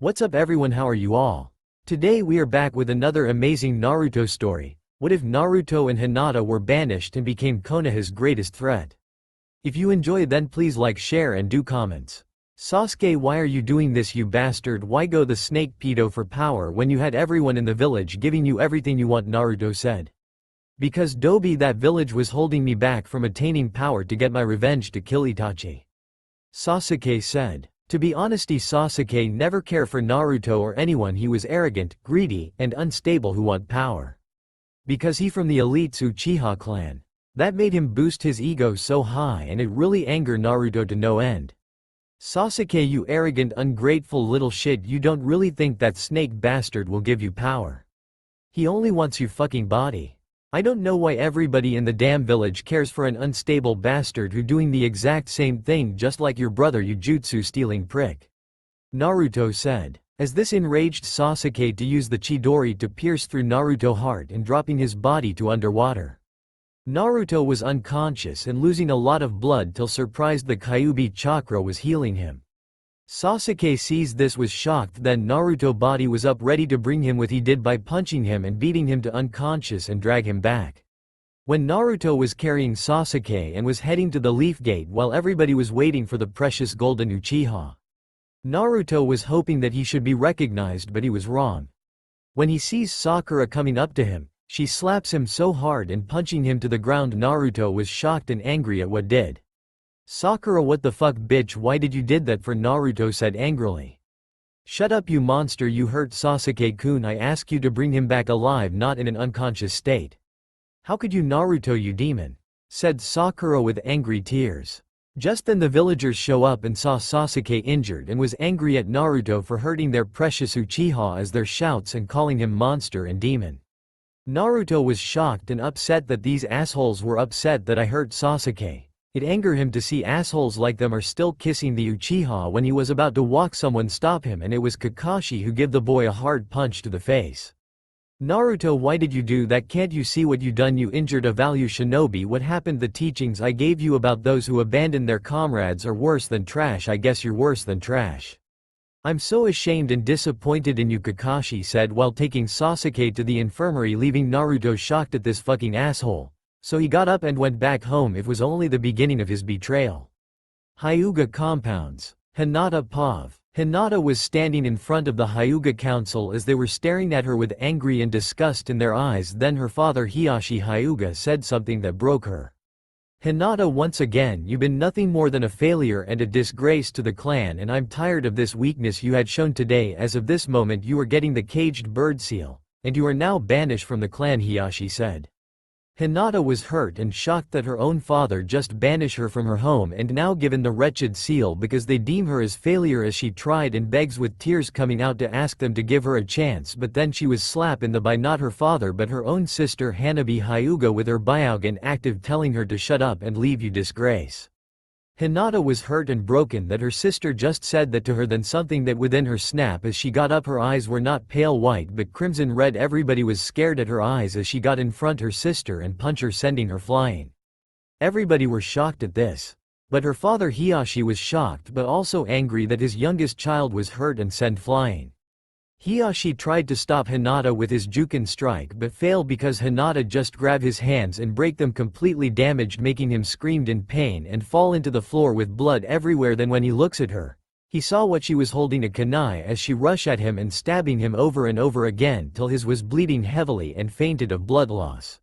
What's up everyone, how are you all? Today we are back with another amazing Naruto story. What if Naruto and Hinata were banished and became Konoha's greatest threat? If you enjoy then please like, share and do comments. Sasuke, why are you doing this, you bastard? Why go the snake pedo for power when you had everyone in the village giving you everything you want? Naruto said. Because Dobi, that village was holding me back from attaining power to get my revenge to kill Itachi. Sasuke said. To be honest, Sasuke never cared for Naruto or anyone. He was arrogant, greedy, and unstable who want power. Because he from the elite Uchiha clan. That made him boost his ego so high and it really angered Naruto to no end. Sasuke, you arrogant, ungrateful little shit, you don't really think that snake bastard will give you power. He only wants your fucking body. I don't know why everybody in the damn village cares for an unstable bastard who doing the exact same thing just like your brother, you jutsu stealing prick. Naruto said. As this enraged Sasuke to use the Chidori to pierce through Naruto's heart and dropping his body to underwater. Naruto was unconscious and losing a lot of blood till surprised the Kyuubi chakra was healing him. Sasuke sees this, was shocked. Then Naruto's body was up ready to bring him what he did by punching him and beating him to unconscious and drag him back. When Naruto was carrying Sasuke and was heading to the Leaf Gate while everybody was waiting for the precious golden Uchiha. Naruto was hoping that he should be recognized, but he was wrong. When he sees Sakura coming up to him, she slaps him so hard and punching him to the ground. Naruto was shocked and angry at what did. Sakura, what the fuck bitch, why did you did that for? Naruto said angrily. Shut up you monster, you hurt Sasuke-kun, I ask you to bring him back alive, not in an unconscious state. How could you, Naruto, you demon? Said Sakura with angry tears. Just then the villagers show up and saw Sasuke injured and was angry at Naruto for hurting their precious Uchiha as their shouts and calling him monster and demon. Naruto was shocked and upset that these assholes were upset that I hurt Sasuke. It angered him to see assholes like them are still kissing the Uchiha. When he was about to walk, someone stopped him and it was Kakashi who gave the boy a hard punch to the face. Naruto, why did you do that? Can't you see what you done? You injured a value shinobi. What happened? The teachings I gave you about those who abandon their comrades are worse than trash. I guess you're worse than trash. I'm so ashamed and disappointed in you, Kakashi said while taking Sasuke to the infirmary, leaving Naruto shocked at this fucking asshole. So he got up and went back home. It was only the beginning of his betrayal. Hyuga compounds. Hinata Pav. Hinata was standing in front of the Hyuga council as they were staring at her with angry and disgust in their eyes. Then her father Hiashi Hyuga said something that broke her. Hinata, once again you've been nothing more than a failure and a disgrace to the clan, and I'm tired of this weakness you had shown today. As of this moment you are getting the caged bird seal, and you are now banished from the clan, Hiashi said. Hinata was hurt and shocked that her own father just banished her from her home and now given the wretched seal because they deem her as failure, as she tried and begs with tears coming out to ask them to give her a chance, but then she was slapped in the by not her father but her own sister Hanabi Hyuga with her Byakugan active telling her to shut up and leave, you disgrace. Hinata was hurt and broken that her sister just said that to her, then something that within her snap as she got up. Her eyes were not pale white but crimson red. Everybody was scared at her eyes as she got in front her sister and punched her, sending her flying. Everybody were shocked at this. But her father Hiashi was shocked but also angry that his youngest child was hurt and sent flying. Hiashi tried to stop Hinata with his Juken strike but failed because Hinata just grabbed his hands and break them completely damaged, making him screamed in pain and fall into the floor with blood everywhere. Then when he looks at her, he saw what she was holding, a kunai, as she rushed at him and stabbing him over and over again till his was bleeding heavily and fainted of blood loss.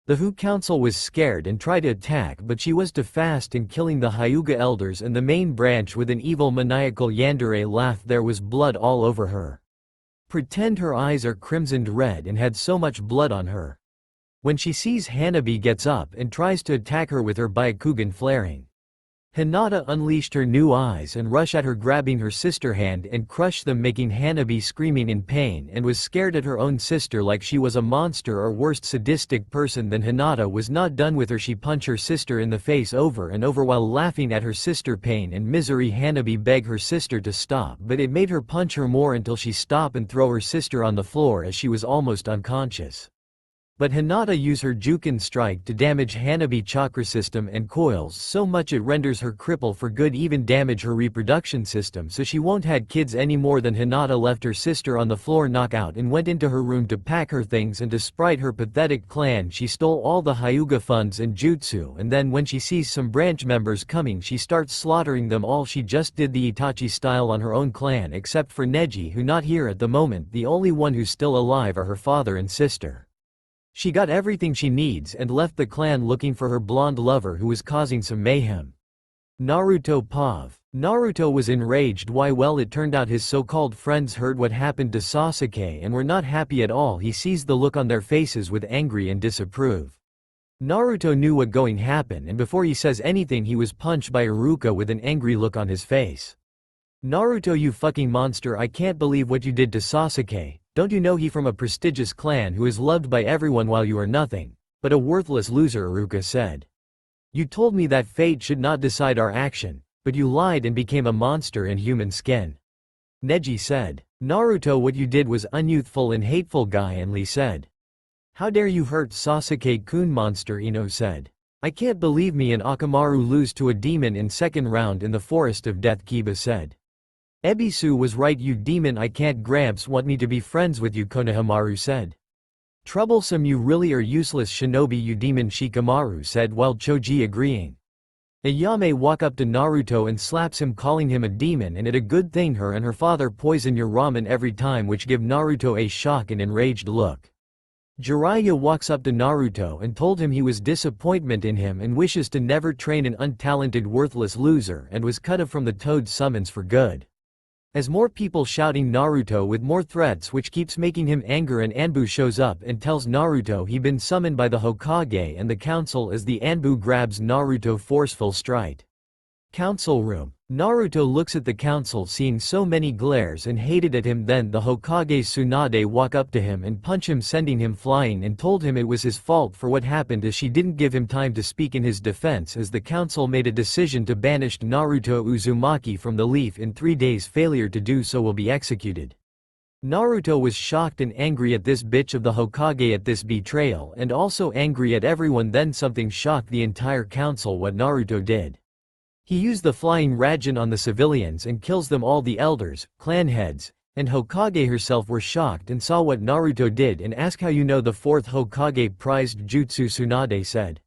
The Hu Council was scared and tried to attack, but she was too fast in killing the Hyuga elders and the main branch with an evil maniacal yandere laugh. There was blood all over her. Pretend her eyes are crimsoned red and had so much blood on her. When she sees Hanabi gets up and tries to attack her with her Byakugan flaring. Hinata unleashed her new eyes and rushed at her, grabbing her sister hand and crushed them, making Hanabi screaming in pain and was scared at her own sister like she was a monster or worse sadistic person. Then Hinata was not done with her, she punched her sister in the face over and over while laughing at her sister pain and misery. Hanabi begged her sister to stop but it made her punch her more until she stopped and throw her sister on the floor as she was almost unconscious. But Hinata used her Jukin strike to damage Hanabi chakra system and coils so much it renders her cripple for good, even damage her reproduction system, so she won't had kids anymore. Then Hinata left her sister on the floor knockout and went into her room to pack her things, and despite her pathetic clan she stole all the Hyuga funds and jutsu, and then when she sees some branch members coming she starts slaughtering them all. She just did the Itachi style on her own clan except for Neji, who not here at the moment. The only one who's still alive are her father and sister. She got everything she needs and left the clan looking for her blonde lover who was causing some mayhem. Naruto Pav. Naruto was enraged. Why? Well, it turned out his so-called friends heard what happened to Sasuke and were not happy at all. He sees the look on their faces with angry and disapprove. Naruto knew what going to happen, and before he says anything he was punched by Iruka with an angry look on his face. Naruto, you fucking monster, I can't believe what you did to Sasuke. Don't you know he from a prestigious clan who is loved by everyone while you are nothing but a worthless loser, Iruka said. You told me that fate should not decide our action, but you lied and became a monster in human skin. Neji said. Naruto, what you did was unyouthful and hateful, Guy and Lee said. How dare you hurt Sasuke-kun, monster, Ino said. I can't believe me and Akamaru lose to a demon in second round in the Forest of Death, Kiba said. Ebisu was right, you demon, I can't. Gramps want me to be friends with you, Konohamaru said. Troublesome, you really are useless shinobi, you demon, Shikamaru said, while Choji agreeing. Ayame walk up to Naruto and slaps him, calling him a demon, and it a good thing her and her father poison your ramen every time, which give Naruto a shock and enraged look. Jiraiya walks up to Naruto and told him he was disappointment in him and wishes to never train an untalented worthless loser, and was cut off from the Toad summons for good. As more people shouting Naruto with more threats, which keeps making him anger, and Anbu shows up and tells Naruto he been summoned by the Hokage and the council as the Anbu grabs Naruto forceful stride. Council room. Naruto looks at the council seeing so many glares and hated at him. Then the Hokage Tsunade walk up to him and punch him, sending him flying, and told him it was his fault for what happened as she didn't give him time to speak in his defense, as the council made a decision to banish Naruto Uzumaki from the leaf in 3 days. Failure to do so will be executed. Naruto was shocked and angry at this bitch of the Hokage at this betrayal, and also angry at everyone. Then something shocked the entire council, what Naruto did. He used the flying Raijin on the civilians and kills them all. The elders, clan heads, and Hokage herself were shocked and saw what Naruto did and asked how you know the fourth Hokage prized jutsu, Tsunade said.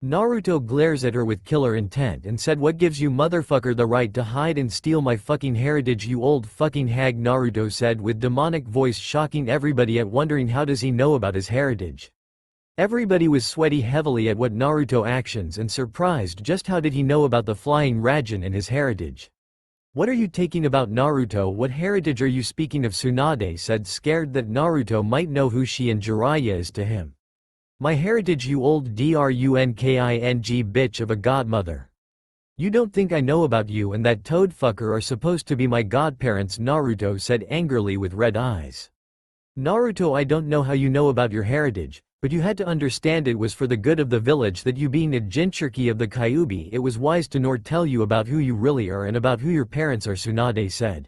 Naruto glares at her with killer intent and said, what gives you motherfucker the right to hide and steal my fucking heritage, you old fucking hag, Naruto said with demonic voice, shocking everybody at wondering how does he know about his heritage. Everybody was sweaty heavily at what Naruto actions and surprised just how did he know about the flying Raijin and his heritage. What are you taking about, Naruto? What heritage are you speaking of? Tsunade said, scared that Naruto might know who she and Jiraiya is to him. My heritage, you old drunking bitch of a godmother. You don't think I know about you and that toad fucker are supposed to be my godparents, Naruto said angrily with red eyes. Naruto, I don't know how you know about your heritage, but you had to understand it was for the good of the village that you being a Jinchuriki of the Kyuubi, it was wise to nor tell you about who you really are and about who your parents are, Tsunade said.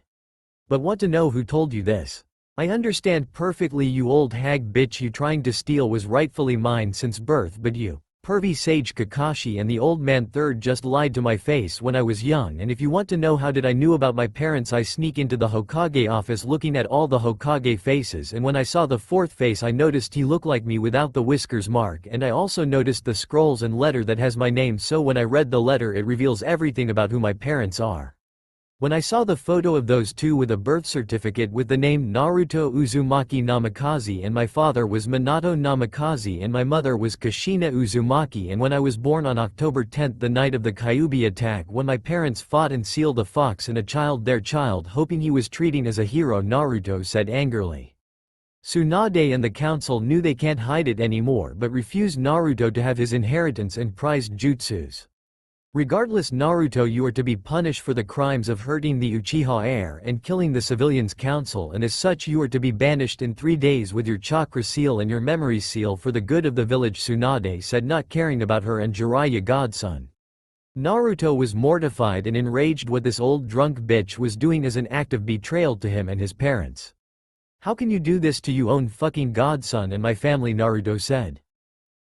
But want to know who told you this? I understand perfectly, you old hag bitch, you trying to steal was rightfully mine since birth, but you, pervy sage Kakashi and the old man third just lied to my face when I was young, and if you want to know how did I knew about my parents, I sneak into the Hokage office looking at all the Hokage faces, and when I saw the fourth face I noticed he looked like me without the whiskers mark, and I also noticed the scrolls and letter that has my name, so when I read the letter it reveals everything about who my parents are. When I saw the photo of those two with a birth certificate with the name Naruto Uzumaki Namikaze, and my father was Minato Namikaze and my mother was Kushina Uzumaki, and when I was born on October 10, the night of the Kyuubi attack, when my parents fought and sealed a fox and a child, their child, hoping he was treating as a hero, Naruto said angrily. Tsunade and the council knew they can't hide it anymore but refused Naruto to have his inheritance and prized jutsus. Regardless, Naruto, you are to be punished for the crimes of hurting the Uchiha heir and killing the civilians council, and as such you are to be banished in 3 days with your chakra seal and your memory seal for the good of the village, Tsunade said, not caring about her and Jiraiya godson. Naruto was mortified and enraged what this old drunk bitch was doing as an act of betrayal to him and his parents. How can you do this to your own fucking godson and my family? Naruto said.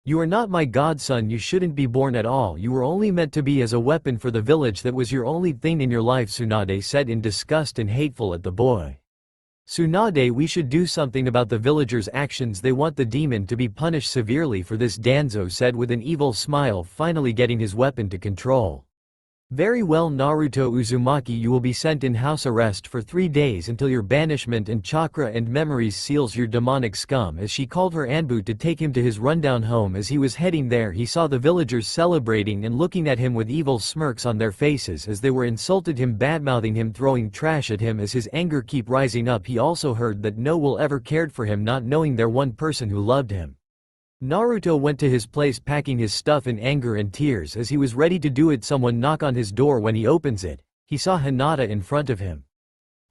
You are not my godson, you shouldn't be born at all, you were only meant to be as a weapon for the village, that was your only thing in your life, Tsunade said in disgust and hateful at the boy. Tsunade, we should do something about the villagers' actions, they want the demon to be punished severely for this, Danzo said with an evil smile, finally getting his weapon to control. Very well Naruto Uzumaki, you will be sent in house arrest for 3 days until your banishment and chakra and memories seals your demonic scum, as she called her Anbu to take him to his rundown home. As he was heading there, he saw the villagers celebrating and looking at him with evil smirks on their faces as they were insulted him, badmouthing him, throwing trash at him. As his anger kept rising up, he also heard that no one ever cared for him, not knowing there one person who loved him. Naruto went to his place packing his stuff in anger and tears. As he was ready to do it, someone knocked on his door. When he opens it, he saw Hinata in front of him.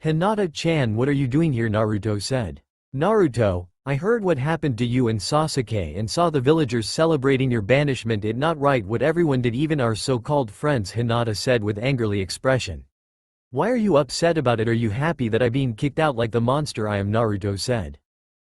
Hinata-chan, what are you doing here? Naruto said. Naruto, I heard what happened to you and Sasuke and saw the villagers celebrating your banishment. It not right what everyone did, even our so-called friends, Hinata said with angrily expression. Why are you upset about it? Are you happy that I being kicked out like the monster I am? Naruto said.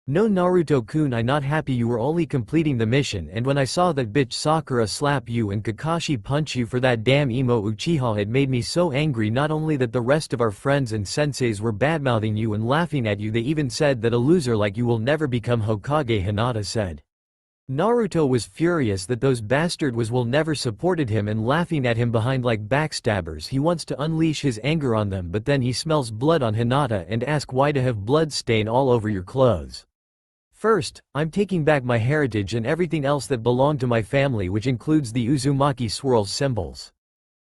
No Naruto-kun, I not happy, you were only completing the mission, and when I saw that bitch Sakura slap you and Kakashi punch you for that damn emo Uchiha, it made me so angry. Not only that, the rest of our friends and senseis were badmouthing you and laughing at you, they even said that a loser like you will never become Hokage, Hinata said. Naruto was furious that those bastard will never supported him and laughing at him behind like backstabbers. He wants to unleash his anger on them, but then he smells blood on Hinata and asks why to have blood stain all over your clothes. First, I'm taking back my heritage and everything else that belonged to my family, which includes the Uzumaki swirl symbols.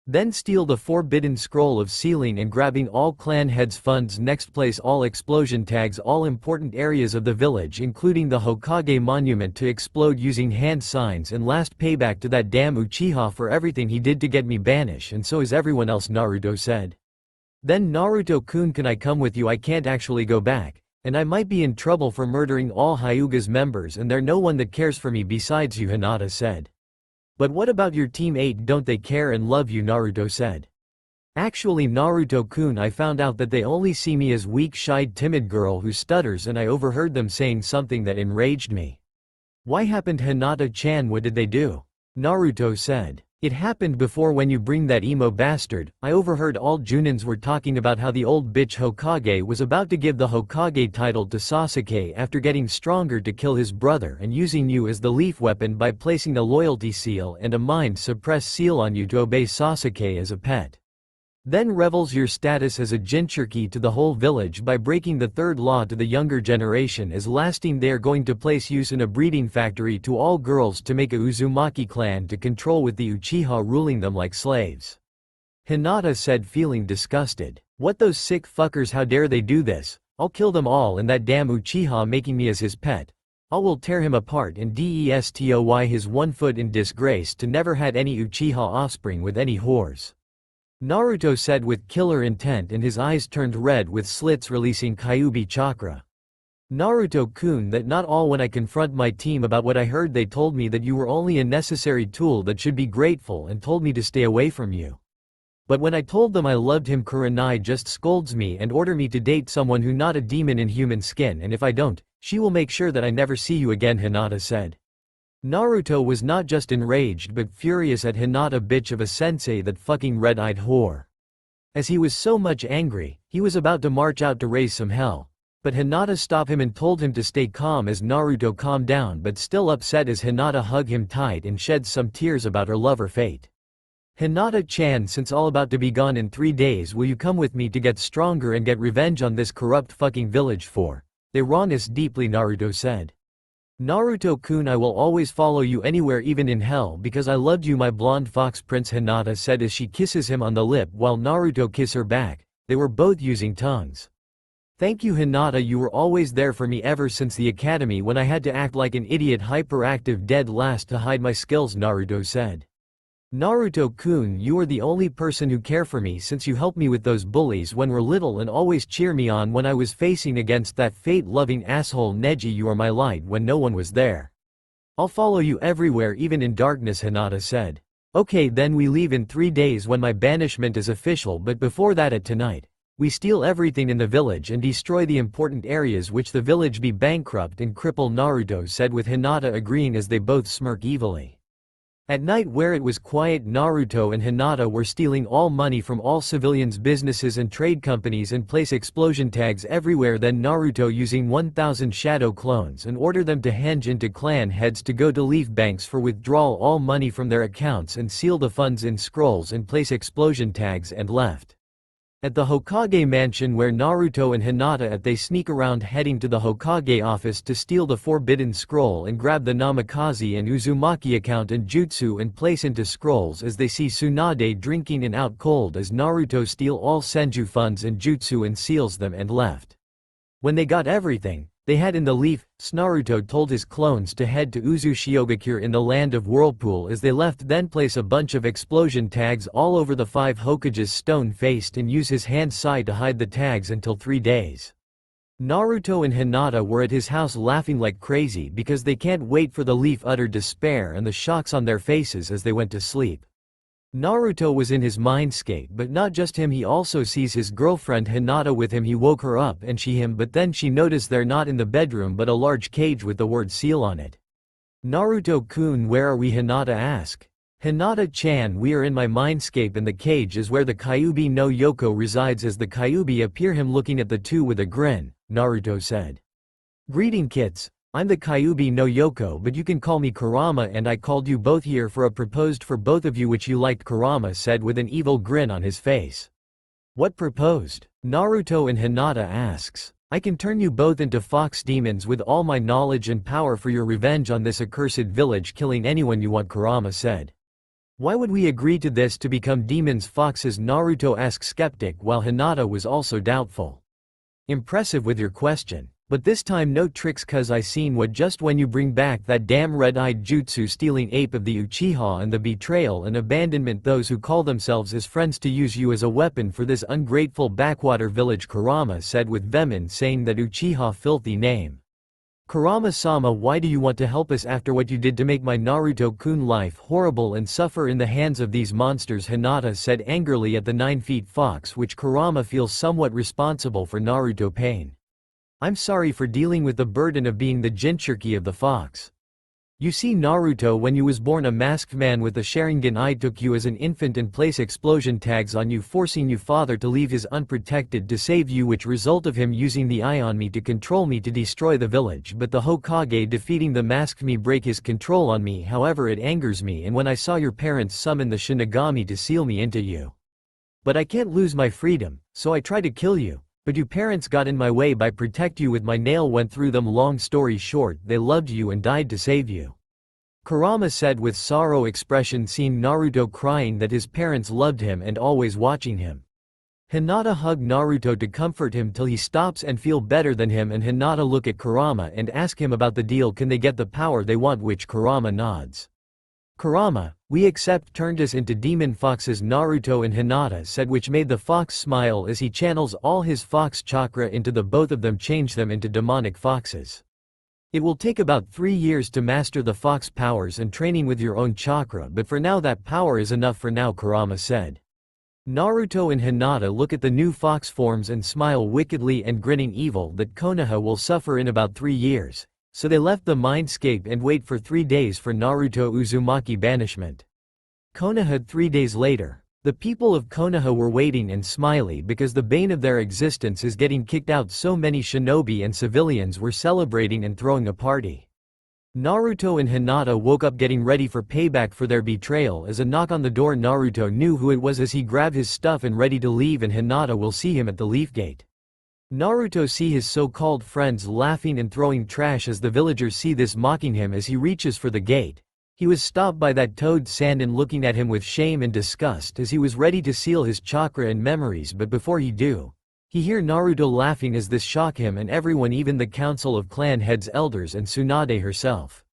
Then steal the forbidden scroll of sealing and grabbing all clan heads' funds. Next, place all explosion tags all important areas of the village, including the Hokage monument, to explode using hand signs. And last, payback to that damn Uchiha for everything he did to get me banished, and so is everyone else, Naruto said. Then Naruto-kun, can I come with you? I can't actually go back, and I might be in trouble for murdering all Hyuga's members, and there's no one that cares for me besides you, Hinata said. But what about your teammate, don't they care and love you? Naruto said. Actually Naruto-kun, I found out that they only see me as weak, shy, timid girl who stutters, and I overheard them saying something that enraged me. Why happened? Hinata-chan, what did they do? Naruto said. It happened before, when you bring that emo bastard. I overheard all Junins were talking about how the old bitch Hokage was about to give the Hokage title to Sasuke after getting stronger to kill his brother, and using you as the leaf weapon by placing a loyalty seal and a mind suppress seal on you to obey Sasuke as a pet. Then revels your status as a Jinchuriki to the whole village by breaking the third law to the younger generation. As lasting, they are going to place you in a breeding factory to all girls to make a Uzumaki clan to control, with the Uchiha ruling them like slaves. Hinata said, feeling disgusted. What, those sick fuckers, how dare they do this? I'll kill them all, and that damn Uchiha making me as his pet, I will tear him apart and destroy his 1 foot in disgrace to never had any Uchiha offspring with any whores. Naruto said with killer intent, and his eyes turned red with slits, releasing Kyuubi chakra. Naruto-kun, that not all. When I confront my team about what I heard, they told me that you were only a necessary tool that should be grateful, and told me to stay away from you. But when I told them I loved him, Kurenai just scolds me and order me to date someone who not a demon in human skin, and if I don't, she will make sure that I never see you again, Hinata said. Naruto was not just enraged but furious at Hinata, bitch of a sensei, that fucking red-eyed whore. As he was so much angry, he was about to march out to raise some hell. But Hinata stopped him and told him to stay calm. As Naruto calmed down, but still upset, as Hinata hugged him tight and shed some tears about her lover fate. Hinata-chan, since all about to be gone in 3 days, will you come with me to get stronger and get revenge on this corrupt fucking village for they wrong us deeply? Naruto said. Naruto-kun, I will always follow you anywhere, even in hell, because I loved you, my blonde fox prince, Hinata said as she kisses him on the lip while Naruto kisses her back. They were both using tongues. Thank you, Hinata, you were always there for me ever since the academy when I had to act like an idiot, hyperactive dead last to hide my skills, Naruto said. Naruto-kun, you are the only person who care for me since you helped me with those bullies when we're little and always cheer me on when I was facing against that fate-loving asshole Neji. You are my light when no one was there. I'll follow you everywhere, even in darkness, Hinata said. Okay, then we leave in 3 days when my banishment is official, but before that, at tonight, We steal everything in the village and destroy the important areas which the village be bankrupt and cripple, Naruto said with Hinata agreeing as they both smirk evilly. At night where it was quiet, Naruto and Hinata were stealing all money from all civilians' businesses and trade companies and place explosion tags everywhere. Then Naruto using 1000 shadow clones and order them to henge into clan heads to go to leaf banks for withdrawal all money from their accounts and seal the funds in scrolls and place explosion tags and left. At the Hokage mansion where Naruto and Hinata at they sneak around heading to the Hokage office to steal the forbidden scroll and grab the Namikaze and Uzumaki account and jutsu and place into scrolls as they see Tsunade drinking and out cold as Naruto steal all senju funds and jutsu and seals them and left. When they got everything they had in the leaf, Naruto told his clones to head to Uzushiogakure in the land of Whirlpool as they left, then place a bunch of explosion tags all over the 5 Hokages stone-faced and use his hand sai to hide the tags until 3 days. Naruto and Hinata were at his house laughing like crazy because they can't wait for the leaf utter despair and the shocks on their faces as they went to sleep. Naruto was in his mindscape, but not just him, he also sees his girlfriend Hinata with him. He woke her up and she him, but then she noticed they're not in the bedroom but a large cage with the word seal on it. Naruto-kun, where are we? Hinata asked. Hinata-chan, we are in my mindscape and the cage is where the Kyuubi no Yoko resides. As the Kyuubi appear him looking at the two with a grin, Naruto said. Greeting kids. I'm the Kyuubi no Yoko, but you can call me Kurama, and I called you both here for a proposed for both of you which you liked, Kurama said with an evil grin on his face. What proposed? Naruto and Hinata asks. I can turn you both into fox demons with all my knowledge and power for your revenge on this accursed village, killing anyone you want, Kurama said. Why would we agree to this to become demons, foxes? Naruto asked skeptic while Hinata was also doubtful. Impressive with your question. But this time no tricks, cause I seen what just when you bring back that damn red-eyed jutsu stealing ape of the Uchiha and the betrayal and abandonment those who call themselves as friends to use you as a weapon for this ungrateful backwater village, Kurama said with venom, saying that Uchiha filthy name. Kurama-sama, why do you want to help us after what you did to make my Naruto-kun life horrible and suffer in the hands of these monsters? Hinata said angrily at the 9-feet fox, which Kurama feels somewhat responsible for Naruto pain. I'm sorry for dealing with the burden of being the Jinchuriki of the fox. You see, Naruto, when you was born a masked man with a Sharingan, I took you as an infant and place explosion tags on you, forcing you father to leave his unprotected to save you, which result of him using the eye on me to control me to destroy the village, but the Hokage defeating the masked me break his control on me. However, it angers me, and when I saw your parents summon the Shinigami to seal me into you. But I can't lose my freedom, so I tried to kill you. But you parents got in my way by protect you with my nail went through them. Long story short, they loved you and died to save you. Kurama said with sorrow expression, seeing Naruto crying that his parents loved him and always watching him. Hinata hugged Naruto to comfort him till he stops and feel better than him, and Hinata look at Kurama and ask him about the deal, can they get the power they want, which Kurama nods. Kurama, we accept, turned us into demon foxes, Naruto and Hinata said, which made the fox smile as he channels all his fox chakra into the both of them, change them into demonic foxes. It will take about 3 years to master the fox powers and training with your own chakra, but for now that power is enough for now, Kurama said. Naruto and Hinata look at the new fox forms and smile wickedly and grinning evil that Konoha will suffer in about 3 years. So they left the mindscape and wait for 3 days for Naruto Uzumaki banishment. Konoha 3 days later. The people of Konoha were waiting and smiley because the bane of their existence is getting kicked out. So many shinobi and civilians were celebrating and throwing a party. Naruto and Hinata woke up getting ready for payback for their betrayal as a knock on the door. Naruto knew who it was as he grabbed his stuff and ready to leave, and Hinata will see him at the leaf gate. Naruto see his so-called friends laughing and throwing trash as the villagers see this, mocking him as he reaches for the gate. He was stopped by that toad Sandan looking at him with shame and disgust as he was ready to seal his chakra and memories, but before he do, he hear Naruto laughing as this shock him and everyone, even the council of clan heads, elders and Tsunade herself.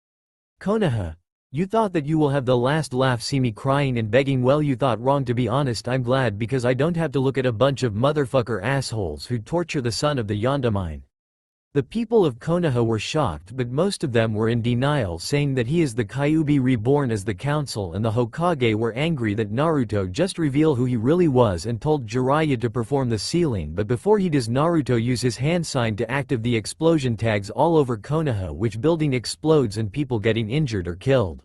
Konoha, you thought that you will have the last laugh, see me crying and begging? Well, you thought wrong. To be honest, I'm glad because I don't have to look at a bunch of motherfucker assholes who torture the son of the Yonda mine. The people of Konoha were shocked, but most of them were in denial, saying that he is the Kyuubi reborn as the council, and the Hokage were angry that Naruto just revealed who he really was and told Jiraiya to perform the sealing, but before he does, Naruto use his hand sign to activate the explosion tags all over Konoha, which building explodes and people getting injured or killed.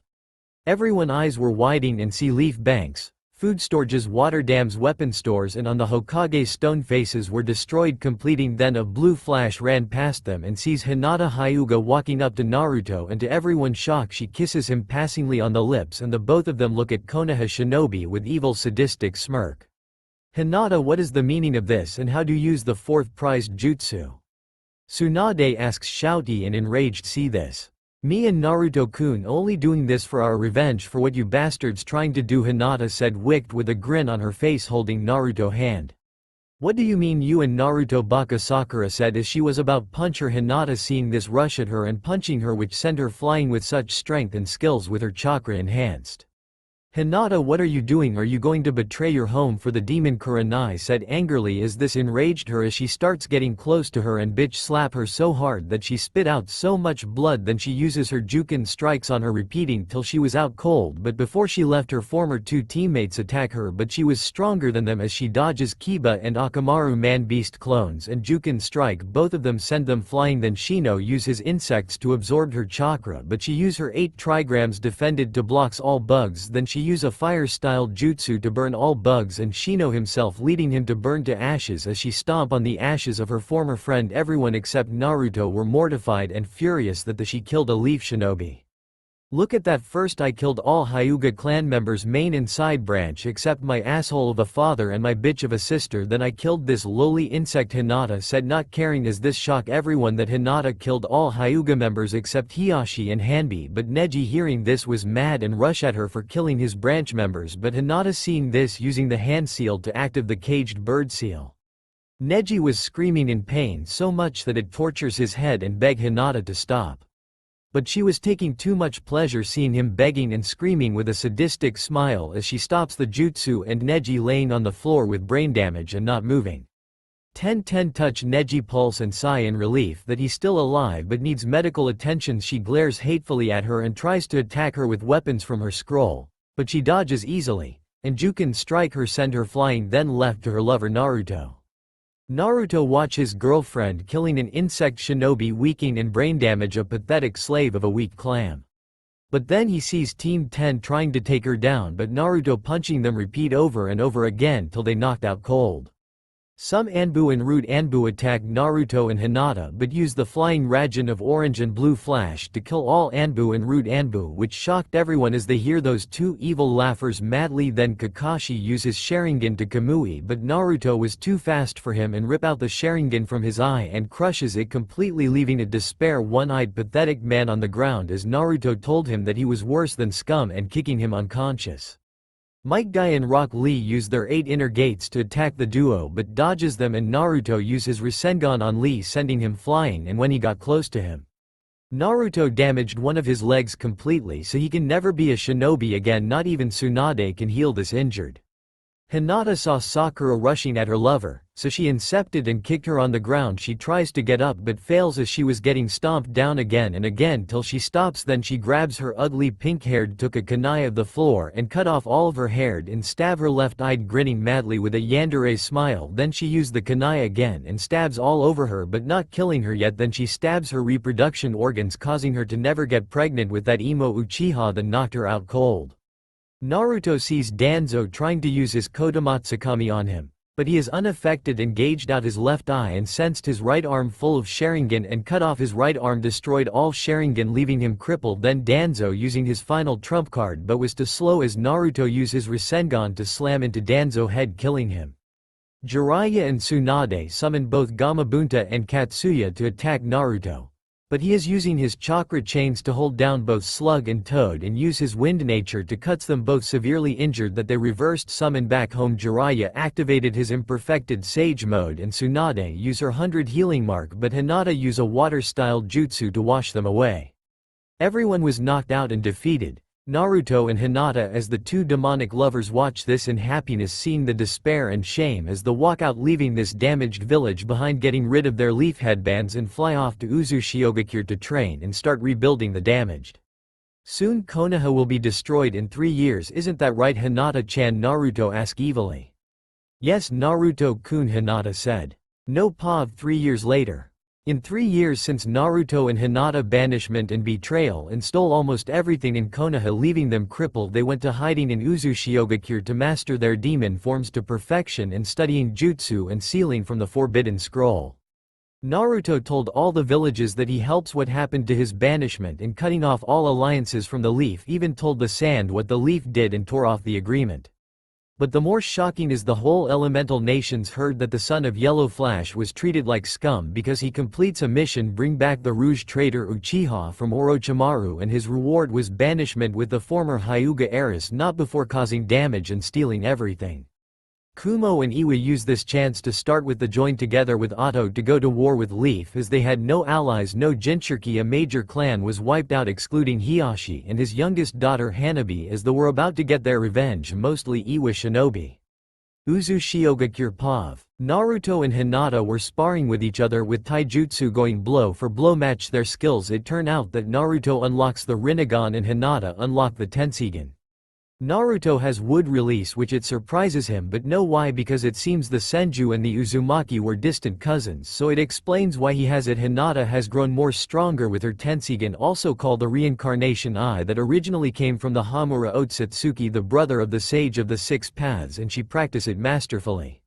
Everyone's eyes were widening and see leaf banks, food storages, water dams, weapon stores, and on the Hokage's stone faces were destroyed completing. Then a blue flash ran past them and sees Hinata Hyuga walking up to Naruto, and to everyone's shock she kisses him passingly on the lips, and the both of them look at Konoha shinobi with evil sadistic smirk. Hinata, what is the meaning of this and how do you use the fourth prized jutsu? Tsunade asks shouty and enraged, see this. Me and Naruto-kun only doing this for our revenge for what you bastards trying to do, Hinata said, wicked with a grin on her face, holding Naruto hand. What do you mean you and Naruto? Baka Sakura said as she was about punch her. Hinata seeing this rush at her and punching her, which sent her flying with such strength and skills with her chakra enhanced. Hinata, what are you doing? Are you going to betray your home for the demon? Kurenai said angrily as this enraged her as she starts getting close to her and bitch slap her so hard that she spit out so much blood. Then she uses her Juken strikes on her, repeating till she was out cold, but before she left her former two teammates attack her, but she was stronger than them as she dodges Kiba and Akamaru man-beast clones and Juken strike, both of them send them flying. Then Shino use his insects to absorb her chakra, but she use her 8 trigrams defended to blocks all bugs. Then she use a fire-style jutsu to burn all bugs and Shino himself leading him to burn to ashes as she stomp on the ashes of her former friend. Everyone except Naruto were mortified and furious that she killed a leaf shinobi. Look at that, first I killed all Hyuga clan members main and side branch except my asshole of a father and my bitch of a sister, then I killed this lowly insect, Hinata said, not caring as this shocked everyone that Hinata killed all Hyuga members except Hiyashi and Hanbi, but Neji hearing this was mad and rush at her for killing his branch members, but Hinata seeing this using the hand seal to activate the caged bird seal. Neji was screaming in pain so much that it tortures his head and beg Hinata to stop. But she was taking too much pleasure seeing him begging and screaming with a sadistic smile as she stops the jutsu and Neji laying on the floor with brain damage and not moving. 10-10 touch Neji pulse and sigh in relief that he's still alive but needs medical attention. She glares hatefully at her and tries to attack her with weapons from her scroll, but she dodges easily, and Juken strike her send her flying, then left to her lover Naruto. Naruto watch his girlfriend killing an insect shinobi, weakening and brain damage a pathetic slave of a weak clan. But then he sees Team 10 trying to take her down, but Naruto punching them repeat over and over again till they knocked out cold. Some Anbu and Rude Anbu attack Naruto and Hinata but use the flying Raijin of orange and blue flash to kill all Anbu and Rude Anbu, which shocked everyone as they hear those two evil laughers madly. Then Kakashi uses Sharingan to Kamui, but Naruto was too fast for him and rip out the Sharingan from his eye and crushes it completely, leaving a despair one-eyed pathetic man on the ground as Naruto told him that he was worse than scum and kicking him unconscious. Might Guy and Rock Lee use their 8 inner gates to attack the duo but dodges them, and Naruto use his Rasengan on Lee sending him flying, and when he got close to him, Naruto damaged one of his legs completely so he can never be a shinobi again. Not even Tsunade can heal this injured. Hinata saw Sakura rushing at her lover, so she incepted and kicked her on the ground. She tries to get up but fails as she was getting stomped down again and again till she stops. Then she grabs her ugly pink-haired took a kunai of the floor and cut off all of her hair and stab her left-eyed grinning madly with a yandere smile. Then she used the kunai again and stabs all over her but not killing her yet. Then she stabs her reproduction organs, causing her to never get pregnant with that emo Uchiha, then knocked her out cold. Naruto sees Danzo trying to use his Kodamatsukami on him, but he is unaffected and gauged out his left eye and sensed his right arm full of Sharingan and cut off his right arm, destroyed all Sharingan leaving him crippled. Then Danzo using his final trump card but was too slow as Naruto used his Rasengan to slam into Danzo's head, killing him. Jiraiya and Tsunade summon both Gamabunta and Katsuya to attack Naruto, but he is using his chakra chains to hold down both Slug and Toad and use his wind nature to cuts them both severely injured that they reversed summon back home. Jiraiya activated his imperfected Sage mode and Tsunade use her 100 healing mark, but Hinata use a water-style jutsu to wash them away. Everyone was knocked out and defeated, Naruto and Hinata as the two demonic lovers watch this in happiness, seeing the despair and shame as they walk out, leaving this damaged village behind, getting rid of their leaf headbands and fly off to Uzushiogakure to train and start rebuilding the damaged. Soon Konoha will be destroyed in 3 years, isn't that right, Hinata-chan? Naruto asked evilly. Yes, Naruto-kun, Hinata said. No pav. 3 years later. In 3 years since Naruto and Hinata banishment and betrayal and stole almost everything in Konoha, leaving them crippled, they went to hiding in Uzushiogakure to master their demon forms to perfection and studying jutsu and sealing from the forbidden scroll. Naruto told all the villages that he helps what happened to his banishment and cutting off all alliances from the leaf, even told the sand what the leaf did and tore off the agreement. But the more shocking is the whole elemental nations heard that the son of Yellow Flash was treated like scum because he completes a mission, bring back the Rouge traitor Uchiha from Orochimaru, and his reward was banishment with the former Hyuga heiress, not before causing damage and stealing everything. Kumo and Iwa used this chance to start with the join together with Otto to go to war with Leaf, as they had no allies. No Jinchuriki, a major clan, was wiped out excluding Hiyashi and his youngest daughter Hanabi, as they were about to get their revenge, mostly Iwa shinobi. Uzushiogakure pav. Naruto and Hinata were sparring with each other with taijutsu, going blow for blow, match their skills. It turned out that Naruto unlocks the Rinnegan and Hinata unlocked the Tenseigan. Naruto has wood release, which it surprises him, but know why, because it seems the Senju and the Uzumaki were distant cousins, so it explains why he has it. Hinata has grown more stronger with her Tenseigan, also called the Reincarnation Eye, that originally came from the Hamura Otsutsuki, the brother of the Sage of the Six Paths, and she practices it masterfully.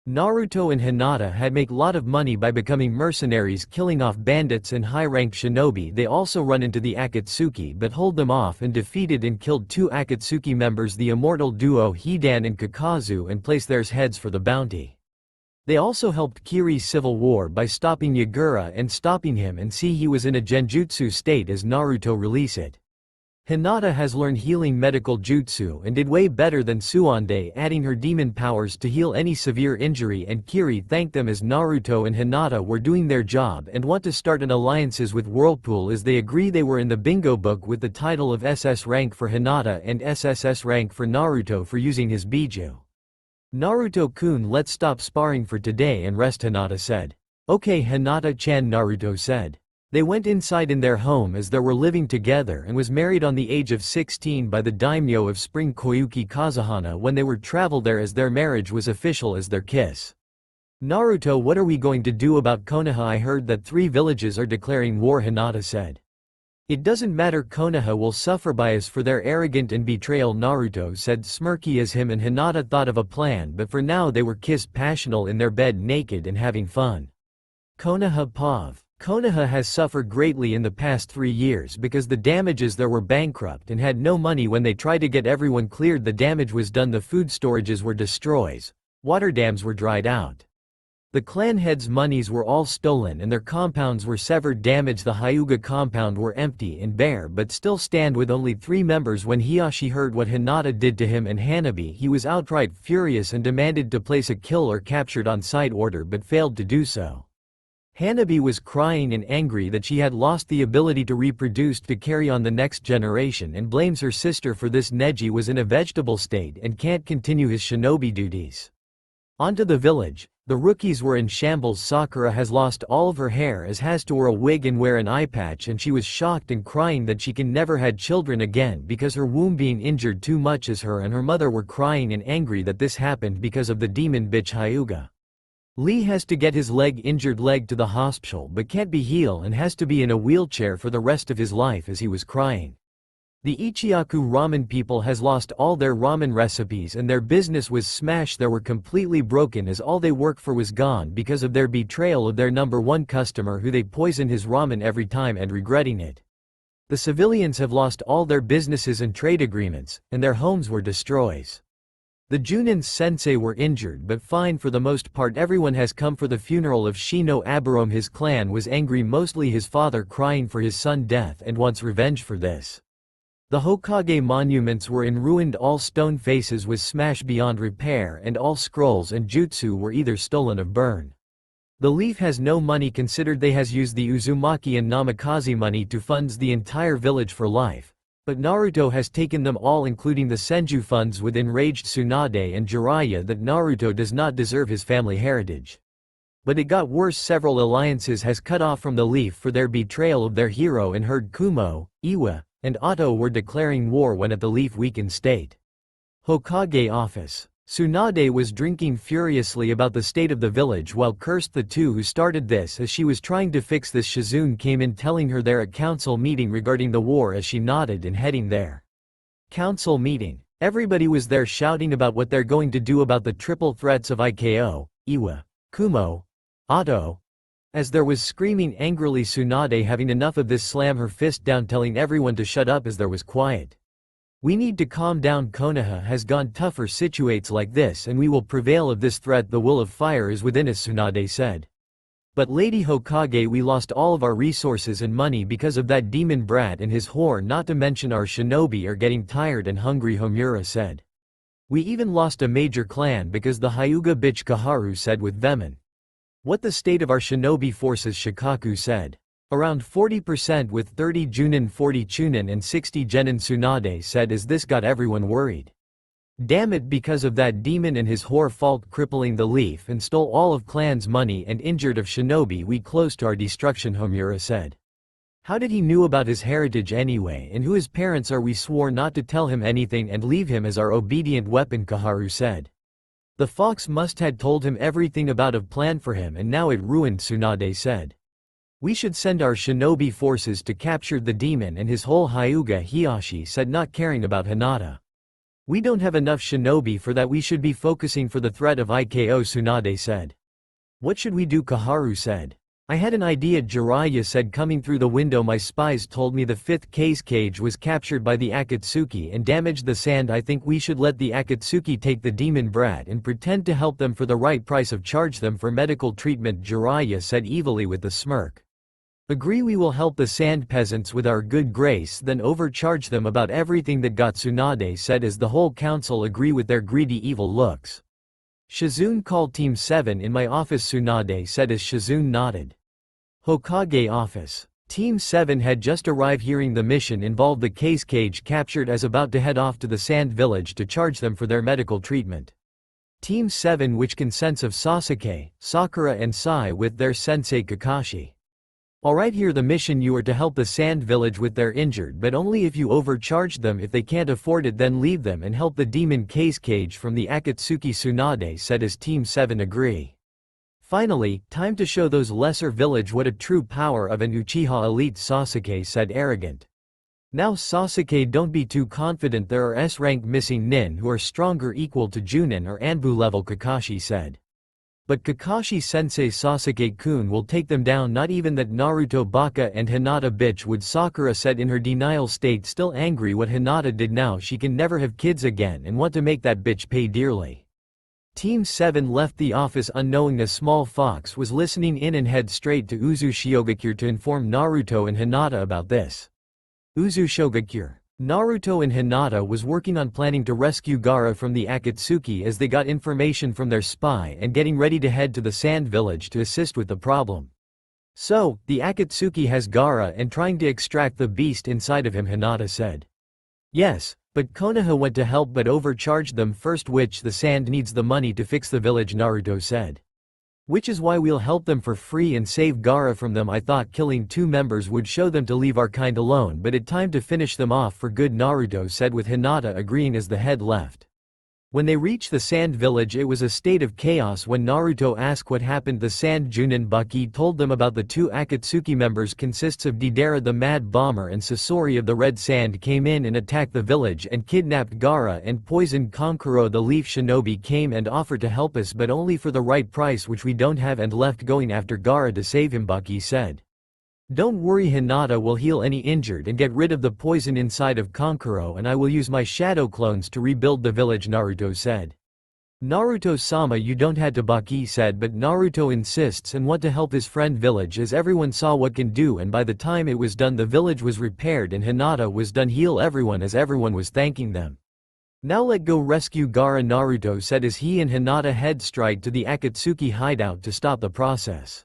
Naruto and Hinata had make lot of money by becoming mercenaries, killing off bandits and high-ranked shinobi. They also run into the Akatsuki but hold them off and defeated and killed 2 Akatsuki members, the immortal duo Hidan and Kakazu, and placed their heads for the bounty. They also helped Kiri's civil war by stopping Yagura and stopping him, and see he was in a genjutsu state as Naruto release it. Hinata has learned healing medical jutsu and did way better than Suande, adding her demon powers to heal any severe injury, and Kiri thanked them as Naruto and Hinata were doing their job and want to start an alliances with Whirlpool, as they agree they were in the bingo book with the title of SS rank for Hinata and SSS rank for Naruto for using his biju. Naruto-kun, let's stop sparring for today and rest, Hinata said. Okay, Hinata-chan, Naruto said. They went inside in their home as they were living together, and was married on the age of 16 by the daimyo of Spring Koyuki Kazuhana when they were traveled there, as their marriage was official as their kiss. Naruto, what are we going to do about Konoha? I heard that 3 villages are declaring war, Hinata said. It doesn't matter, Konoha will suffer by us for their arrogant and betrayal, Naruto said, smirky as him and Hinata thought of a plan, but for now they were kissed passional in their bed, naked and having fun. Konoha pav. Konoha has suffered greatly in the past 3 years because the damages there were bankrupt and had no money. When they tried to get everyone cleared, the damage was done, the food storages were destroyed, water dams were dried out. The clan heads' monies were all stolen and their compounds were severed, damaged. The Hyuga compound were empty and bare but still stand with only 3 members. When Hiyashi heard what Hinata did to him and Hanabi, he was outright furious and demanded to place a kill or captured on sight order, but failed to do so. Hanabi was crying and angry that she had lost the ability to reproduce to carry on the next generation, and blames her sister for this. Neji was in a vegetable state and can't continue his shinobi duties. Onto the village. The rookies were in shambles. Sakura has lost all of her hair, as has to wear a wig and wear an eye patch, and she was shocked and crying that she can never had children again because her womb being injured too much, as her and her mother were crying and angry that this happened because of the demon bitch Hyuga. Lee has to get his injured leg to the hospital but can't be healed and has to be in a wheelchair for the rest of his life, as he was crying. The Ichiyaku ramen people has lost all their ramen recipes and their business was smashed. They were completely broken as all they worked for was gone because of their betrayal of their #1 customer, who they poison his ramen every time and regretting it. The civilians have lost all their businesses and trade agreements, and their homes were destroyed. The Junin sensei were injured but fine for the most part. Everyone has come for the funeral of Shino Aburome. His clan was angry, mostly his father, crying for his son's death and wants revenge for this. The Hokage monuments were in ruined, all stone faces was smashed beyond repair, and all scrolls and jutsu were either stolen or burned. The Leaf has no money, considered they has used the Uzumaki and Namikaze money to fund the entire village for life. But Naruto has taken them all, including the Senju funds, with enraged Tsunade and Jiraiya that Naruto does not deserve his family heritage. But it got worse. Several alliances has cut off from the Leaf for their betrayal of their hero and heard Kumo, Iwa, and Otto were declaring war when at the Leaf weakened state. Hokage office. Tsunade was drinking furiously about the state of the village while cursed the two who started this. As she was trying to fix this, Shizune came in telling her they're at council meeting regarding the war. As she nodded and heading there. Council meeting. Everybody was there shouting about what they're going to do about the triple threats of Iko, Iwa, Kumo, Otto. As there was screaming angrily, Tsunade, having enough of this, slammed her fist down telling everyone to shut up as there was quiet. We need to calm down. Konoha has gone tougher situates like this and we will prevail of this threat. The will of fire is within us, Tsunade said. But Lady Hokage, we lost all of our resources and money because of that demon brat and his whore, not to mention our shinobi are getting tired and hungry, Homura said. We even lost a major clan because the Hyuga bitch, Kaharu said with venom. What the state of our shinobi forces, Shikaku said. Around 40% with 30 Junin, 40 Chunin and 60 Genin, Tsunade said, as this got everyone worried. Damn it, because of that demon and his whore fault crippling the Leaf and stole all of clan's money and injured of shinobi, we close to our destruction, Homura said. How did he knew about his heritage anyway, and who his parents are? We swore not to tell him anything and leave him as our obedient weapon, Kaharu said. The fox must had told him everything about a plan for him and now it ruined, Tsunade said. We should send our shinobi forces to capture the demon and his whole Hyuga, Hiashi said, not caring about Hinata. We don't have enough shinobi for that, we should be focusing for the threat of Iko, Tsunade said. What should we do, Kaharu said. I had an idea, Jiraiya said, coming through the window. My spies told me the 5th cage was captured by the Akatsuki and damaged the sand. I think we should let the Akatsuki take the demon brat and pretend to help them for the right price of charge them for medical treatment, Jiraiya said evilly with a smirk. Agree, we will help the sand peasants with our good grace, then overcharge them about everything that got, Tsunade said as the whole council agree with their greedy evil looks. Shizune called Team 7 in my office, Tsunade said as Shizune nodded. Hokage office. Team 7 had just arrived. Hearing the mission involved the cage captured, as about to head off to the sand village to charge them for their medical treatment. Team 7, which consists of Sasuke, Sakura and Sai with their sensei Kakashi. Alright, here the mission, you are to help the sand village with their injured, but only if you overcharge them. If they can't afford it, then leave them and help the demon cage from the Akatsuki, Tsunade said as Team 7 agree. Finally, time to show those lesser village what a true power of an Uchiha elite, Sasuke said arrogant. Now Sasuke, don't be too confident, there are S-rank missing nin who are stronger, equal to Junin or Anbu level, Kakashi said. But Kakashi-sensei, Sasuke-kun will take them down, not even that Naruto baka and Hinata bitch would, Sakura said in her denial state, still angry what Hinata did. Now she can never have kids again and want to make that bitch pay dearly. Team 7 left the office unknowing a small fox was listening in and head straight to Uzushigakure to inform Naruto and Hinata about this. Uzushigakure. Naruto and Hinata was working on planning to rescue Gaara from the Akatsuki as they got information from their spy and getting ready to head to the sand village to assist with the problem. So, the Akatsuki has Gaara and trying to extract the beast inside of him, Hinata said. Yes, but Konoha went to help but overcharged them first, which the sand needs the money to fix the village, Naruto said. Which is why we'll help them for free and save Gaara from them. I thought killing 2 members would show them to leave our kind alone, but it time to finish them off for good, Naruto said with Hinata agreeing as the head left. When they reached the sand village, it was a state of chaos. When Naruto asked what happened, the sand Junin Baki told them about the 2 Akatsuki members consists of Deidara the Mad Bomber and Sasori of the Red Sand came in and attacked the village and kidnapped Gaara and poisoned Kankuro. The Leaf Shinobi came and offered to help us but only for the right price, which we don't have, and left going after Gaara to save him, Baki said. Don't worry, Hinata will heal any injured and get rid of the poison inside of Kankuro, and I will use my shadow clones to rebuild the village, Naruto said. Naruto-sama, you don't have to, Baki said, but Naruto insists and want to help his friend village as everyone saw what can do, and by the time it was done the village was repaired and Hinata was done heal everyone as everyone was thanking them. Now let go rescue Gaara, Naruto said as he and Hinata head straight to the Akatsuki hideout to stop the process.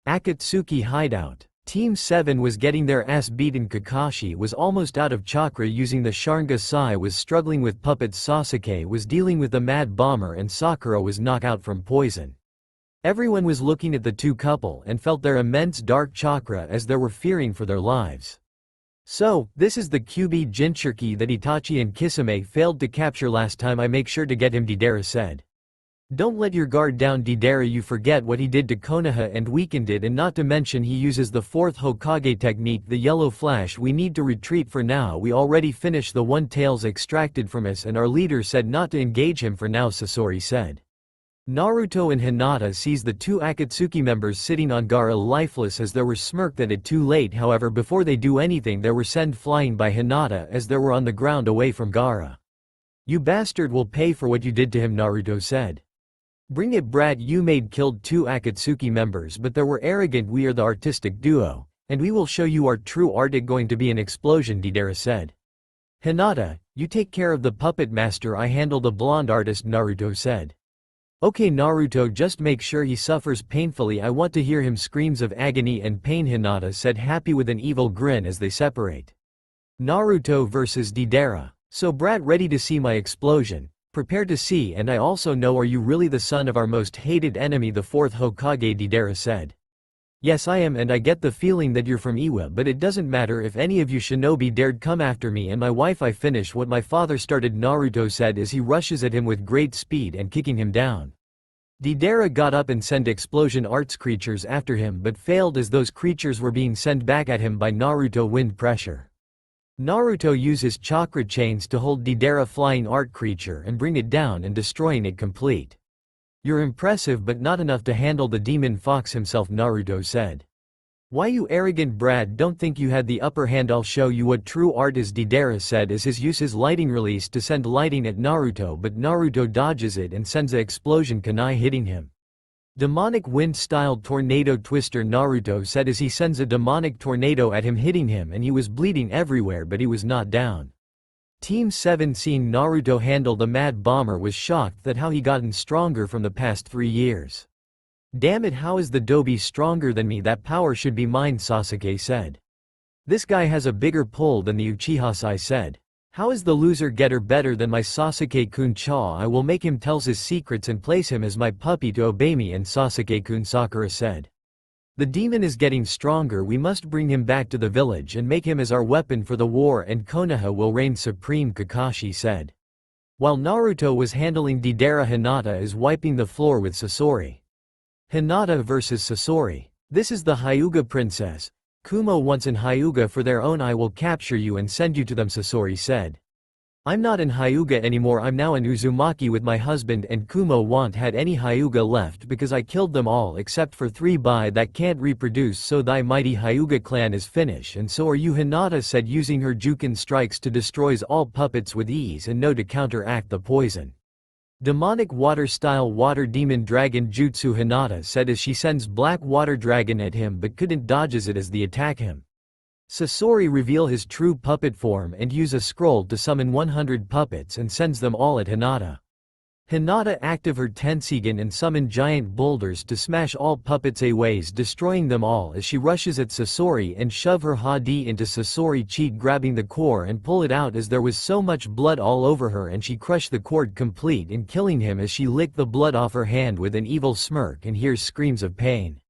Akatsuki hideout. Team 7 was getting their ass beaten. Kakashi was almost out of chakra using the Sharingan. Sai was struggling with puppets. Sasuke was dealing with the Mad Bomber and Sakura was knocked out from poison. Everyone was looking at the two couple and felt their immense dark chakra as they were fearing for their lives. So, this is the QB Jinchuriki that Itachi and Kisame failed to capture last time. I make sure to get him, Deidara said. Don't let your guard down, Deidara. You forget what he did to Konoha and weakened it, and not to mention he uses the 4th Hokage technique, the yellow flash. We need to retreat for now. We already finished the one tails extracted from us and our leader said not to engage him for now, Sasori said. Naruto and Hinata sees the two Akatsuki members sitting on Gaara lifeless as they were smirked at it too late. However, before they do anything they were sent flying by Hinata as they were on the ground away from Gaara. You bastard will pay for what you did to him, Naruto said. Bring it, brat. You made killed two Akatsuki members but they were arrogant. We are the artistic duo, and we will show you our true art. It going to be an explosion, Deidara said. Hinata, you take care of the puppet master. I handle the blonde artist, Naruto said. Okay Naruto, just make sure he suffers painfully. I want to hear him screams of agony and pain, Hinata said, happy with an evil grin as they separate. Naruto versus Deidara. So brat, ready to see my explosion? Prepare to see. And I also know, are you really the son of our most hated enemy, the 4th Hokage, Deidara said. Yes I am, and I get the feeling that you're from Iwa, but it doesn't matter if any of you shinobi dared come after me and my wife. I finish what my father started, Naruto said as he rushes at him with great speed and kicking him down. Deidara got up and sent explosion arts creatures after him but failed as those creatures were being sent back at him by Naruto wind pressure. Naruto uses chakra chains to hold Deidara flying art creature and bring it down and destroying it complete. You're impressive but not enough to handle the demon fox himself, Naruto said. Why you arrogant brat, don't think you had the upper hand? I'll show you what true art is, Deidara said as his uses lighting release to send lighting at Naruto, but Naruto dodges it and sends a explosion kunai hitting him. Demonic wind-styled tornado twister, Naruto said as he sends a demonic tornado at him hitting him, and he was bleeding everywhere but he was not down. Team 7 seeing Naruto handle the Mad Bomber was shocked that how he gotten stronger from the past 3 years. Damn it, how is the Dobi stronger than me? That power should be mine, Sasuke said. This guy has a bigger pull than the Uchiha, Sai said. How is the loser getter better than my Sasuke-kun? Cha, I will make him tells his secrets and place him as my puppy to obey me, and Sasuke-kun, Sakura said. The demon is getting stronger. We must bring him back to the village and make him as our weapon for the war, and Konoha will reign supreme, Kakashi said. While Naruto was handling Deidara, Hinata is wiping the floor with Sasori. Hinata versus Sasori. This is the Hyuga princess. Kumo wants an Hyuga for their own. I will capture you and send you to them, Sasori said. I'm not an Hyuga anymore. I'm now an Uzumaki with my husband, and Kumo won't had any Hyuga left because I killed them all except for 3 bai that can't reproduce, so thy mighty Hyuga clan is finished, and so are you, Hinata said, using her Juken strikes to destroys all puppets with ease and no to counteract the poison. Demonic water-style water demon dragon jutsu, Hinata said as she sends black water dragon at him but couldn't dodges it as they attack him. Sasori reveal his true puppet form and use a scroll to summon 100 puppets and sends them all at Hinata. Hinata active her Tensigen and summon giant boulders to smash all puppets aways, destroying them all as she rushes at Sasori and shove her Hadi into Sasori, cheat grabbing the core and pull it out as there was so much blood all over her, and she crushed the cord complete and killing him as she licked the blood off her hand with an evil smirk and hears screams of pain.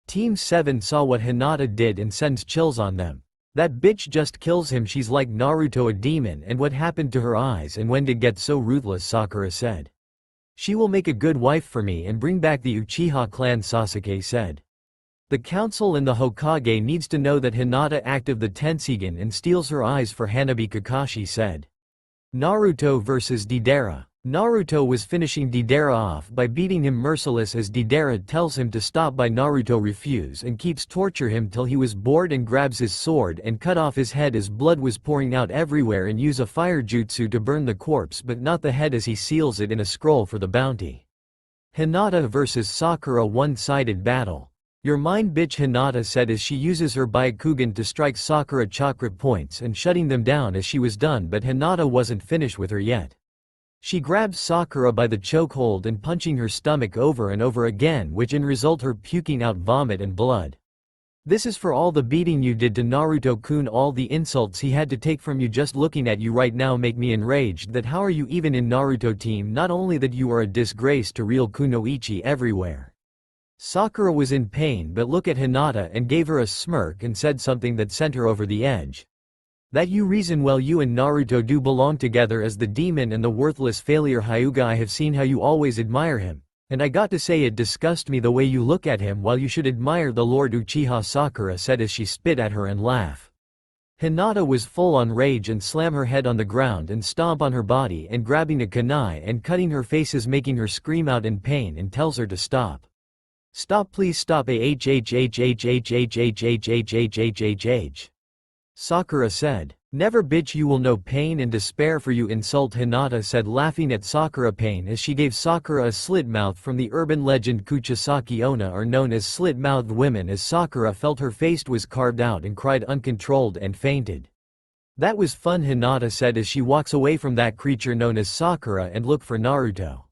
Team 7 saw what Hinata did and sends chills on them. That bitch just kills him. She's like Naruto, a demon, and what happened to her eyes and when did get so ruthless, Sakura said. She will make a good wife for me and bring back the Uchiha clan, Sasuke said. The council and the Hokage needs to know that Hinata active the Tensigen and steals her eyes for Hanabi, Kakashi said. Naruto versus Deidara. Naruto was finishing Deidara off by beating him merciless as Deidara tells him to stop, but Naruto refuse and keeps torture him till he was bored and grabs his sword and cut off his head as blood was pouring out everywhere, and use a fire jutsu to burn the corpse but not the head as he seals it in a scroll for the bounty. Hinata versus Sakura, one-sided battle. Your mind bitch, Hinata said as she uses her Byakugan to strike Sakura chakra points and shutting them down as she was done, but Hinata wasn't finished with her yet. She grabs Sakura by the chokehold and punching her stomach over and over again, which in result her puking out vomit and blood. This is for all the beating you did to Naruto-kun, all the insults he had to take from you. Just looking at you right now make me enraged that how are you even in Naruto team, not only that you are a disgrace to real kunoichi everywhere. Sakura was in pain but looked at Hinata and gave her a smirk and said something that sent her over the edge. That you reason well, you and Naruto do belong together as the demon and the worthless failure Hyuga. I have seen how you always admire him. And I got to say it disgusts me the way you look at him while you should admire the Lord Uchiha, Sakura said as she spit at her and laughed. Hinata was full on rage and slammed her head on the ground and stomp on her body and grabbing a kunai and cutting her faces, making her scream out in pain, and tells her to stop. Stop, please stop. Sakura said. Never, bitch, you will know pain and despair for you insult, Hinata said, laughing at Sakura pain as she gave Sakura a slit mouth from the urban legend Kuchisaki Onna are known as slit-mouthed women, as Sakura felt her face was carved out and cried uncontrolled and fainted. That was fun, Hinata said as she walks away from that creature known as Sakura and look for Naruto.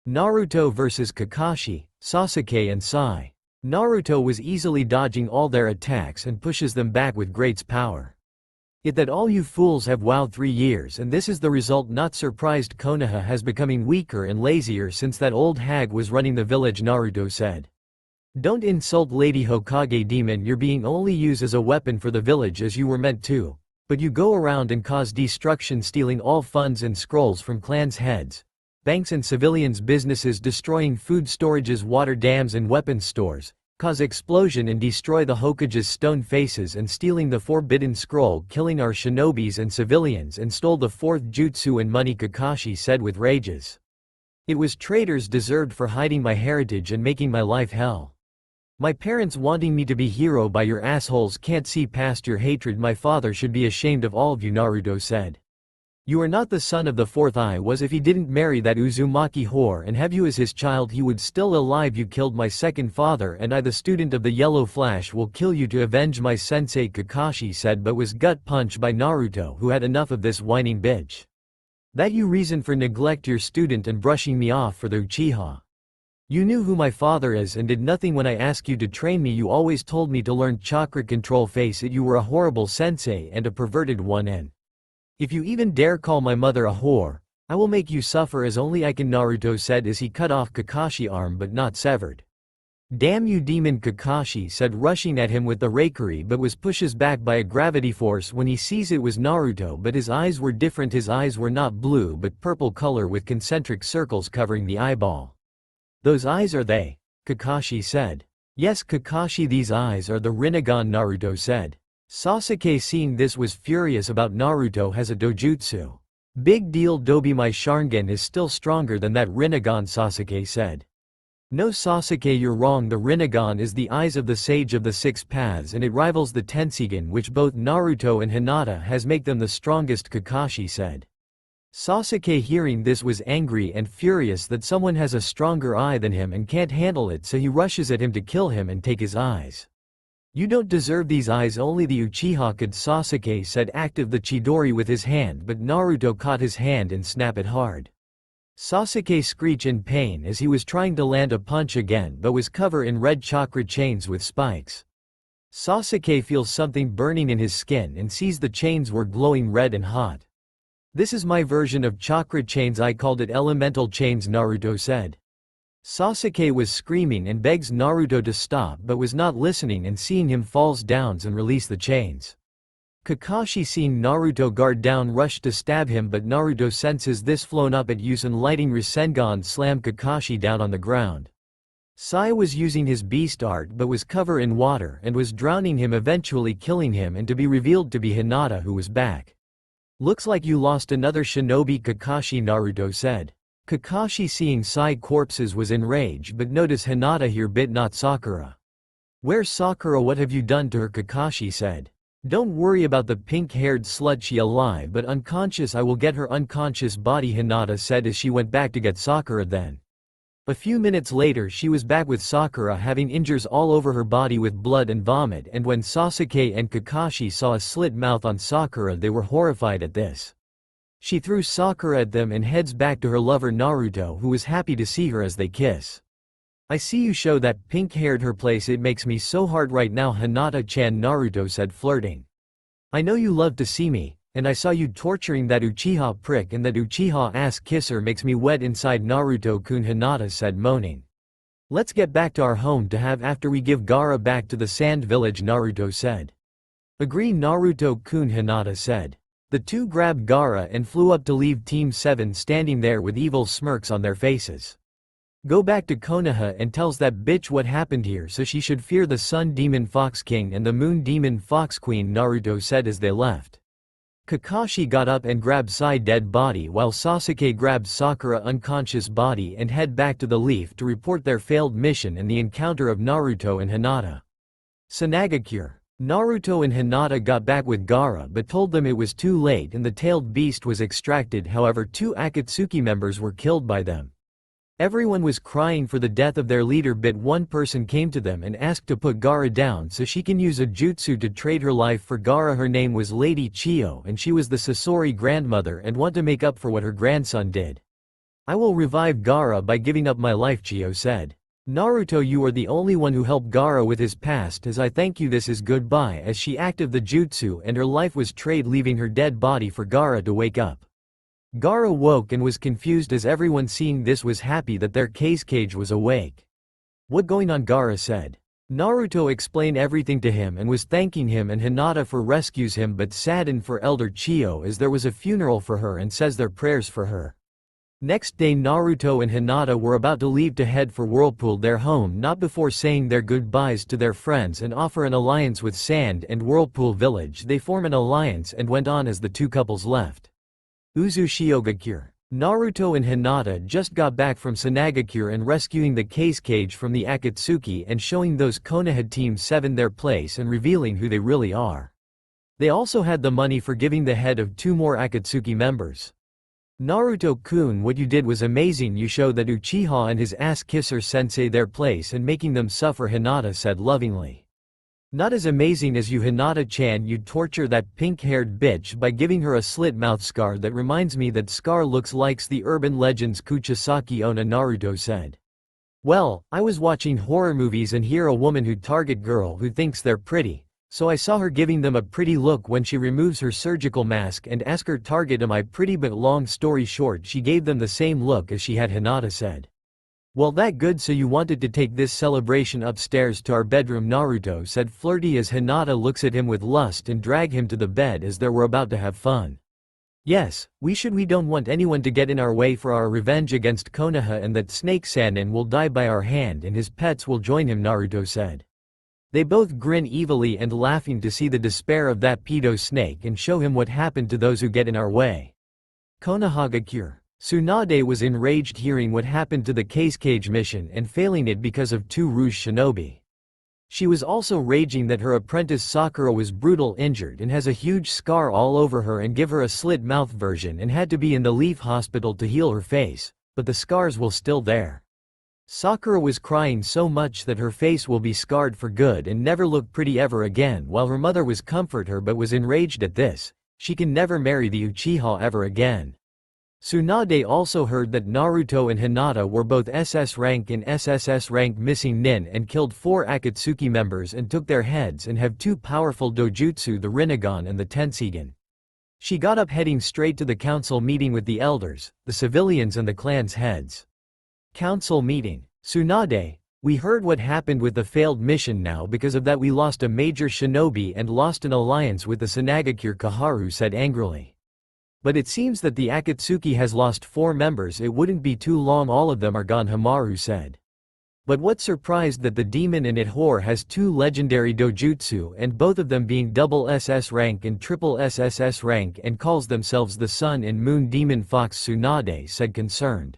Naruto vs Kakashi, Sasuke and Sai. Naruto was easily dodging all their attacks and pushes them back with great power. Yet that all you fools have wowed 3 years, and this is the result. Not surprised Konoha has becoming weaker and lazier since that old hag was running the village, Naruto said. Don't insult Lady Hokage demon, you're being only used as a weapon for the village as you were meant to. But you go around and cause destruction, stealing all funds and scrolls from clans' heads, banks and civilians' businesses, destroying food storages, water dams and weapons stores, cause explosion and destroy the Hokage's stone faces, and stealing the forbidden scroll, killing our shinobis and civilians, and stole the 4th jutsu and money, Kakashi said with rages. It was traitors deserved for hiding my heritage and making my life hell. My parents wanting me to be hero by your assholes can't see past your hatred. My father should be ashamed of all of you, Naruto said. You are not the son of the 4th eye. Was if he didn't marry that Uzumaki whore and have you as his child, he would still alive. You killed my second father, and I, the student of the Yellow Flash, will kill you to avenge my sensei, Kakashi said, but was gut punched by Naruto, who had enough of this whining bitch. That you reason for neglect your student and brushing me off for the Uchiha. You knew who my father is and did nothing when I asked you to train me. You always told me to learn chakra control. Face it, you were a horrible sensei and a perverted one, and if you even dare call my mother a whore, I will make you suffer as only I can, Naruto said as he cut off Kakashi's arm but not severed. Damn you demon, Kakashi said, rushing at him with the raikiri, but was pushes back by a gravity force when he sees it was Naruto, but his eyes were different. His eyes were not blue but purple color with concentric circles covering the eyeball. Those eyes are they, Kakashi said. Yes, Kakashi, these eyes are the Rinnegan, Naruto said. Sasuke seeing this was furious about Naruto has a dojutsu. Big deal, Dobi, my Sharingan is still stronger than that Rinnegan, Sasuke said. No, Sasuke, you're wrong. The Rinnegan is the eyes of the Sage of the 6 Paths and it rivals the Tenseigan, which both Naruto and Hinata has make them the strongest, Kakashi said. Sasuke hearing this was angry and furious that someone has a stronger eye than him and can't handle it, so he rushes at him to kill him and take his eyes. You don't deserve these eyes, only the Uchiha could, Sasuke said, active the Chidori with his hand, but Naruto caught his hand and snapped it hard. Sasuke screeched in pain as he was trying to land a punch again but was covered in red chakra chains with spikes. Sasuke feels something burning in his skin and sees the chains were glowing red and hot. This is my version of chakra chains, I called it elemental chains, Naruto said. Sasuke was screaming and begs Naruto to stop but was not listening, and seeing him falls down and release the chains. Kakashi seeing Naruto guard down rushed to stab him, but Naruto senses this flown up at use and lighting Rasengan slammed Kakashi down on the ground. Sai was using his beast art but was covered in water and was drowning him, eventually killing him, and to be revealed to be Hinata, who was back. Looks like you lost another shinobi, Kakashi, Naruto said. Kakashi seeing Sai corpses was enraged but noticed Hinata here bit not Sakura. Where's Sakura? What have you done to her? Kakashi said. Don't worry about the pink-haired slut, she alive but unconscious. I will get her unconscious body, Hinata said as she went back to get Sakura. Then a few minutes later she was back with Sakura having injuries all over her body with blood and vomit, and when Sasuke and Kakashi saw a slit mouth on Sakura they were horrified at this. She threw Sakura at them and heads back to her lover Naruto, who was happy to see her as they kiss. I see you show that pink-haired her place, it makes me so hard right now, Hinata-chan, Naruto said, flirting. I know you love to see me, and I saw you torturing that Uchiha prick, and that Uchiha ass kisser makes me wet inside, Naruto-kun, Hinata said, moaning. Let's get back to our home to have after we give Gaara back to the sand village, Naruto said. Agree, Naruto-kun, Hinata said. The two grabbed Gaara and flew up to leave Team 7 standing there with evil smirks on their faces. Go back to Konoha and tells that bitch what happened here, so she should fear the Sun Demon Fox King and the Moon Demon Fox Queen, Naruto said as they left. Kakashi got up and grabbed Sai dead body while Sasuke grabbed Sakura unconscious body and head back to the Leaf to report their failed mission and the encounter of Naruto and Hinata. Sanagakure. Naruto and Hinata got back with Gaara but told them it was too late and the tailed beast was extracted, however 2 Akatsuki members were killed by them. Everyone was crying for the death of their leader, but one person came to them and asked to put Gaara down so she can use a jutsu to trade her life for Gaara. Her name was Lady Chiyo and she was the Sasori grandmother and want to make up for what her grandson did. I will revive Gaara by giving up my life, Chiyo said. Naruto, you are the only one who helped Gaara with his past, as I thank you, this is goodbye, as she active the jutsu and her life was trade, leaving her dead body for Gaara to wake up. Gaara woke and was confused as everyone seeing this was happy that their cage was awake. What going on, Gaara said. Naruto explained everything to him and was thanking him and Hinata for rescues him, but saddened for Elder Chiyo as there was a funeral for her and says their prayers for her. Next day Naruto and Hinata were about to leave to head for Whirlpool, their home, not before saying their goodbyes to their friends and offer an alliance with Sand and Whirlpool Village. They form an alliance and went on as the two couples left. Uzushigakure. Naruto and Hinata just got back from Sanagakure and rescuing the cage from the Akatsuki and showing those Konoha Team 7 their place and revealing who they really are. They also had the money for giving the head of 2 more Akatsuki members. Naruto-kun, what you did was amazing, you showed that Uchiha and his ass kisser sensei their place and making them suffer, Hinata said lovingly. Not as amazing as you, Hinata-chan, you'd torture that pink-haired bitch by giving her a slit-mouth scar that reminds me that scar looks likes the urban legends Kuchisaki Onna, Naruto said. Well, I was watching horror movies and hear a woman who target girl who thinks they're pretty, so I saw her giving them a pretty look when she removes her surgical mask and ask her target, am I pretty, but long story short she gave them the same look as she had, Hinata said. Well, that good, so you wanted to take this celebration upstairs to our bedroom, Naruto said, flirty as Hinata looks at him with lust and drag him to the bed as they were about to have fun. Yes, we don't want anyone to get in our way for our revenge against Konoha, and that Snake Sanin will die by our hand and his pets will join him, Naruto said. They both grin evilly and laughing to see the despair of that pedo snake and show him what happened to those who get in our way. Konohagakure. Tsunade was enraged hearing what happened to the cage mission and failing it because of 2 Rouge shinobi. She was also raging that her apprentice Sakura was brutal injured and has a huge scar all over her and give her a slit mouth version and had to be in the Leaf Hospital to heal her face, but the scars will still there. Sakura was crying so much that her face will be scarred for good and never look pretty ever again, while her mother was comfort her but was enraged at this. She can never marry the Uchiha ever again. Tsunade also heard that Naruto and Hinata were both SS rank and SSS rank missing nin and killed 4 Akatsuki members and took their heads and have 2 powerful dojutsu, the Rinnegan and the Tensegan. She got up heading straight to the council meeting with the elders, the civilians and the clan's heads. Council meeting. Tsunade, we heard what happened with the failed mission. Now because of that we lost a major shinobi and lost an alliance with the Sanagakure, Kaharu said angrily. But it seems that the Akatsuki has lost 4 members, it wouldn't be too long all of them are gone, Hamaru said. But what surprised that the demon in it whore has 2 legendary dojutsu and both of them being double SS rank and triple SSS rank and calls themselves the Sun and Moon Demon Fox, Tsunade said concerned.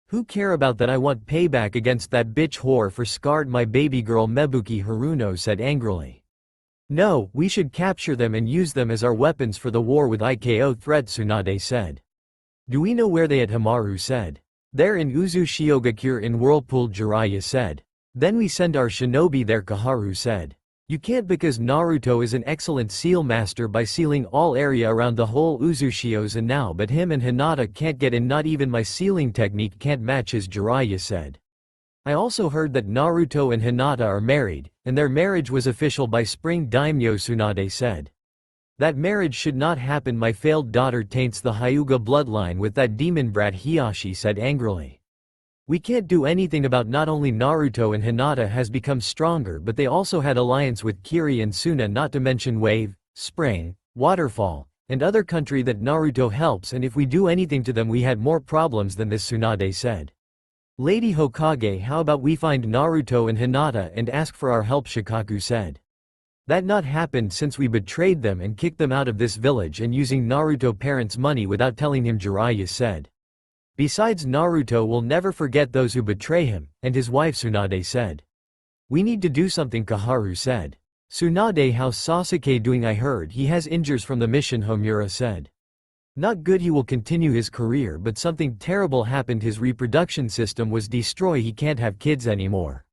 Who care about that, I want payback against that bitch whore for scarred my baby girl, Mebuki, Haruno said angrily. No, we should capture them and use them as our weapons for the war with IKO threat, Tsunade said. Do we know where they at, Hamaru said. They're in Uzushigakure in Whirlpool, Jiraiya said. Then we send our shinobi there, Kaharu said. You can't because Naruto is an excellent seal master by sealing all area around the whole Uzushio's, and now but him and Hinata can't get in, not even my sealing technique can't match his, Jiraiya said. I also heard that Naruto and Hinata are married, and their marriage was official by spring daimyo Tsunade said. That marriage should not happen. My failed daughter taints the Hyuga bloodline with that demon brat Hiashi said angrily. We can't do anything about not only Naruto and Hinata has become stronger but they also had alliance with Kiri and Suna, not to mention Wave, Spring, Waterfall, and other country that Naruto helps, and if we do anything to them we had more problems than this Tsunade said. Lady Hokage, how about we find Naruto and Hinata and ask for our help, Shikaku said. That not happened since we betrayed them and kicked them out of this village and using Naruto parents' money without telling him, Jiraiya said. Besides, Naruto will never forget those who betray him, and his wife Tsunade said. We need to do something, Kaharu said. Tsunade, how's Sasuke doing? I heard he has injuries from the mission, Homura said. Not good, he will continue his career but something terrible happened, his reproduction system was destroyed, he can't have kids anymore.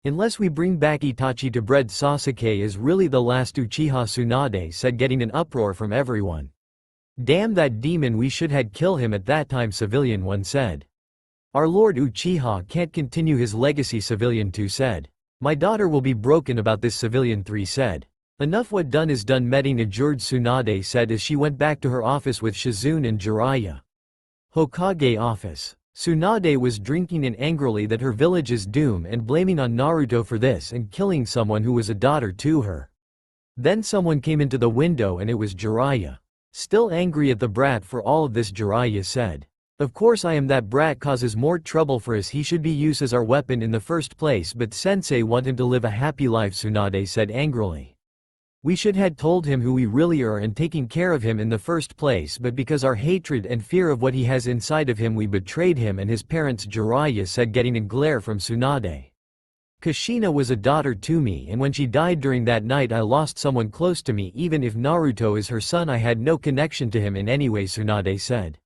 Unless we bring back Itachi to breed. Sasuke is really the last Uchiha, Tsunade said, getting an uproar from everyone. Damn that demon, we should had killed him at that time, Civilian 1 said. Our Lord Uchiha can't continue his legacy, Civilian 2 said. My daughter will be broken about this, Civilian 3 said. Enough, what done is done, Medina Jurd, Tsunade said as she went back to her office with Shizune and Jiraiya. Hokage office. Tsunade was drinking and angrily that her village is doomed and blaming on Naruto for this and killing someone who was a daughter to her. Then someone came into the window and it was Jiraiya. Still angry at the brat for all of this, Jiraiya said. Of course I am, that brat causes more trouble for us, he should be used as our weapon in the first place, but sensei want him to live a happy life, Tsunade said angrily. We should had told him who we really are and taking care of him in the first place, but because our hatred and fear of what he has inside of him we betrayed him and his parents, Jiraiya said, getting a glare from Tsunade. Kushina was a daughter to me, and when she died during that night I lost someone close to me. Even if Naruto is her son I had no connection to him in any way, Tsunade said.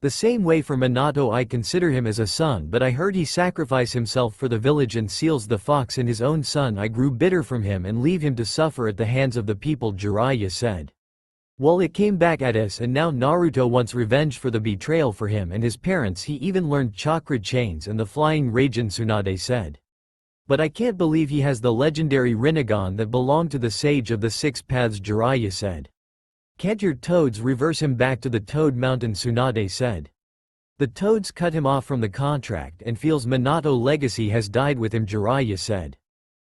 The same way for Minato, I consider him as a son, but I heard he sacrificed himself for the village and seals the fox in his own son. I grew bitter from him and leave him to suffer at the hands of the people, Jiraiya said. Well, it came back at us and now Naruto wants revenge for the betrayal for him and his parents. He even learned chakra chains and the flying Raijin, Tsunade said. But I can't believe he has the legendary Rinnegan that belonged to the sage of the six paths, Jiraiya said. Can't your toads reverse him back to the Toad Mountain, Tsunade said. The toads cut him off from the contract and feels Minato legacy has died with him, Jiraiya said.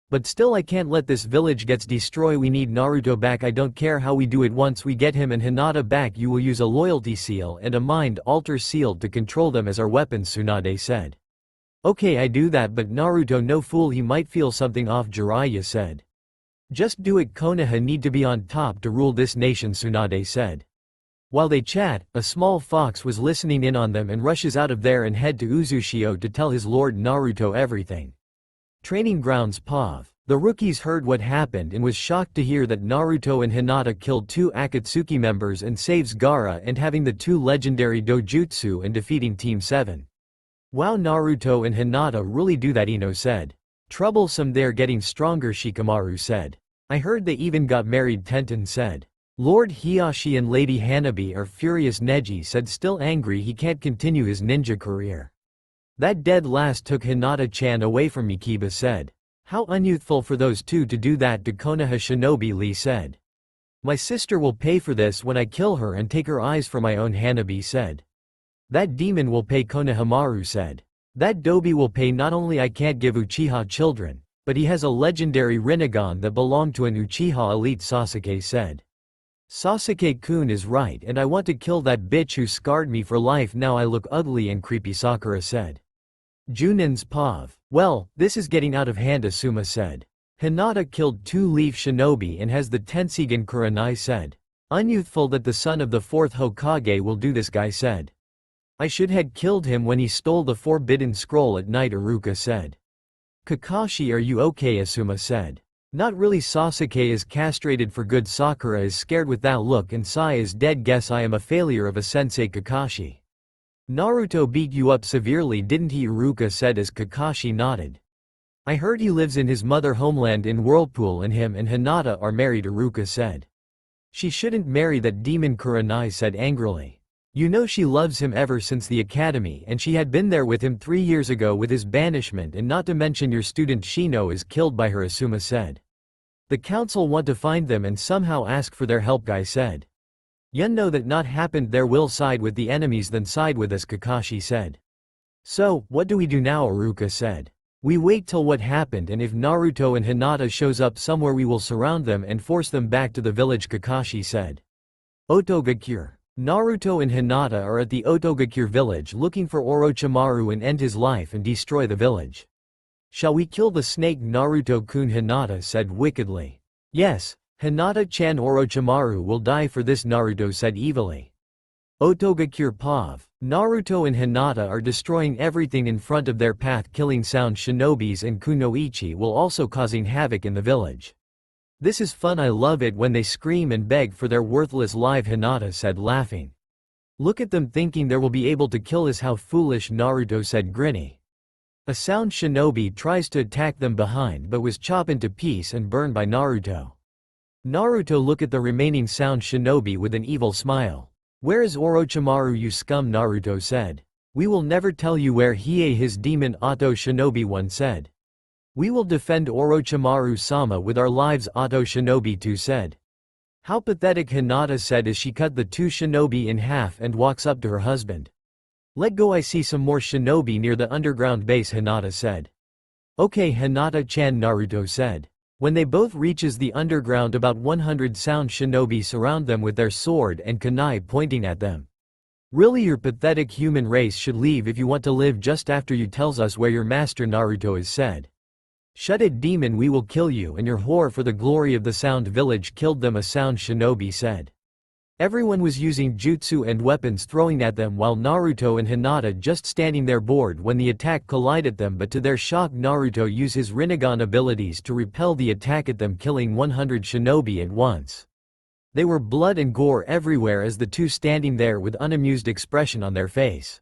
But still I can't let this village gets destroyed, we need Naruto back, I don't care how we do it, once we get him and Hinata back you will use a loyalty seal and a mind alter seal to control them as our weapons, Tsunade said. Okay, I do that, but Naruto no fool, he might feel something off, Jiraiya said. Just do it, Konoha need to be on top to rule this nation, Tsunade said. While they chat, a small fox was listening in on them and rushes out of there and head to Uzushio to tell his lord Naruto everything. Training grounds POV. The rookies heard what happened and was shocked to hear that Naruto and Hinata killed 2 Akatsuki members and saves Gaara and having the 2 legendary dojutsu and defeating Team 7. Wow, Naruto and Hinata really do that, Ino said. Troublesome, they're getting stronger, Shikamaru said. I heard they even got married, Tenten said. Lord Hiashi and Lady Hanabi are furious, Neji said, still angry he can't continue his ninja career. That dead last took Hinata-chan away from me, Kiba said. How unyouthful for those 2 to do that to Konoha shinobi, Lee said. My sister will pay for this when I kill her and take her eyes for my own, Hanabi said. That demon will pay, Konohamaru said. That Dobi will pay, not only I can't give Uchiha children, but he has a legendary Rinnegan that belonged to an Uchiha elite, Sasuke said. Sasuke-kun is right and I want to kill that bitch who scarred me for life, now I look ugly and creepy, Sakura said. Junin's POV. Well, this is getting out of hand, Asuma said. Hinata killed 2 Leaf Shinobi and has the Tensigan, Kuranai said. Unyouthful that the son of the 4th Hokage will do this, Guy said. I should had killed him when he stole the forbidden scroll at night, Iruka said. Kakashi, are you okay, Asuma said. Not really, Sasuke is castrated for good, Sakura is scared with that look, and Sai is dead, guess I am a failure of a sensei, Kakashi. Naruto beat you up severely, didn't he, Iruka said as Kakashi nodded. I heard he lives in his mother homeland in Whirlpool and him and Hinata are married, Iruka said. She shouldn't marry that demon, Kuranai said angrily. You know she loves him ever since the academy and she had been there with him 3 years ago with his banishment and not to mention your student Shino is killed by her Asuma said. The council want to find them and somehow ask for their help Guy said. Yun know that not happened there will side with the enemies than side with us Kakashi said. So, what do we do now Iruka said. We wait till what happened and if Naruto and Hinata shows up somewhere we will surround them and force them back to the village Kakashi said. Otogakure. Naruto and Hinata are at the Otogakure village looking for Orochimaru and end his life and destroy the village. Shall we kill the snake Naruto-kun Hinata said wickedly. Yes, Hinata-chan Orochimaru will die for this Naruto said evilly. Otogakure Pav. Naruto and Hinata are destroying everything in front of their path killing sound shinobis and kunoichi will also causing havoc in the village. This is fun I love it when they scream and beg for their worthless life Hinata said laughing. Look at them thinking they will be able to kill us how foolish Naruto said grinning. A sound shinobi tries to attack them behind but was chopped into piece and burned by Naruto. Naruto look at the remaining sound shinobi with an evil smile. Where is Orochimaru you scum Naruto said. We will never tell you where he his demon Otto shinobi one said. We will defend Orochimaru-sama with our lives Otto shinobi 2 said. How pathetic Hinata said as she cut the two shinobi in half and walks up to her husband. Let go I see some more shinobi near the underground base Hinata said. Okay Hinata-chan Naruto said. When they both reaches the underground about 100 sound shinobi surround them with their sword and kunai pointing at them. Really your pathetic human race should leave if you want to live just after you tells us where your master Naruto is said. Shut it demon we will kill you and your whore for the glory of the sound village killed them a sound shinobi said. Everyone was using jutsu and weapons throwing at them while Naruto and Hinata just standing there bored when the attack collided them but to their shock Naruto used his Rinnegan abilities to repel the attack at them killing 100 shinobi at once. They were blood and gore everywhere as the two standing there with unamused expression on their face.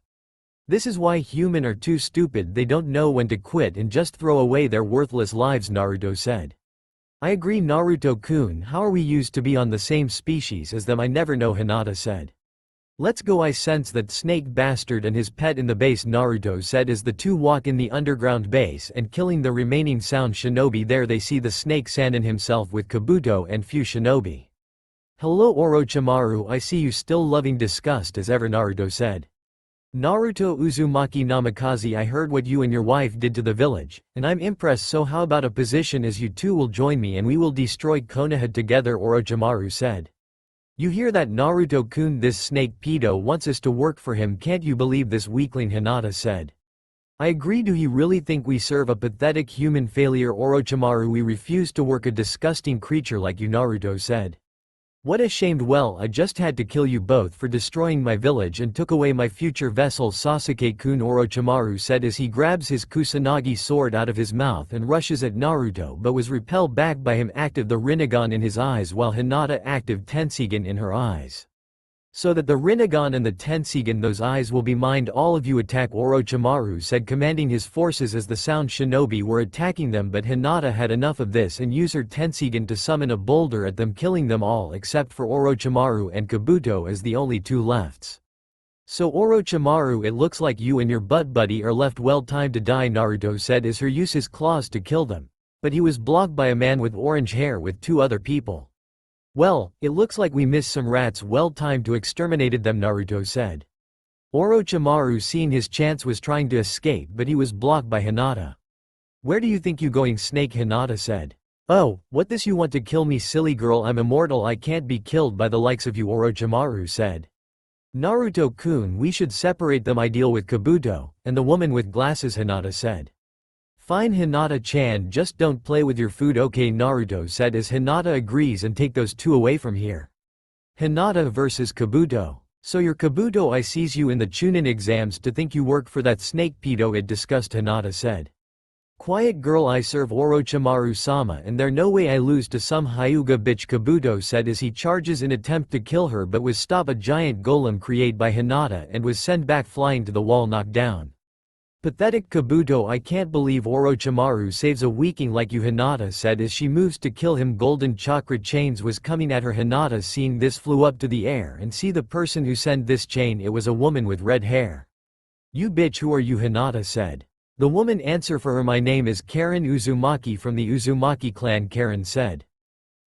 This is why human are too stupid they don't know when to quit and just throw away their worthless lives Naruto said. I agree Naruto-kun how are we used to be on the same species as them I never know Hinata said. Let's go I sense that snake bastard and his pet in the base Naruto said as the two walk in the underground base and killing the remaining sound shinobi there they see the snake Sannin himself with Kabuto and few shinobi. Hello Orochimaru I see you still loving disgust as ever Naruto said. Naruto Uzumaki Namikaze I heard what you and your wife did to the village, and I'm impressed so how about a position as you two will join me and we will destroy Konoha together Orochimaru said. You hear that Naruto-kun this snake pedo wants us to work for him can't you believe this weakling Hinata said. I agree do you really think we serve a pathetic human failure Orochimaru we refuse to work a disgusting creature like you Naruto said. What a shame well I just had to kill you both for destroying my village and took away my future vessel Sasuke-kun Orochimaru said as he grabs his Kusanagi sword out of his mouth and rushes at Naruto but was repelled back by him active the Rinnegan in his eyes while Hinata active Tenseigan in her eyes. So that the Rinnegan and the Tenseigan those eyes will be mined all of you attack Orochimaru said commanding his forces as the sound shinobi were attacking them but Hinata had enough of this and used her Tenseigan to summon a boulder at them killing them all except for Orochimaru and Kabuto as the only two lefts. So Orochimaru it looks like you and your butt buddy are left well timed to die Naruto said as her use his claws to kill them. But he was blocked by a man with orange hair with two other people. Well, it looks like we missed some rats well timed to exterminated them Naruto said. Orochimaru seeing his chance was trying to escape but he was blocked by Hinata. Where do you think you going snake Hinata said. Oh, what this you want to kill me silly girl I'm immortal I can't be killed by the likes of you Orochimaru said. Naruto-kun we should separate them I deal with Kabuto, and the woman with glasses Hinata said. Fine Hinata-chan just don't play with your food okay Naruto said as Hinata agrees and take those two away from here. Hinata versus Kabuto. So your Kabuto I sees you in the Chunin exams to think you work for that snake pedo it disgust Hinata said. Quiet girl I serve Orochimaru-sama and there no way I lose to some Hyuga bitch Kabuto said as he charges in attempt to kill her but was stopped a giant golem created by Hinata and was sent back flying to the wall knocked down. Pathetic Kabuto, I can't believe Orochimaru saves a weakling like you, Hinata said as she moves to kill him. Golden chakra chains was coming at her. Hinata seeing this flew up to the air and see the person who sent this chain. It was a woman with red hair. You bitch, who are you? Hinata said. The woman answer for her, my name is Karen Uzumaki from the Uzumaki clan. Karen said.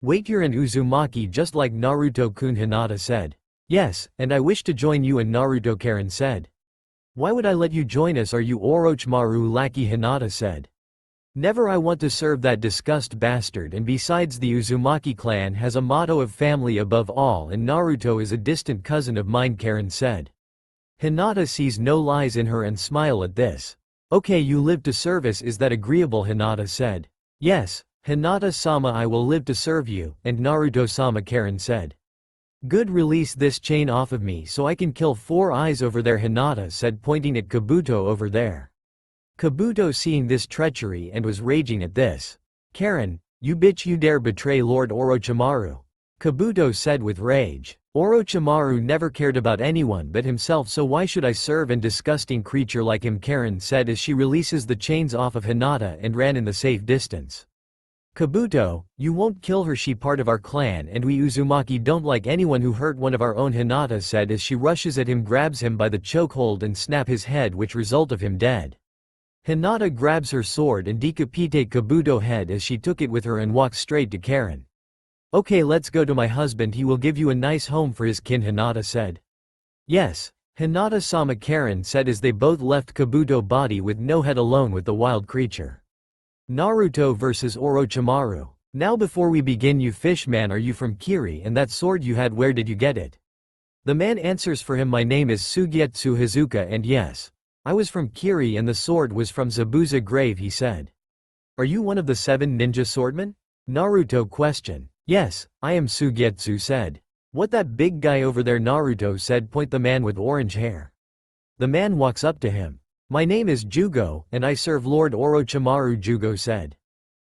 Wait, you're an Uzumaki just like Naruto-kun? Hinata said. Yes, and I wish to join you and Naruto. Karen said. Why would I let you join us? Are you Orochimaru lackey? Hinata said. Never, I want to serve that disgust bastard, and besides the Uzumaki clan has a motto of family above all and Naruto is a distant cousin of mine. Karen said. Hinata sees no lies in her and smile at this. Okay, you live to service, is that agreeable? Hinata said. Yes, Hinata-sama, I will live to serve you, and Naruto-sama. Karen said. Good, release this chain off of me so I can kill 4 eyes over there, Hinata said, pointing at Kabuto over there. Kabuto seeing this treachery and was raging at this. Karen, you bitch, you dare betray Lord Orochimaru. Kabuto said with rage. Orochimaru never cared about anyone but himself, so why should I serve an disgusting creature like him? Karen said as she releases the chains off of Hinata and ran in the safe distance. Kabuto, you won't kill her, she part of our clan and we Uzumaki don't like anyone who hurt one of our own, Hinata said as she rushes at him, grabs him by the chokehold and snap his head, which result of him dead. Hinata grabs her sword and decapitate Kabuto head as she took it with her and walks straight to Karen. Okay, let's go to my husband, he will give you a nice home for his kin, Hinata said. Yes, Hinata-sama. Karen said as they both left Kabuto body with no head alone with the wild creature. Naruto vs Orochimaru. Now before we begin, you fish man, are you from Kiri, and that sword you had, where did you get it? The man answers for him, my name is Sugetsu Hizuka and yes, I was from Kiri and the sword was from Zabuza grave, he said. Are you one of the 7 ninja swordmen? Naruto questioned. Yes, I am, Sugetsu said. What, that big guy over there? Naruto said, point the man with orange hair. The man walks up to him. My name is Jugo, and I serve Lord Orochimaru, Jugo said.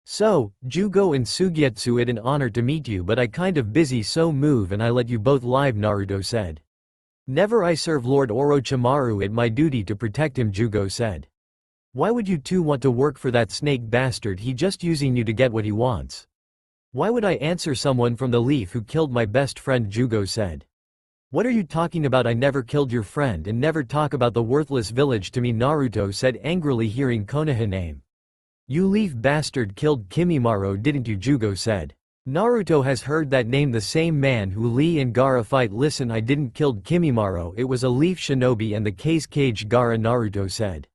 So, Jugo and Sugetsu, it's an honor to meet you, but I kind of busy, so move and I let you both live, Naruto said. Never, I serve Lord Orochimaru, it's my duty to protect him, Jugo said. Why would you two want to work for that snake bastard? He just using you to get what he wants. Why would I answer someone from the Leaf who killed my best friend, Jugo said. What are you talking about? I never killed your friend, and never talk about the worthless village to me, Naruto said angrily hearing Konoha name. You Leaf bastard killed Kimimaro, didn't you? Jugo said. Naruto has heard that name, the same man who Lee and Gaara fight. Listen, I didn't killed Kimimaro, it was a Leaf shinobi and the case Kage Gaara, Naruto said.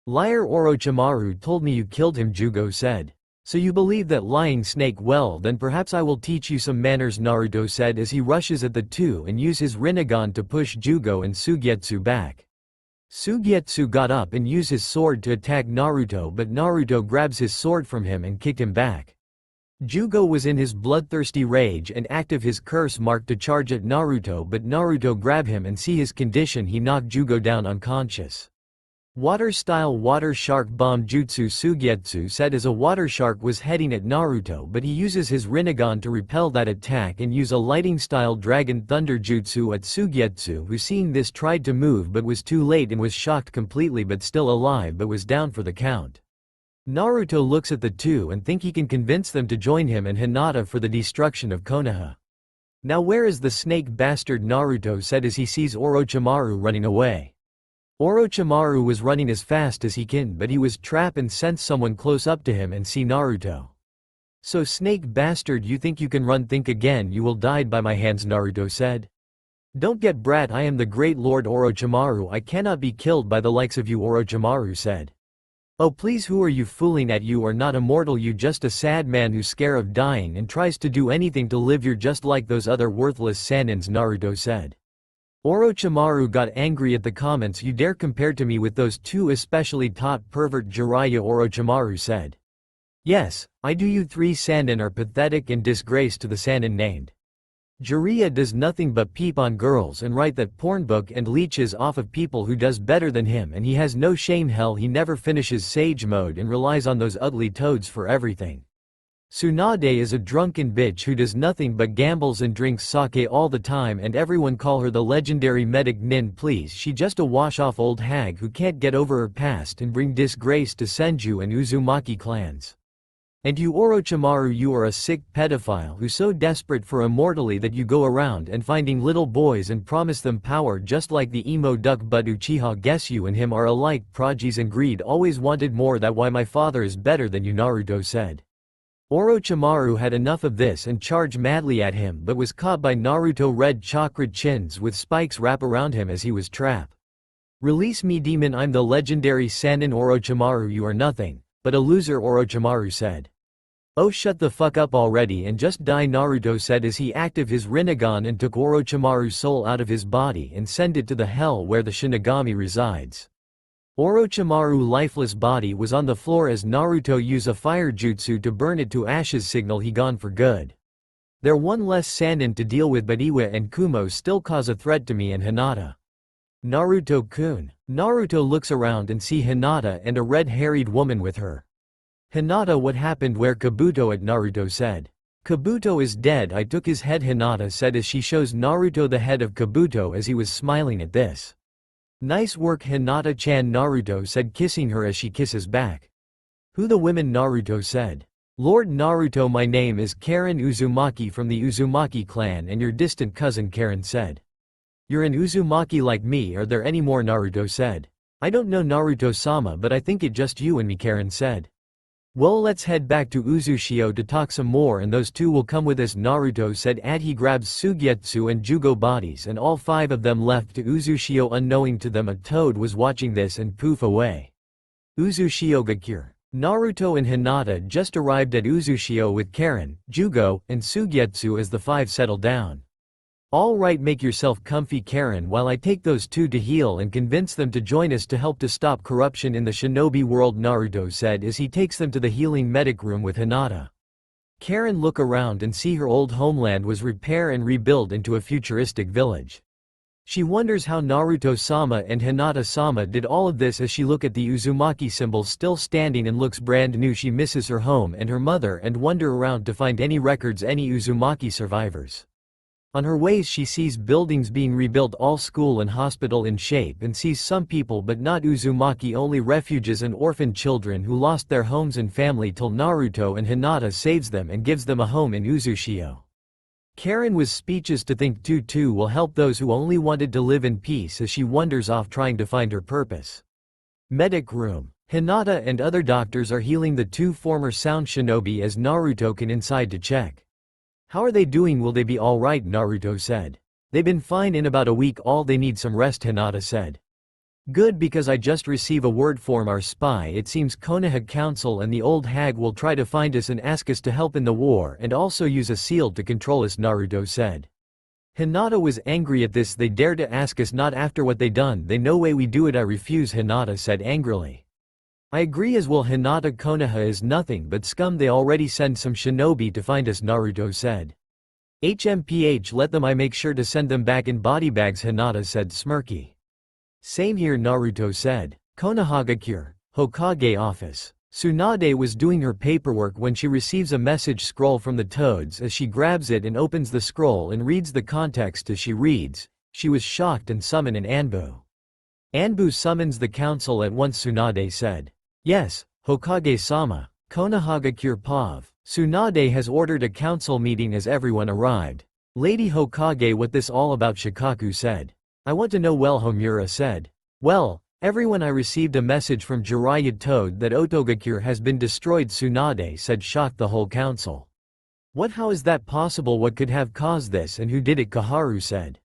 Liar, Orochimaru told me you killed him, Jugo said. So you believe that lying snake? Well then perhaps I will teach you some manners, Naruto said as he rushes at the two and uses his Rinnegan to push Jugo and Sugetsu back. Sugetsu got up and used his sword to attack Naruto, but Naruto grabs his sword from him and kicked him back. Jugo was in his bloodthirsty rage and active his curse mark to charge at Naruto, but Naruto grabbed him and see his condition, he knocked Jugo down unconscious. Water-style water shark bomb jutsu, Sugetsu said as a water shark was heading at Naruto, but he uses his Rinnegan to repel that attack and use a lighting-style dragon thunder jutsu at Sugetsu, who seeing this tried to move but was too late and was shocked completely, but still alive but was down for the count. Naruto looks at the two and think he can convince them to join him and Hinata for the destruction of Konoha. Now where is the snake bastard? Naruto said as he sees Orochimaru running away. Orochimaru was running as fast as he can, but he was trapped and sensed someone close up to him and see Naruto. So snake bastard, you think you can run? Think again, you will die by my hands, Naruto said. Don't get brat, I am the great Lord Orochimaru, I cannot be killed by the likes of you, Orochimaru said. Oh please, who are you fooling at? You are not immortal, you just a sad man who's scared of dying and tries to do anything to live, you're just like those other worthless sanins, Naruto said. Orochimaru got angry at the comments, you dare compare to me with those two, especially top pervert Jiraiya, Orochimaru said. Yes, I do, you 3 sannin are pathetic and disgrace to the sannin named. Jiraiya does nothing but peep on girls and write that porn book and leeches off of people who does better than him, and he has no shame, hell he never finishes sage mode and relies on those ugly toads for everything. Tsunade is a drunken bitch who does nothing but gambles and drinks sake all the time, and everyone call her the legendary medic nin. Please, she just a wash-off old hag who can't get over her past and bring disgrace to Senju and Uzumaki clans. And you Orochimaru, you are a sick pedophile who's so desperate for immortality that you go around and finding little boys and promise them power just like the emo duck. But Uchiha, guess you and him are alike prodigies and greed always wanted more. That why my father is better than you, Naruto said. Orochimaru had enough of this and charged madly at him, but was caught by Naruto red chakra chins with spikes wrap around him as he was trapped. Release me, demon, I'm the legendary Sannin. Orochimaru, you are nothing but a loser, Orochimaru said. Oh, shut the fuck up already and just die, Naruto said as he activated his Rinnegan and took Orochimaru's soul out of his body and sent it to the hell where the Shinigami resides. Orochimaru's lifeless body was on the floor as Naruto used a fire jutsu to burn it to ashes, signal he gone for good. There one less Sannin to deal with, but Iwa and Kumo still cause a threat to me and Hinata. Naruto-kun. Naruto looks around and see Hinata and a red-haired woman with her. Hinata, what happened? Where Kabuto at? Naruto said. Kabuto is dead, I took his head, Hinata said as she shows Naruto the head of Kabuto as he was smiling at this. Nice work, Hinata-chan, Naruto said, kissing her as she kisses back. Who the women? Naruto said. Lord Naruto, my name is Karen Uzumaki from the Uzumaki clan and your distant cousin, Karen said. You're an Uzumaki like me, are there any more? Naruto said. I don't know, Naruto-sama, but I think it just you and me, Karen said. Well, let's head back to Uzushio to talk some more and those two will come with us, Naruto said as he grabs Sugetsu and Jugo bodies and all five of them left to Uzushio. Unknowing to them, a toad was watching this and poof away. Uzushio Gakure. Naruto and Hinata just arrived at Uzushio with Karen, Jugo, and Sugetsu as the five settle down. Alright, make yourself comfy, Karen, while I take those two to heal and convince them to join us to help to stop corruption in the shinobi world, Naruto said as he takes them to the healing medic room with Hinata. Karen look around and see her old homeland was repaired and rebuilt into a futuristic village. She wonders how Naruto-sama and Hinata-sama did all of this as she look at the Uzumaki symbol still standing and looks brand new. She misses her home and her mother and wander around to find any records, any Uzumaki survivors. On her ways she sees buildings being rebuilt, all school and hospital in shape, and sees some people but not Uzumaki, only refugees and orphan children who lost their homes and family till Naruto and Hinata saves them and gives them a home in Uzushio. Karen was speechless to think Tutu will help those who only wanted to live in peace as she wanders off trying to find her purpose. Medic room. Hinata and other doctors are healing the two former sound shinobi as Naruto can inside to check. How are they doing? Will they be alright? Naruto said. They've been fine in about a week, all they need some rest, Hinata said. Good, because I just receive a word from our spy. It seems Konoha Council and the old hag will try to find us and ask us to help in the war and also use a seal to control us, Naruto said. Hinata was angry at this. They dare to ask us, not after what they done. They no way we do it, I refuse, Hinata said angrily. I agree as well, Hinata. Konoha is nothing but scum, they already send some shinobi to find us, Naruto said. HMPH, let them, I make sure to send them back in body bags, Hinata said smirky. Same here, Naruto said. Konohagakure, Hokage office. Tsunade was doing her paperwork when she receives a message scroll from the toads as she grabs it and opens the scroll and reads the context. As she reads, she was shocked and summoned an Anbu. Anbu summons the council at once, Tsunade said. Yes, Hokage-sama. Konohagakure Pav. Tsunade has ordered a council meeting as everyone arrived. Lady Hokage, what this all about? Shikaku said. I want to know. Well, Homura said. Well, everyone, I received a message from Jiraiya Toad that Otogakure has been destroyed, Tsunade said, shocked the whole council. What? How is that possible? What could have caused this and who did it? Kaharu said.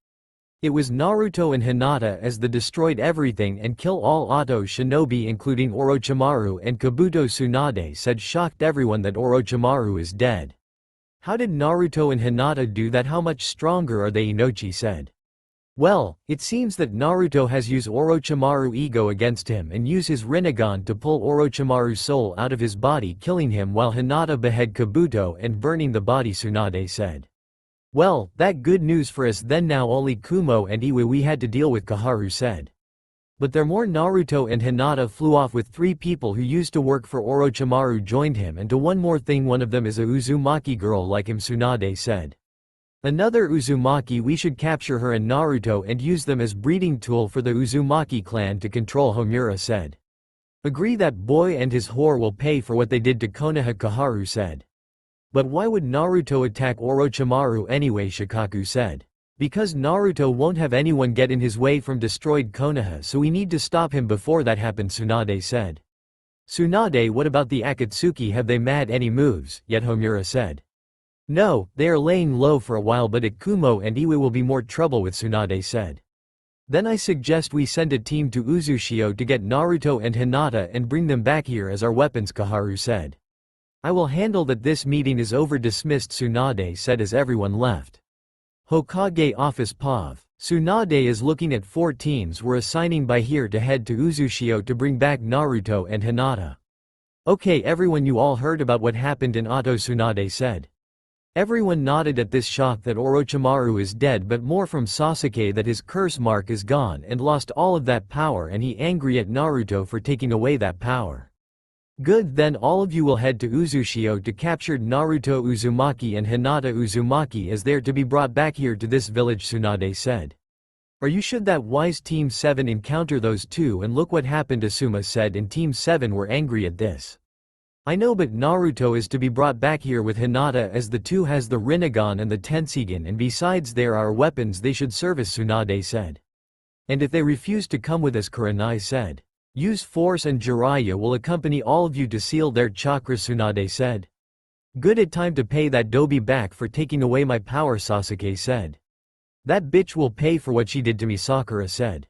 It was Naruto and Hinata as they destroyed everything and kill all Oto shinobi including Orochimaru and Kabuto, Tsunade said, shocked everyone that Orochimaru is dead. How did Naruto and Hinata do that? How much stronger are they? Inochi said. Well, it seems that Naruto has used Orochimaru's ego against him and used his Rinnegan to pull Orochimaru's soul out of his body, killing him while Hinata behead Kabuto and burning the body, Tsunade said. Well, that good news for us then. Now only Kumo and Iwa we had to deal with, Kaharu said. But there more. Naruto and Hinata flew off with 3 people who used to work for Orochimaru joined him, and to one more thing, one of them is a Uzumaki girl like him, Tsunade said. Another Uzumaki, we should capture her and Naruto and use them as breeding tool for the Uzumaki clan to control, Homura said. Agree, that boy and his whore will pay for what they did to Konoha, Kaharu said. But why would Naruto attack Orochimaru anyway, Shikaku said. Because Naruto won't have anyone get in his way from destroyed Konoha, so we need to stop him before that happens, Tsunade said. Tsunade, what about the Akatsuki, have they made any moves yet, Homura said. No, they are laying low for a while, but at Kumo and Iwe will be more trouble with, Tsunade said. Then I suggest we send a team to Uzushio to get Naruto and Hinata and bring them back here as our weapons, Kaharu said. I will handle that. This meeting is over, dismissed, Tsunade said as everyone left. Hokage office POV. Tsunade is looking at 4 teams we're assigning by here to head to Uzushio to bring back Naruto and Hinata. Okay everyone, you all heard about what happened in Oto, Tsunade said. Everyone nodded at this, shock that Orochimaru is dead, but more from Sasuke that his curse mark is gone and lost all of that power, and he angry at Naruto for taking away that power. Good, then all of you will head to Uzushio to capture Naruto Uzumaki and Hinata Uzumaki as they're to be brought back here to this village, Tsunade said. Are you should that wise Team 7 encounter those 2 and look what happened, Asuma said, and Team 7 were angry at this. I know, but Naruto is to be brought back here with Hinata as the 2 has the Rinnegan and the Tenseigan, and besides there are weapons they should service, Tsunade said. And if they refuse to come with us, Kurenai said. Use force and Jiraiya will accompany all of you to seal their chakras, Tsunade said. Good, at time to pay that Dobi back for taking away my power, Sasuke said. That bitch will pay for what she did to me, Sakura said.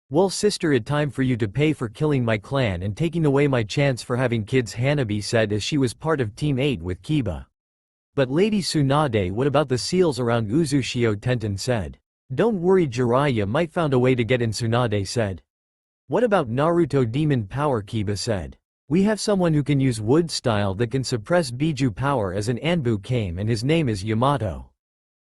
Well sister, it time for you to pay for killing my clan and taking away my chance for having kids, Hanabi said as she was part of Team 8 with Kiba. But Lady Tsunade, what about the seals around Uzushio, Tenten said. Don't worry, Jiraiya might found a way to get in, Tsunade said. What about Naruto demon power, Kiba said. We have someone who can use wood style that can suppress Biju power as an Anbu came, and his name is Yamato.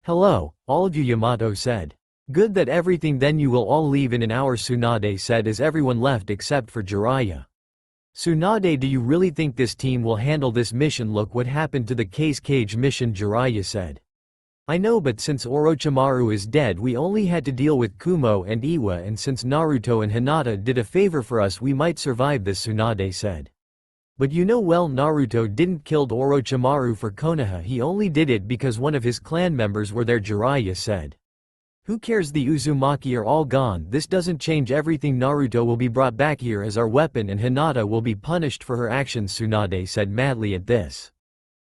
Hello, all of you, Yamato said. Good, that everything, then you will all leave in an hour, Tsunade said as everyone left except for Jiraiya. Tsunade, do you really think this team will handle this mission? Look what happened to the Case Cage mission, Jiraiya said. I know, but since Orochimaru is dead we only had to deal with Kumo and Iwa, and since Naruto and Hinata did a favor for us we might survive this, Tsunade said. But you know well Naruto didn't kill Orochimaru for Konoha, he only did it because one of his clan members were there, Jiraiya said. Who cares, the Uzumaki are all gone, this doesn't change everything. Naruto will be brought back here as our weapon and Hinata will be punished for her actions, Tsunade said madly at this.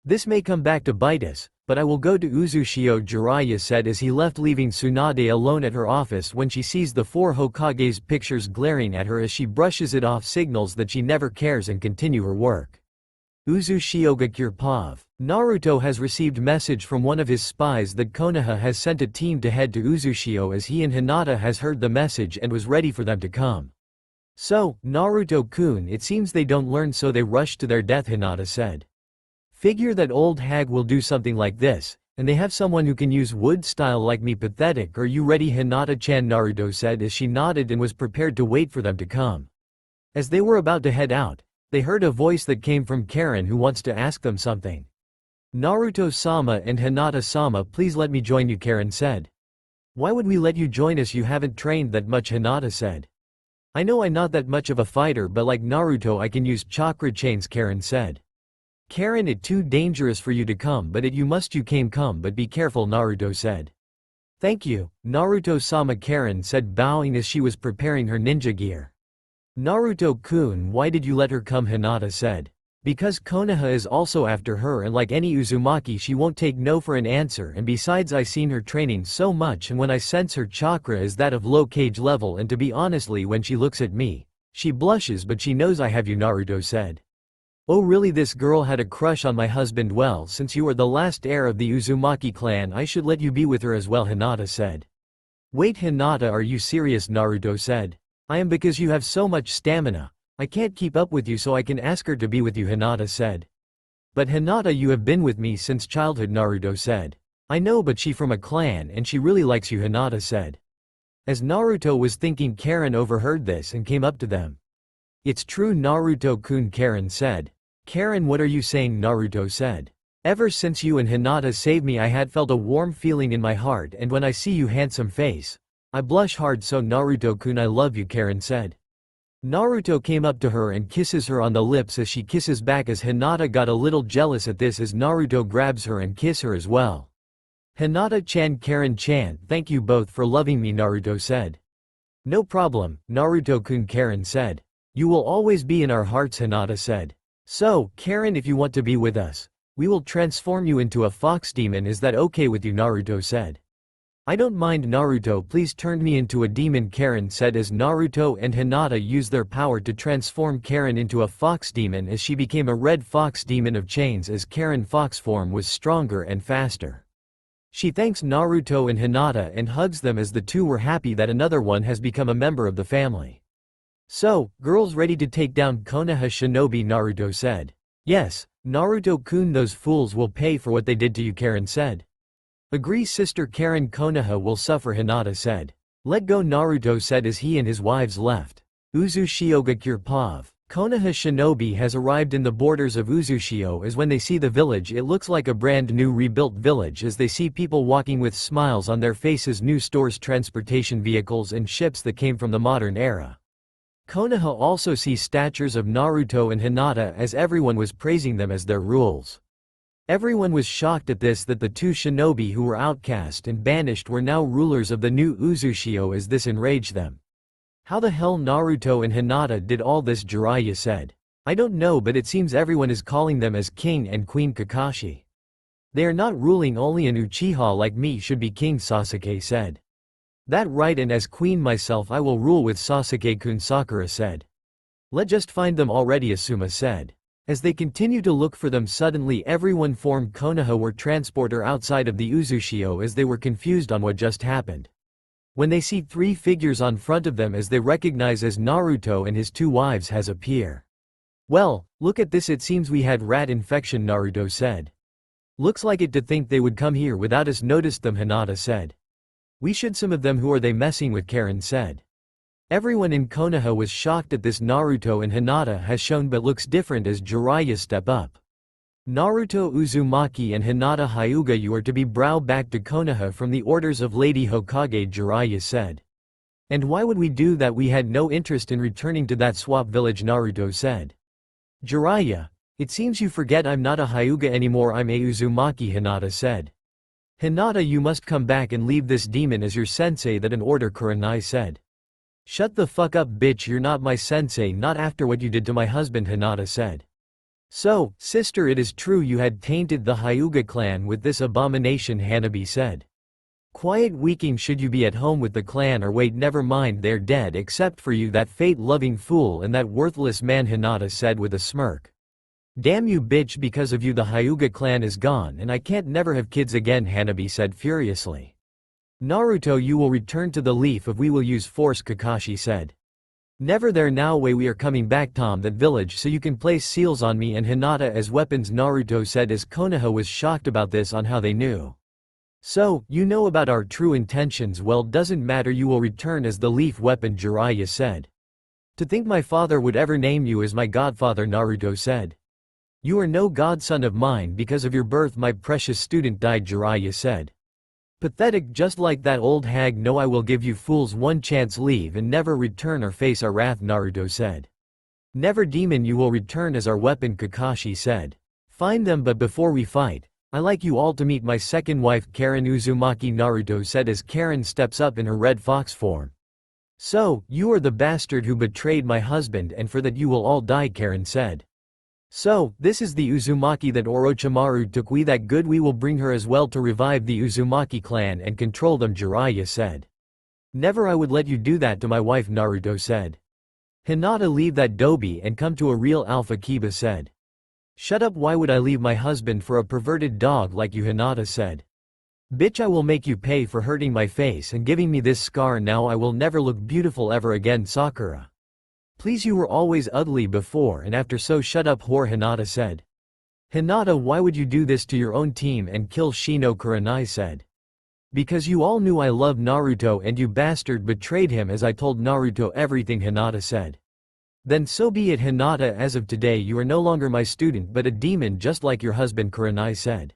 This may come back to bite us, but I will go to Uzushio, Jiraiya said as he left, leaving Tsunade alone at her office when she sees the 4 Hokage's pictures glaring at her as she brushes it off, signals that she never cares and continue her work. Uzushio Gakure POV. Naruto has received message from one of his spies that Konoha has sent a team to head to Uzushio as he and Hinata has heard the message and was ready for them to come. So, Naruto-kun, it seems they don't learn so they rush to their death, Hinata said. Figure that old hag will do something like this, and they have someone who can use wood style like me. Pathetic. Are you ready, Hinata-chan? Naruto said as she nodded and was prepared to wait for them to come. As they were about to head out, they heard a voice that came from Karen who wants to ask them something. Naruto-sama and Hinata-sama, please let me join you, Karen said. Why would we let you join us? You haven't trained that much, Hinata said. I know I'm not that much of a fighter, but like Naruto I can use chakra chains, Karen said. Karen, it too dangerous for you to come, but you came come, but be careful, Naruto said. Thank you, Naruto-sama, Karen said, bowing as she was preparing her ninja gear. Naruto-kun, why did you let her come? Hinata said. Because Konoha is also after her, and like any Uzumaki she won't take no for an answer, and besides I seen her training so much, and when I sense her chakra is that of low cage level, and to be honestly when she looks at me, she blushes, but she knows I have you, Naruto said. Oh really, this girl had a crush on my husband. Well, since you are the last heir of the Uzumaki clan I should let you be with her as well, Hinata said. Wait, Hinata, are you serious? Naruto said. I am, because you have so much stamina. I can't keep up with you, so I can ask her to be with you, Hinata said. But Hinata, you have been with me since childhood, Naruto said. I know, but she from a clan and she really likes you, Hinata said. As Naruto was thinking, Karen overheard this and came up to them. "It's true, Naruto-kun," Karen said. "Karen, what are you saying?" Naruto said. "Ever since you and Hinata saved me, I had felt a warm feeling in my heart, and when I see you handsome face, I blush hard. So Naruto-kun, I love you," Karen said. Naruto came up to her and kisses her on the lips as she kisses back, as Hinata got a little jealous at this as Naruto grabs her and kiss her as well. "Hinata-chan, Karen-chan, thank you both for loving me," Naruto said. "No problem, Naruto-kun," Karen said. "You will always be in our hearts," Hinata said. "So, Karen, if you want to be with us, we will transform you into a fox demon. Is that okay with you?" Naruto said. "I don't mind, Naruto, please turn me into a demon," Karen said as Naruto and Hinata used their power to transform Karen into a fox demon as she became a red fox demon of chains as Karen fox form was stronger and faster. She thanks Naruto and Hinata and hugs them as the two were happy that another one has become a member of the family. "So, girls ready to take down Konoha shinobi?" Naruto said. "Yes, Naruto-kun, those fools will pay for what they did to you," Karen said. "Agree, sister Karen, Konoha will suffer," Hinata said. "Let go," Naruto said as he and his wives left. Uzushio Pav. Konoha shinobi has arrived in the borders of Uzushio as when they see the village it looks like a brand new rebuilt village as they see people walking with smiles on their faces, new stores, transportation vehicles and ships that came from the modern era. Konoha also sees statues of Naruto and Hinata as everyone was praising them as their rules. Everyone was shocked at this, that the two shinobi who were outcast and banished were now rulers of the new Uzushio, as this enraged them. "How the hell Naruto and Hinata did all this?" Jiraiya said. "I don't know, but it seems everyone is calling them as King and Queen Kakashi. They are not ruling, only an Uchiha like me should be king," Sasuke said. "That right, and as queen myself I will rule with Sasuke-kun," Sakura said. "Let just find them already," Asuma said. As they continue to look for them, suddenly everyone formed Konoha were transporter outside of the Uzushio as they were confused on what just happened. When they see three figures on front of them as they recognize as Naruto and his two wives has appear. "Well, look at this, it seems we had rat infection," Naruto said. "Looks like it, to think they would come here without us noticed them," Hinata said. "We should some of them, who are they messing with?" Karen said. Everyone in Konoha was shocked at this. Naruto and Hinata has shown but looks different as Jiraiya step up. "Naruto Uzumaki and Hinata Hyuga, you are to be brought back to Konoha from the orders of Lady Hokage," Jiraiya said. "And why would we do that? We had no interest in returning to that swap village," Naruto said. "Jiraiya, it seems you forget I'm not a Hyuga anymore, I'm a Uzumaki," Hinata said. "Hinata, you must come back and leave this demon as your sensei," that an order, Kurenai said. "Shut the fuck up, bitch, you're not my sensei, not after what you did to my husband," Hinata said. "So, sister, it is true you had tainted the Hyuga clan with this abomination," Hanabi said. "Quiet weaking, should you be at home with the clan or wait? Never mind, they're dead except for you, that fate-loving fool, and that worthless man," Hinata said with a smirk. "Damn you, bitch, because of you the Hyuga clan is gone and I can't never have kids again," Hanabi said furiously. "Naruto, you will return to the leaf if we will use force," Kakashi said. "Never there now, way we are coming back Tom that village so you can place seals on me and Hinata as weapons," Naruto said as Konoha was shocked about this on how they knew. "So, you know about our true intentions? Well, doesn't matter, you will return as the leaf weapon," Jiraiya said. "To think my father would ever name you as my godfather," Naruto said. "You are no godson of mine, because of your birth my precious student died," Jiraiya said. "Pathetic, just like that old hag. No, I will give you fools one chance, leave and never return or face our wrath," Naruto said. "Never, demon, you will return as our weapon," Kakashi said. "Find them, but before we fight, I like you all to meet my second wife, Karen Uzumaki," Naruto said as Karen steps up in her red fox form. "So, you are the bastard who betrayed my husband, and for that you will all die," Karen said. "So, this is the Uzumaki that Orochimaru took. We that good, we will bring her as well to revive the Uzumaki clan and control them," Jiraiya said. "Never, I would let you do that to my wife," Naruto said. "Hinata, leave that doby and come to a real alpha," Kiba said. "Shut up, why would I leave my husband for a perverted dog like you?" Hinata said. "Bitch, I will make you pay for hurting my face and giving me this scar. Now I will never look beautiful ever again." Sakura. "Please, you were always ugly before and after, so shut up, whore," Hinata said. "Hinata, why would you do this to your own team and kill Shino?" Kurenai said. Because you all knew I loved Naruto and you bastard betrayed him as I told Naruto everything, Hinata said. Then so be it, Hinata. As of today you are no longer my student but a demon just like your husband, Kurenai said.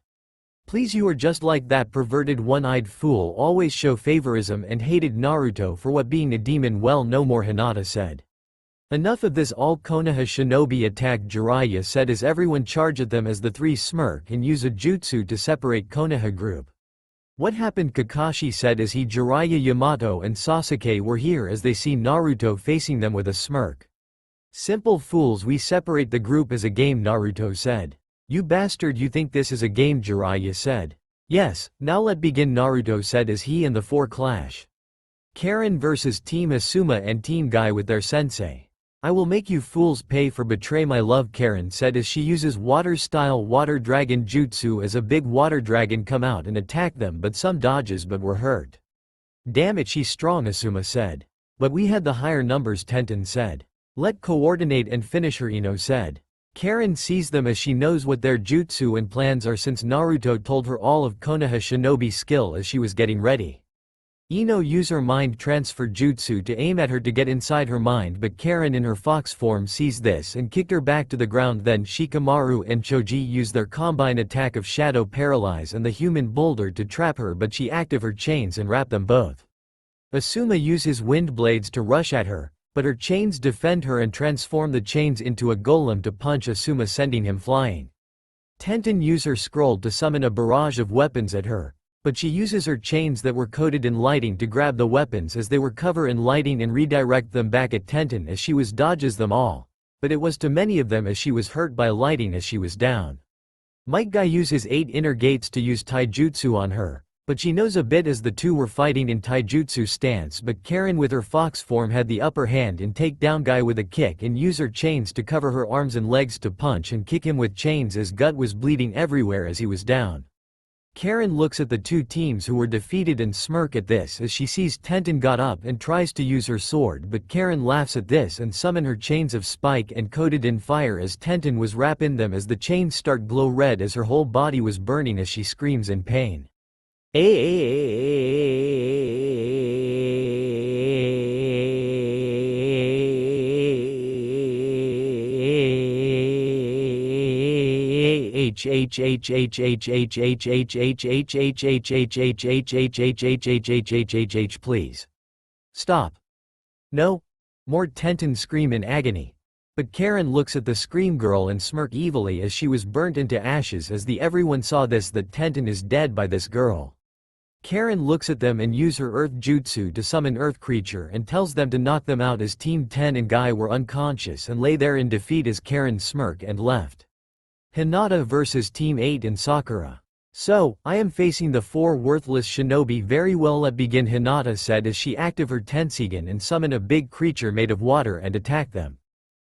Please, you are just like that perverted one-eyed fool, always show favorism and hated Naruto for what being a demon. Well, no more, Hinata said. Enough of this. All Konoha shinobi attacked, Jiraiya said as everyone charged at them as the three smirk and use a jutsu to separate Konoha group. What happened? Kakashi said as he, Jiraiya, Yamato and Sasuke were here as they see Naruto facing them with a smirk. Simple fools, we separate the group as a game, Naruto said. You bastard, you think this is a game? Jiraiya said. Yes, now let begin, Naruto said as he and the four clash. Karen vs Team Asuma and Team Guy with their sensei. I will make you fools pay for betray my love, Karen said as she uses water-style water dragon jutsu as a big water dragon come out and attack them, but some dodges but were hurt. Damn it, she's strong, Asuma said. But we had the higher numbers, Tenten said. Let coordinate and finish her, Ino said. Karen sees them as she knows what their jutsu and plans are since Naruto told her all of Konoha shinobi skill as she was getting ready. Ino used her mind transfer jutsu to aim at her to get inside her mind, but Karen in her fox form sees this and kicked her back to the ground. Then Shikamaru and Choji used their combine attack of Shadow Paralyze and the human boulder to trap her, but she active her chains and wrap them both. Asuma uses wind blades to rush at her, but her chains defend her and transform the chains into a golem to punch Asuma, sending him flying. Tenten uses her scroll to summon a barrage of weapons at her, but she uses her chains that were coated in lighting to grab the weapons as they were covered in lighting and redirect them back at Tenten as she was dodges them all, but it was too many of them as she was hurt by lighting as she was down. Might Guy uses 8 inner gates to use taijutsu on her, but she knows a bit as the two were fighting in taijutsu stance, but Karen with her fox form had the upper hand and take down Guy with a kick and use her chains to cover her arms and legs to punch and kick him with chains as gut was bleeding everywhere as he was down. Karen looks at the two teams who were defeated and smirk at this as she sees Tenten got up and tries to use her sword, but Karen laughs at this and summon her chains of spike and coated in fire as Tenten was wrapped in them as the chains start glow red as her whole body was burning as she screams in pain. Please. Stop. No. More, Tenten scream in agony. But Karen looks at the scream girl and smirk evilly as she was burnt into ashes as everyone saw this that Tenten is dead by this girl. Karen looks at them and use her earth jutsu to summon earth creature and tells them to knock them out as Team 10 and Guy were unconscious and lay there in defeat as Karen smirk and left. Hinata vs Team 8 and Sakura. So, I am facing the 4 worthless shinobi. Very well, let begin, Hinata said as she active her Tensigen and summon a big creature made of water and attack them.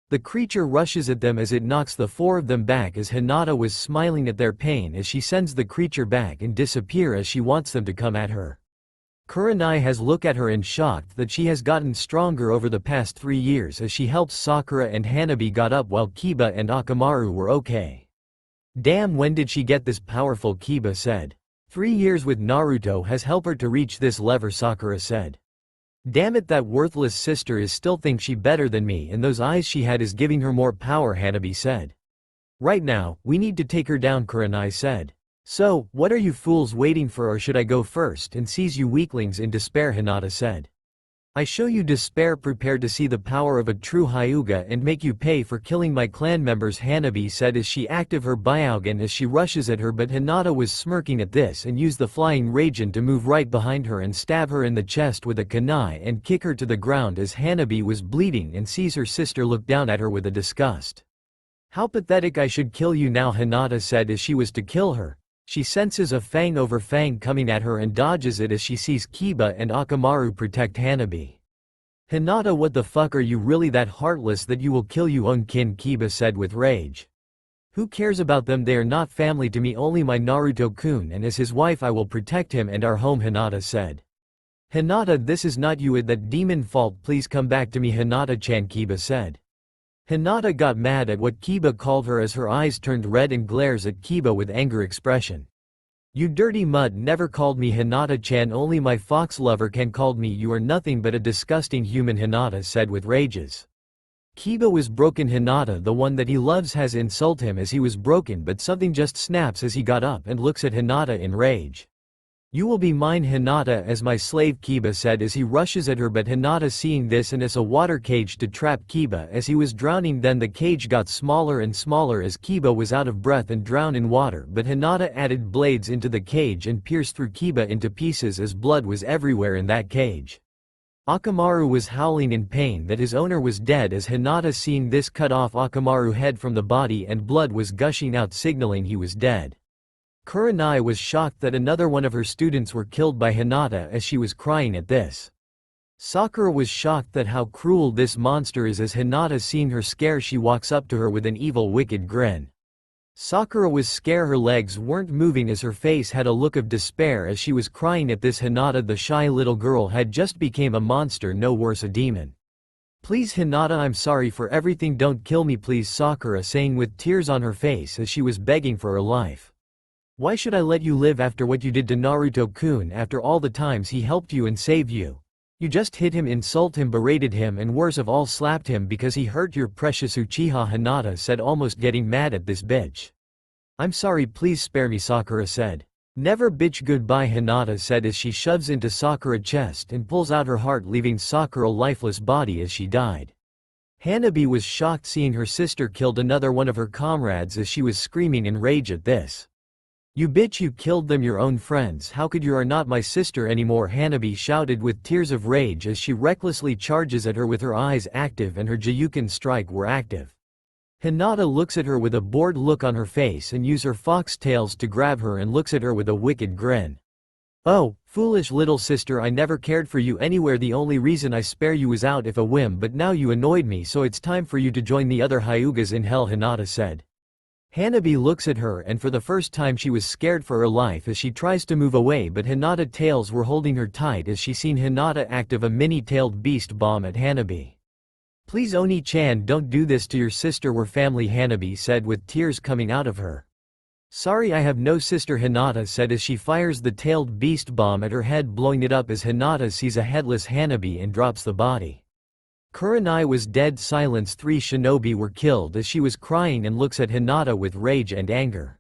The creature rushes at them as it knocks the 4 of them back as Hinata was smiling at their pain as she sends the creature back and disappear as she wants them to come at her. Kurenai has looked at her and shocked that she has gotten stronger over the past 3 years as she helps Sakura and Hanabi got up while Kiba and Akamaru were okay. Damn, when did she get this powerful? Kiba said. 3 years with Naruto has helped her to reach this level, Sakura said. Damn it, that worthless sister is still think she better than me and those eyes she had is giving her more power, Hanabi said. Right now, we need to take her down, Kurenai said. So, what are you fools waiting for, or should I go first and seize you weaklings in despair, Hinata said. I show you despair, prepared to see the power of a true Hyuga and make you pay for killing my clan members, Hanabi said as she active her Byakugan as she rushes at her, but Hinata was smirking at this and used the flying Raijin to move right behind her and stab her in the chest with a kunai and kick her to the ground as Hanabi was bleeding and sees her sister look down at her with a disgust. How pathetic, I should kill you now, Hinata said as she was to kill her. She senses a fang over fang coming at her and dodges it as she sees Kiba and Akamaru protect Hanabi. Hinata, what the fuck, are you really that heartless that you will kill your own kin? Kiba said with rage. Who cares about them? They are not family to me, only my Naruto-kun, and as his wife I will protect him and our home, Hinata said. Hinata, this is not you, that demon fault, please come back to me, Hinata-chan, Kiba said. Hinata got mad at what Kiba called her as her eyes turned red and glares at Kiba with anger expression. You dirty mud never called me Hinata-chan, only my fox lover can called me. You are nothing but a disgusting human, Hinata said with rages. Kiba was broken. Hinata, the one that he loves, has insulted him as he was broken, but something just snaps as he got up and looks at Hinata in rage. You will be mine, Hinata, as my slave, Kiba said as he rushes at her, but Hinata seeing this and as a water cage to trap Kiba as he was drowning. Then the cage got smaller and smaller as Kiba was out of breath and drowned in water, but Hinata added blades into the cage and pierced through Kiba into pieces as blood was everywhere in that cage. Akamaru was howling in pain that his owner was dead as Hinata seeing this cut off Akamaru's head from the body and blood was gushing out signaling he was dead. Kurenai was shocked that another one of her students were killed by Hinata as she was crying at this. Sakura was shocked that how cruel this monster is as Hinata seeing her scare she walks up to her with an evil wicked grin. Sakura was scared, her legs weren't moving as her face had a look of despair as she was crying at this. Hinata, the shy little girl, had just became a monster, no worse a demon. Please Hinata, I'm sorry for everything, don't kill me please, Sakura saying with tears on her face as she was begging for her life. Why should I let you live after what you did to Naruto-kun, after all the times he helped you and saved you? You just hit him, insult him, berated him, and worst of all slapped him because he hurt your precious Uchiha, Hinata said, almost getting mad at this bitch. I'm sorry, please spare me, Sakura said. Never bitch, goodbye, Hinata said as she shoves into Sakura's chest and pulls out her heart, leaving Sakura's lifeless body as she died. Hanabi was shocked seeing her sister killed another one of her comrades as she was screaming in rage at this. You bitch, you killed them, your own friends, how could you? Are not my sister anymore, Hanabi shouted with tears of rage as she recklessly charges at her with her eyes active and her Jiyuken strike were active. Hinata looks at her with a bored look on her face and uses her fox tails to grab her and looks at her with a wicked grin. Oh, foolish little sister, I never cared for you anywhere, the only reason I spare you was out if a whim, but now you annoyed me, so it's time for you to join the other Hyugas in hell, Hinata said. Hanabi looks at her and for the first time she was scared for her life as she tries to move away, but Hinata's tails were holding her tight as she seen Hinata active a mini-tailed beast bomb at Hanabi. Please Oni-chan, don't do this to your sister, we're family, Hanabi said with tears coming out of her. Sorry, I have no sister, Hinata said as she fires the tailed beast bomb at her head, blowing it up as Hinata sees a headless Hanabi and drops the body. Kurenai was dead. Silence. 3 shinobi were killed as she was crying and looks at Hinata with rage and anger.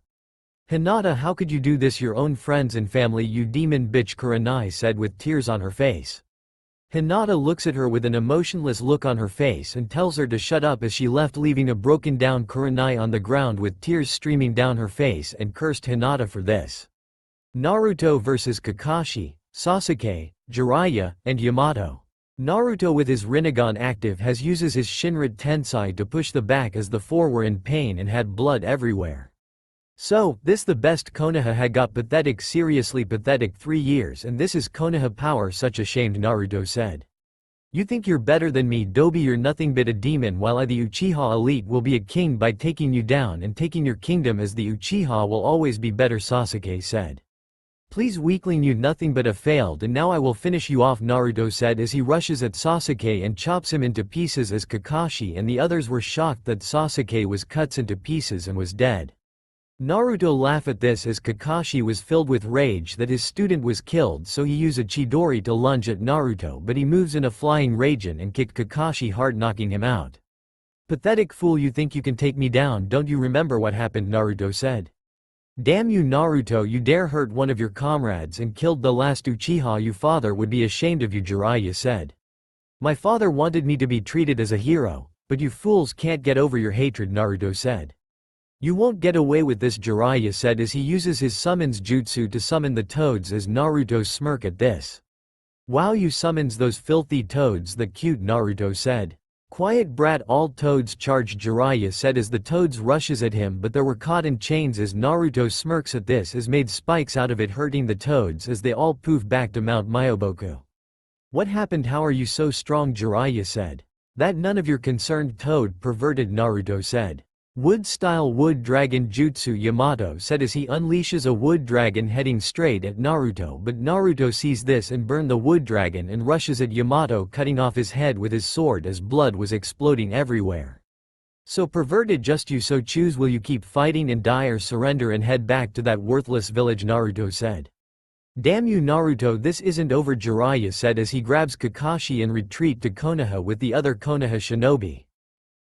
Hinata, how could you do this, your own friends and family, you demon bitch, Kurenai said with tears on her face. Hinata looks at her with an emotionless look on her face and tells her to shut up as she left, leaving a broken down Kurenai on the ground with tears streaming down her face and cursed Hinata for this. Naruto vs Kakashi, Sasuke, Jiraiya, and Yamato. Naruto with his Rinnegan active has uses his Shinran Tensei to push the back as the four were in pain and had blood everywhere. So, this the best Konoha had got, pathetic, seriously pathetic, 3 years, and this is Konoha power, such ashamed, Naruto said. You think you're better than me, Dobi, you're nothing but a demon, while I the Uchiha elite will be a king by taking you down and taking your kingdom as the Uchiha will always be better, Sasuke said. Please weakling, you nothing but a failed, and now I will finish you off, Naruto said as he rushes at Sasuke and chops him into pieces as Kakashi and the others were shocked that Sasuke was cut into pieces and was dead. Naruto laughed at this as Kakashi was filled with rage that his student was killed, so he used a Chidori to lunge at Naruto, but he moves in a flying Raijin and kicked Kakashi hard, knocking him out. Pathetic fool, you think you can take me down, don't you remember what happened, Naruto said. Damn you, Naruto, you dare hurt one of your comrades and killed the last Uchiha, your father would be ashamed of you, Jiraiya said. My father wanted me to be treated as a hero, but you fools can't get over your hatred, Naruto said. You won't get away with this, Jiraiya said as he uses his summons jutsu to summon the toads as Naruto smirk at this. Wow, you summons those filthy toads, the cute, Naruto said. Quiet brat, all toads charge, Jiraiya said as the toads rushes at him, but they were caught in chains as Naruto smirks at this as made spikes out of it, hurting the toads as they all poof back to Mount Myoboku. What happened, how are you so strong, Jiraiya said. That none of your concerned, toad perverted, Naruto said. Wood-style wood dragon jutsu, Yamato said as he unleashes a wood dragon heading straight at Naruto, but Naruto sees this and burns the wood dragon and rushes at Yamato, cutting off his head with his sword as blood was exploding everywhere. So perverted, just you so choose, will you keep fighting and die or surrender and head back to that worthless village, Naruto said. Damn you Naruto, this isn't over, Jiraiya said as he grabs Kakashi and retreat to Konoha with the other Konoha shinobi.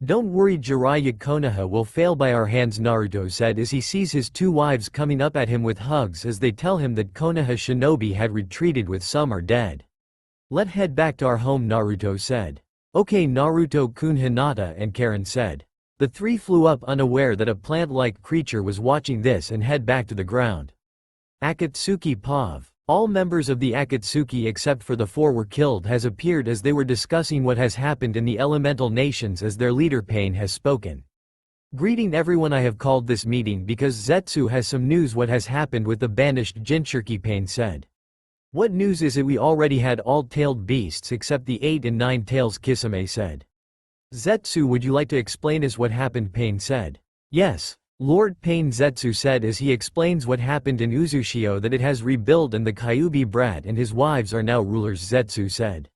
Don't worry Jiraiya, Konoha will fail by our hands, Naruto said as he sees his two wives coming up at him with hugs as they tell him that Konoha shinobi had retreated with some are dead. Let's head back to our home, Naruto said. Okay Naruto-kun, Hinata and Karen said. The three flew up unaware that a plant-like creature was watching this and head back to the ground. Akatsuki Pav. All members of the Akatsuki except for the four were killed has appeared as they were discussing what has happened in the elemental nations as their leader Pain has spoken. Greeting everyone, I have called this meeting because Zetsu has some news what has happened with the banished Jinchuriki, Pain said. What news is it? We already had all tailed beasts except the 8 and 9 tails, Kisame said. Zetsu, would you like to explain us what happened? Pain said. Yes. Lord Pain, Zetsu said as he explains what happened in Uzushio, that it has rebuilt and the Kyuubi brat and his wives are now rulers, Zetsu said.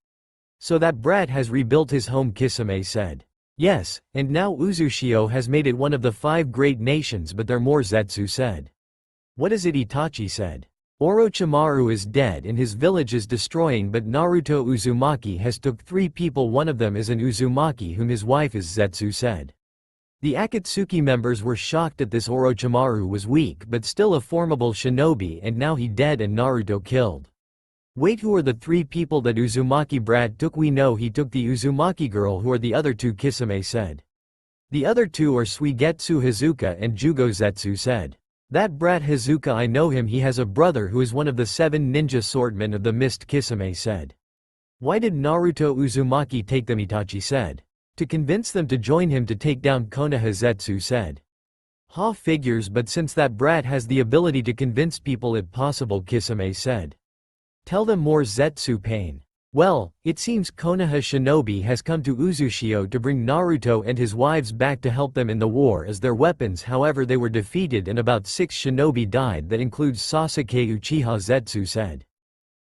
So that brat has rebuilt his home, Kisame said. Yes, and now Uzushio has made it one of the 5 great nations, but there more, Zetsu said. What is it? Itachi said. Orochimaru is dead and his village is destroying, but Naruto Uzumaki has took 3 people, one of them is an Uzumaki whom his wife is, Zetsu said. The Akatsuki members were shocked at this. Orochimaru was weak but still a formidable shinobi, and now he dead and Naruto killed. Wait, who are the 3 people that Uzumaki brat took? We know he took the Uzumaki girl. Who are the other 2? Kisame said. The other 2 are Suigetsu Hazuka and Jugo, Zetsu said. That brat Hazuka, I know him, he has a brother who is one of the 7 ninja swordmen of the mist, Kisame said. Why did Naruto Uzumaki take them? Itachi said. To convince them to join him to take down Konoha, Zetsu said. Ha, figures, but since that brat has the ability to convince people, it possible, Kisame said. Tell them more, Zetsu. Pain. Well, it seems Konoha shinobi has come to Uzushio to bring Naruto and his wives back to help them in the war as their weapons, however they were defeated and about 6 shinobi died, that includes Sasuke Uchiha, Zetsu said.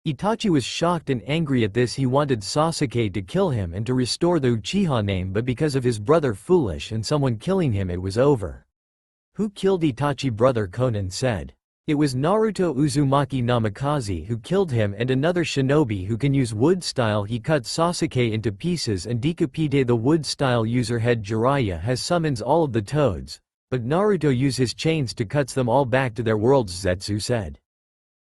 Itachi was shocked and angry at this. He wanted Sasuke to kill him and to restore the Uchiha name, but because of his brother Foolish and someone killing him, it was over. Who killed Itachi? Brother Conan said. It was Naruto Uzumaki Namikaze who killed him and another shinobi who can use wood style. He cut Sasuke into pieces and decapitated the wood style user head. Jiraiya has summons all of the toads, but Naruto used his chains to cuts them all back to their worlds, Zetsu said.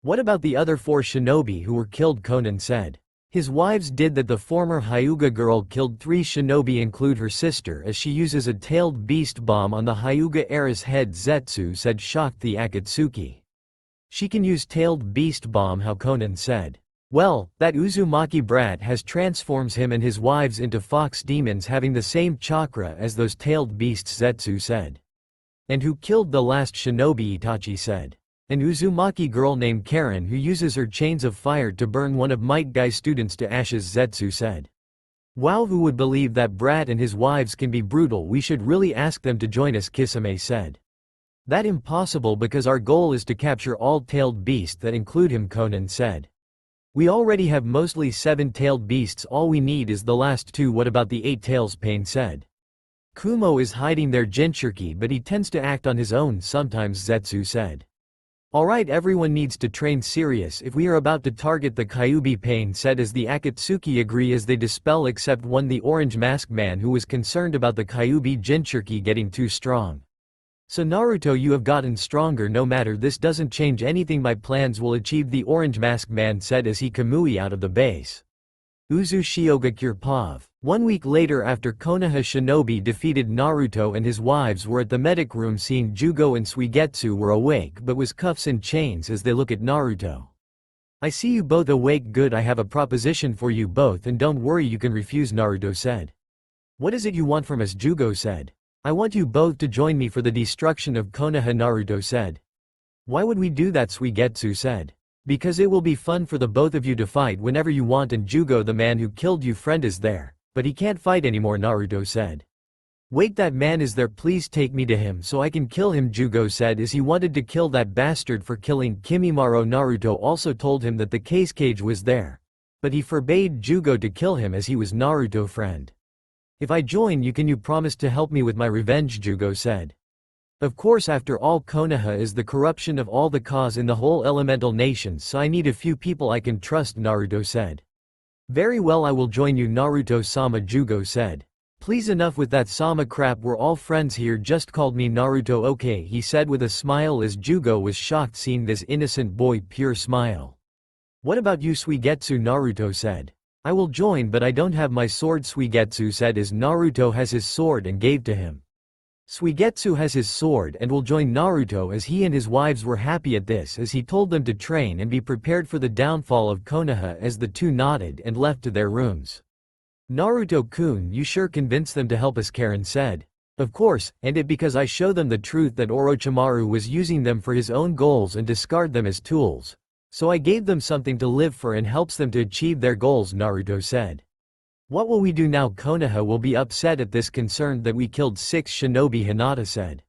What about the other 4 shinobi who were killed? Conan said. His wives did that. The former Hyuga girl killed 3 shinobi, include her sister, as she uses a tailed beast bomb on the Hyuga era's head, Zetsu said, shocked the Akatsuki. She can use tailed beast bomb, how? Conan said. Well, that Uzumaki brat has transforms him and his wives into fox demons having the same chakra as those tailed beasts, Zetsu said. And who killed the last shinobi? Itachi said. An Uzumaki girl named Karen who uses her chains of fire to burn one of Might Guy's students to ashes, Zetsu said. Wow, who would believe that brat and his wives can be brutal? We should really ask them to join us, Kisame said. That impossible because our goal is to capture all tailed beasts that include him, Conan said. We already have mostly 7 tailed beasts, all we need is the last 2. What about the 8 tails? Pain said. Kumo is hiding their Jinchuriki, but he tends to act on his own sometimes, Zetsu said. Alright, everyone needs to train serious if we are about to target the Kyuubi, Pain said as the Akatsuki agree as they dispel except one, the orange mask man, who was concerned about the Kyuubi Jinchuriki getting too strong. So Naruto, you have gotten stronger. No matter, this doesn't change anything, my plans will achieve, the orange mask man said as he Kamui out of the base. Uzushio Pav. 1 week later, after Konoha shinobi defeated Naruto and his wives were at the medic room, seeing Jugo and Suigetsu were awake but was cuffs and chains as they look at Naruto. I see you both awake, good, I have a proposition for you both and don't worry you can refuse, Naruto said. What is it you want from us? Jugo said. I want you both to join me for the destruction of Konoha, Naruto said. Why would we do that? Suigetsu said. Because it will be fun for the both of you to fight whenever you want, and Jugo, the man who killed you friend, is there. But he can't fight anymore, Naruto said. Wait, that man is there, please take me to him so I can kill him, Jugo said as he wanted to kill that bastard for killing Kimimaro. Naruto also told him that the Kage was there, but he forbade Jugo to kill him as he was Naruto friend. If I join you promise to help me with my revenge, Jugo said. Of course, after all, Konoha is the corruption of all the cause in the whole elemental nations, so I need a few people I can trust, Naruto said. Very well, I will join you, Naruto-sama, Jugo said. Please, enough with that Sama crap, we're all friends here, just called me Naruto, okay, he said with a smile as Jugo was shocked seeing this innocent boy pure smile. What about you, Suigetsu, Naruto said. I will join, but I don't have my sword, Suigetsu said as Naruto has his sword and gave to him. Suigetsu has his sword and will join Naruto, as he and his wives were happy at this, as he told them to train and be prepared for the downfall of Konoha, as the two nodded and left to their rooms. Naruto-kun, you sure convinced them to help us, Karen said. Of course, and it because I show them the truth that Orochimaru was using them for his own goals and discard them as tools. So I gave them something to live for and helps them to achieve their goals, Naruto said. What will we do now? Konoha will be upset at this, concerned that we killed 6 shinobi, Hinata said.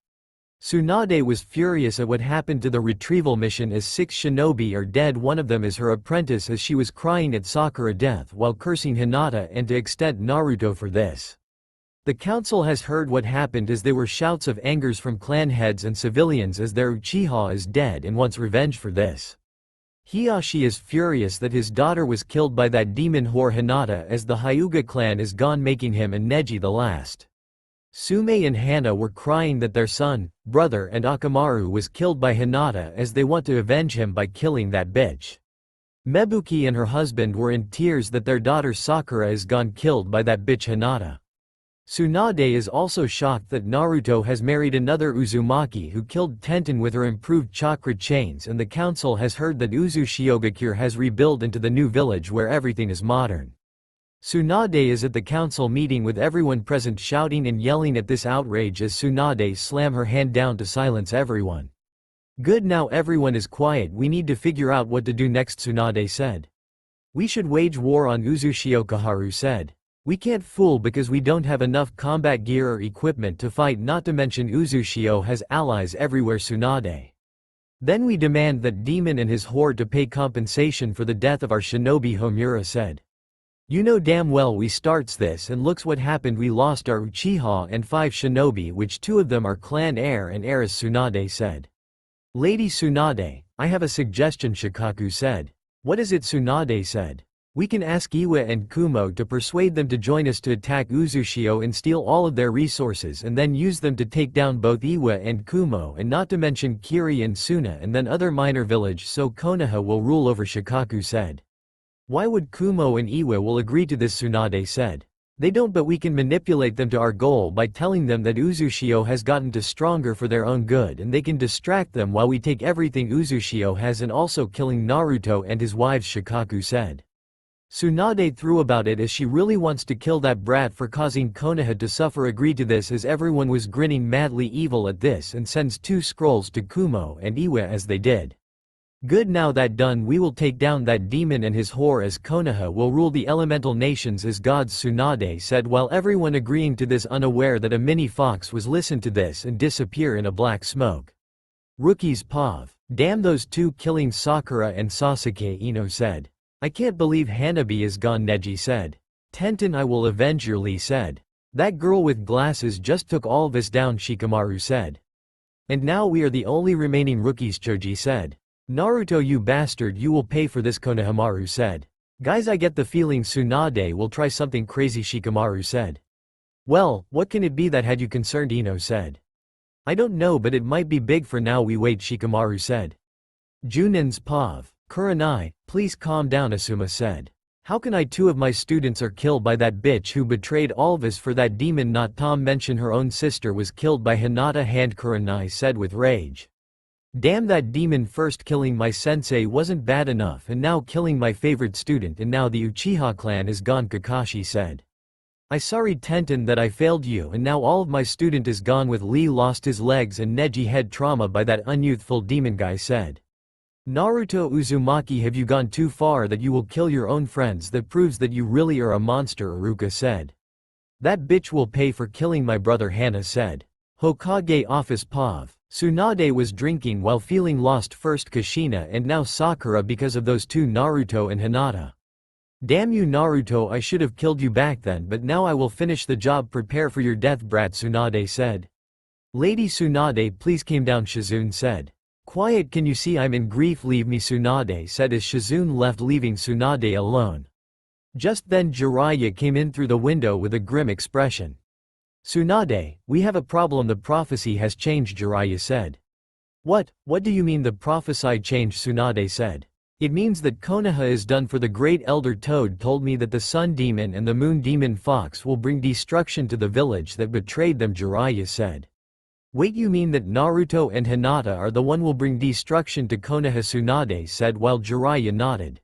Tsunade was furious at what happened to the retrieval mission, as 6 shinobi are dead, one of them is her apprentice, as she was crying at Sakura death while cursing Hinata and to extent Naruto for this. The council has heard what happened, as there were shouts of angers from clan heads and civilians as their Uchiha is dead and wants revenge for this. Hiyashi is furious that his daughter was killed by that demon whore Hinata, as the Hyuga clan is gone, making him and Neji the last. Sume and Hana were crying that their son, brother and Akamaru was killed by Hinata, as they want to avenge him by killing that bitch. Mebuki and her husband were in tears that their daughter Sakura is gone, killed by that bitch Hinata. Tsunade is also shocked that Naruto has married another Uzumaki who killed Tenten with her improved chakra chains, and the council has heard that Uzushiogakure has rebuilt into the new village where everything is modern. Tsunade is at the council meeting with everyone present shouting and yelling at this outrage as Tsunade slam her hand down to silence everyone. Good, now everyone is quiet, we need to figure out what to do next, Tsunade said. We should wage war on Uzushio, Kaharu said. We can't fool because we don't have enough combat gear or equipment to fight, not to mention Uzushio has allies everywhere, Tsunade. Then we demand that demon and his horde to pay compensation for the death of our shinobi, Homura said. You know damn well we starts this, and looks what happened, we lost our Uchiha and 5 shinobi, which 2 of them are clan heir and heiress, Tsunade said. Lady Tsunade, I have a suggestion, Shikaku said. What is it? Tsunade said. We can ask Iwa and Kumo to persuade them to join us to attack Uzushio and steal all of their resources, and then use them to take down both Iwa and Kumo, and not to mention Kiri and Suna, and then other minor village, so Konoha will rule over, Shikaku said. Why would Kumo and Iwa will agree to this? Tsunade said. They don't, but we can manipulate them to our goal by telling them that Uzushio has gotten too stronger for their own good, and they can distract them while we take everything Uzushio has, and also killing Naruto and his wives, Shikaku said. Tsunade threw about it, as she really wants to kill that brat for causing Konoha to suffer. Agreed to this, as everyone was grinning madly evil at this, and sends 2 scrolls to Kumo and Iwa as they did. Good, now that done, we will take down that demon and his whore, as Konoha will rule the elemental nations as gods, Tsunade said, while everyone agreeing to this, unaware that a mini fox was listen to this and disappear in a black smoke. Rookies Pav. Damn those 2 killing Sakura and Sasuke, Ino said. I can't believe Hanabi is gone, Neji said. Tenten, I will avenge your, Lee said. That girl with glasses just took all of us down, Shikamaru said. And now we are the only remaining rookies, Choji said. Naruto, you bastard, you will pay for this, Konohamaru said. Guys, I get the feeling Tsunade will try something crazy, Shikamaru said. Well, what can it be that had you concerned, Ino said. I don't know, but it might be big. For now we wait, Shikamaru said. Junin's Pav. Kurenai, please calm down, Asuma said. How can I? 2 of my students are killed by that bitch who betrayed all of us for that demon, not Tom mention her own sister was killed by Hinata hand, Kurenai said with rage. Damn that demon, first killing my sensei wasn't bad enough, and now killing my favorite student, and now the Uchiha clan is gone, Kakashi said. I sorry Tenten that I failed you, and now all of my student is gone, with Lee lost his legs and Neji head trauma by that unyouthful demon guy said. Naruto Uzumaki, have you gone too far that you will kill your own friends? That proves that you really are a monster, Iruka said. That bitch will pay for killing my brother, Hana said. Hokage office Pav. Tsunade was drinking while feeling lost, first Kushina and now Sakura, because of those 2 Naruto and Hinata. Damn you Naruto, I should have killed you back then, but now I will finish the job. Prepare for your death, brat, Tsunade said. Lady Tsunade, please calm down, Shizune said. Quiet, can you see I'm in grief? Leave me, Tsunade said as Shizune left, leaving Tsunade alone. Just then Jiraiya came in through the window with a grim expression. Tsunade, we have a problem, the prophecy has changed, Jiraiya said. What do you mean the prophesied change? Tsunade said. It means that Konoha is done for. The great elder Toad told me that the sun demon and the moon demon fox will bring destruction to the village that betrayed them, Jiraiya said. Wait, you mean that Naruto and Hinata are the one will bring destruction to Konoha? Tsunade said while Jiraiya nodded.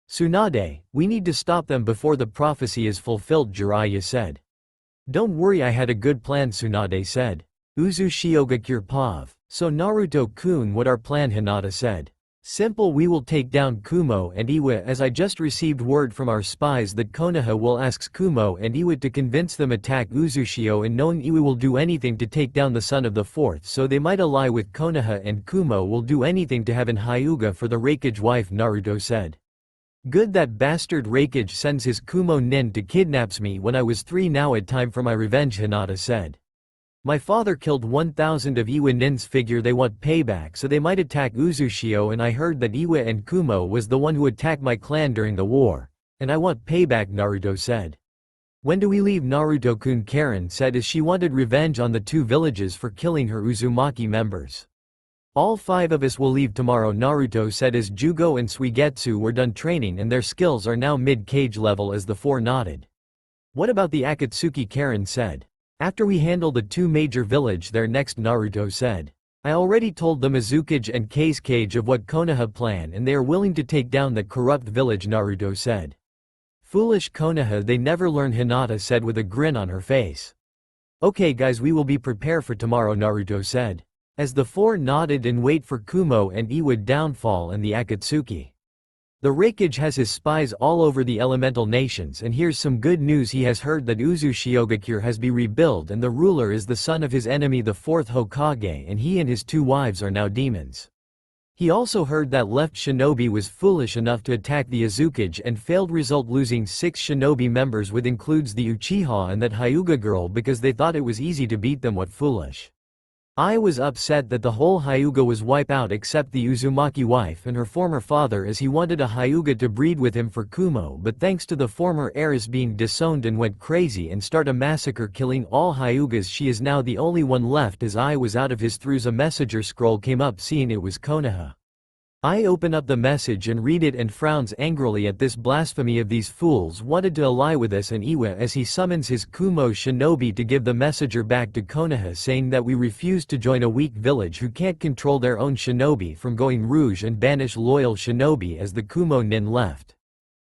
Tsunade, we need to stop them before the prophecy is fulfilled, Jiraiya said. Don't worry, I had a good plan, Tsunade said. Uzu Shiogakure Pav. So Naruto-kun, what our plan? Hinata said. Simple, we will take down Kumo and Iwa, as I just received word from our spies that Konoha will ask Kumo and Iwa to convince them attack Uzushio, and knowing Iwa will do anything to take down the son of the fourth, so they might ally with Konoha, and Kumo will do anything to have an Hyuga for the Raikage wife, Naruto said. Good, that bastard Raikage sends his Kumo nin to kidnaps me when I was 3, now it's time for my revenge, Hinata said. My father killed 1,000 of Iwa nins, figure they want payback so they might attack Uzushio, and I heard that Iwa and Kumo was the one who attacked my clan during the war. And I want payback, Naruto said. When do we leave? Naruto-kun, Karen said as she wanted revenge on the 2 villages for killing her Uzumaki members. All 5 of us will leave tomorrow, Naruto said as Jugo and Suigetsu were done training and their skills are now mid-cage level, as the 4 nodded. What about the Akatsuki? Karen said. After we handle the 2 major village there next, Naruto said. I already told the Mizukage and Kage of what Konoha plan, and they are willing to take down that corrupt village, Naruto said. Foolish Konoha, they never learn, Hinata said with a grin on her face. Okay guys, we will be prepared for tomorrow, Naruto said. As the 4 nodded and wait for Kumo and Iwa downfall and the Akatsuki. The Raikage has his spies all over the elemental nations, and here's some good news. He has heard that Uzushigakure has been rebuilt and the ruler is the son of his enemy the 4th Hokage, and he and his 2 wives are now demons. He also heard that left shinobi was foolish enough to attack the Azukage and failed, result losing 6 shinobi members, which includes the Uchiha and that Hyuga girl, because they thought it was easy to beat them. What foolish. I was upset that the whole Hyuga was wiped out except the Uzumaki wife and her former father, as he wanted a Hyuga to breed with him for Kumo, but thanks to the former heiress being disowned and went crazy and start a massacre killing all Hyugas, she is now the only one left. As I was out of his throughs, a messenger scroll came up, seeing it was Konoha. I open up the message and read it and frowns angrily at this blasphemy of these fools wanted to ally with us and Iwa, as he summons his Kumo shinobi to give the messenger back to Konoha, saying that we refuse to join a weak village who can't control their own shinobi from going rouge and banish loyal shinobi, as the Kumo nin left.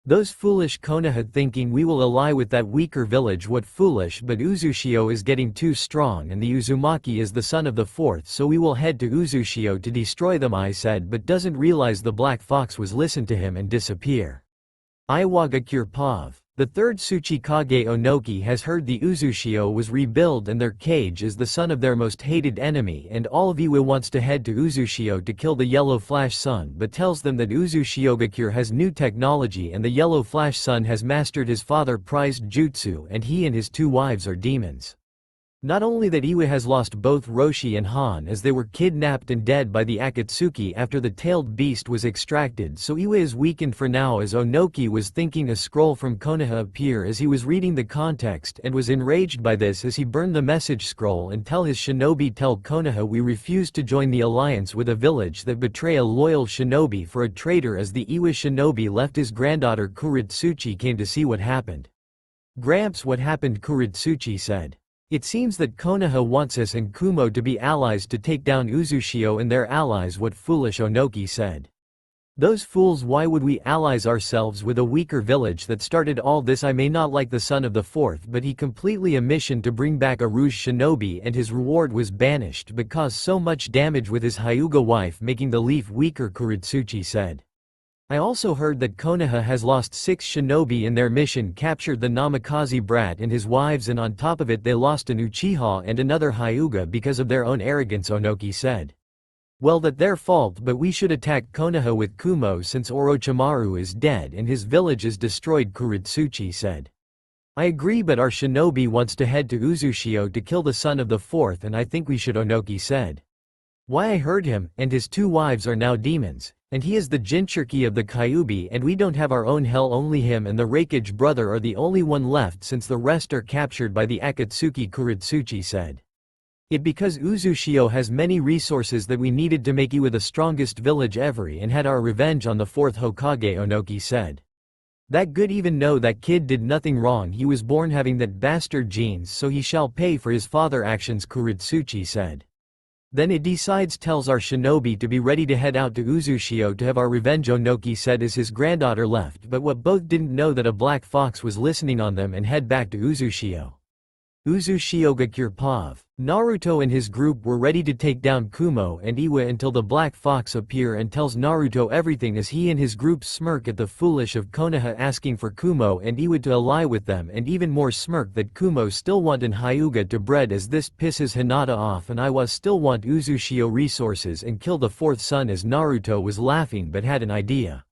Those foolish Konoha thinking we will ally with that weaker village. What foolish, but Uzushio is getting too strong and the Uzumaki is the son of the 4th, so we will head to Uzushio to destroy them, I said, but doesn't realize the black fox was listen to him and disappear. Iwagakure Pav. The 3rd Tsuchikage Onoki has heard the Uzushio was rebuilt and their Kage is the son of their most hated enemy, and all of Iwa wants to head to Uzushio to kill the Yellow Flash Sun, but tells them that Uzushiogakure has new technology and the Yellow Flash Sun has mastered his father prized jutsu, and he and his 2 wives are demons. Not only that, Iwa has lost both Roshi and Han as they were kidnapped and dead by the Akatsuki after the tailed beast was extracted, so Iwa is weakened for now. As Onoki was thinking, a scroll from Konoha appeared as he was reading the context and was enraged by this, as he burned the message scroll and tell his shinobi, tell Konoha we refuse to join the alliance with a village that betray a loyal shinobi for a traitor. As the Iwa shinobi left, his granddaughter Kuritsuchi came to see what happened. Gramps, what happened? Kuritsuchi said. It seems that Konoha wants us and Kumo to be allies to take down Uzushio and their allies. What foolish, Onoki said. Those fools, why would we allies ourselves with a weaker village that started all this? I may not like the son of the 4th, but he completely a mission to bring back a Rouge shinobi, and his reward was banished but caused so much damage with his Hyuga wife making the leaf weaker, Kuritsuchi said. I also heard that Konoha has lost 6 shinobi in their mission, captured the Namikaze brat and his wives, and on top of it they lost an Uchiha and another Hyuga because of their own arrogance, Onoki said. Well, that's their fault, but we should attack Konoha with Kumo since Orochimaru is dead and his village is destroyed, Kuritsuchi said. I agree, but our shinobi wants to head to Uzushio to kill the son of the fourth, and I think we should, Onoki said. Why, I heard him, and his two wives are now demons, and he is the Jinchuriki of the Kyuubi, and we don't have our own hell, only him and the Raikage brother are the only one left since the rest are captured by the Akatsuki, Kuritsuchi said. It because Uzushio has many resources that we needed to make you the strongest village ever and had our revenge on the fourth Hokage, Onoki said. That good, even though that kid did nothing wrong, he was born having that bastard genes, so he shall pay for his father actions, Kuritsuchi said. Then it decides tells our shinobi to be ready to head out to Uzushio to have our revenge, Onoki said as his granddaughter left, but what both didn't know that a black fox was listening on them and head back to Uzushio. Uzushio Gakurpav. Naruto and his group were ready to take down Kumo and Iwa until the Black Fox appear and tells Naruto everything as he and his group smirk at the foolish of Konoha asking for Kumo and Iwa to ally with them, and even more smirk that Kumo still want an Hyuga to breed, as this pisses Hinata off, and Iwa still want Uzushio resources and kill the fourth son, as Naruto was laughing but had an idea.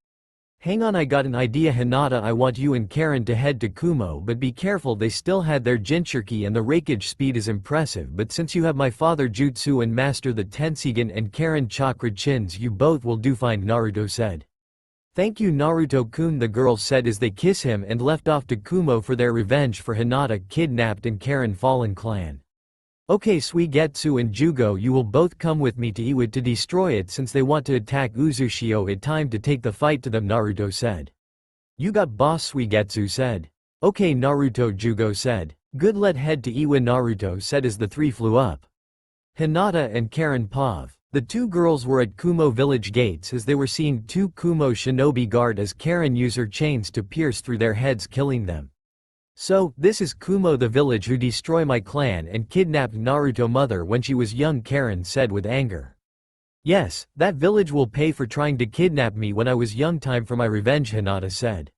Hang on, I got an idea, Hinata, I want you and Karen to head to Kumo, but be careful, they still had their Jinchuriki and the Raikage speed is impressive, but since you have my father Jutsu and master the Tensigen and Karen chakra chins, you both will do fine, Naruto said. Thank you, Naruto-kun, the girl said as they kiss him and left off to Kumo for their revenge for Hinata kidnapped and Karen fallen clan. Okay, Suigetsu and Jugo, you will both come with me to Iwa to destroy it since they want to attack Uzushio. It's time to take the fight to them, Naruto said. You got boss, Suigetsu said. Okay, Naruto, Jugo said. Good, let head to Iwa, Naruto said as the three flew up. Hinata and Karen Pav. The two girls were at Kumo village gates as they were seeing two Kumo shinobi guard as Karen used her chains to pierce through their heads, killing them. So, this is Kumo the village who destroy my clan and kidnapped Naruto mother when she was young, Karen said with anger. Yes, that village will pay for trying to kidnap me when I was young, time for my revenge, Hinata said.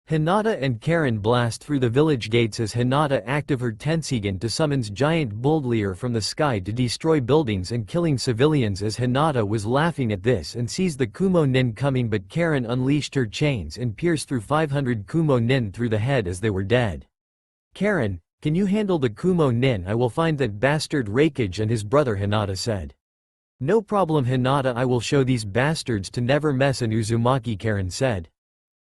Hinata and Karen blast through the village gates as Hinata active her Tensigen to summons giant Buldleer from the sky to destroy buildings and killing civilians, as Hinata was laughing at this and sees the Kumo nin coming, but Karen unleashed her chains and pierced through 500 Kumo nin through the head as they were dead. Karen, can you handle the Kumo nin? I will find that bastard Raikage and his brother, Hinata said. No problem, Hinata, I will show these bastards to never mess in Uzumaki, Karen said.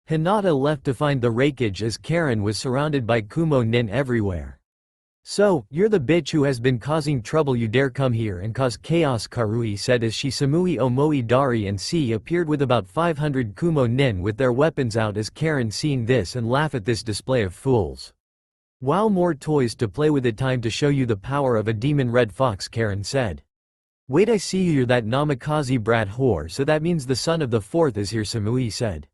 Hinata left to find the Raikage as Karen was surrounded by Kumo nin everywhere. So, you're the bitch who has been causing trouble, you dare come here and cause chaos, Karui said as she Samui Omoi Dari and C appeared with about 500 Kumo nin with their weapons out, as Karen seeing this and laugh at this display of fools. Wow, more toys to play with, it time to show you the power of a demon red fox, Karen said. Wait, I see you're that Namikaze brat whore, so that means the son of the fourth is here, Samui said.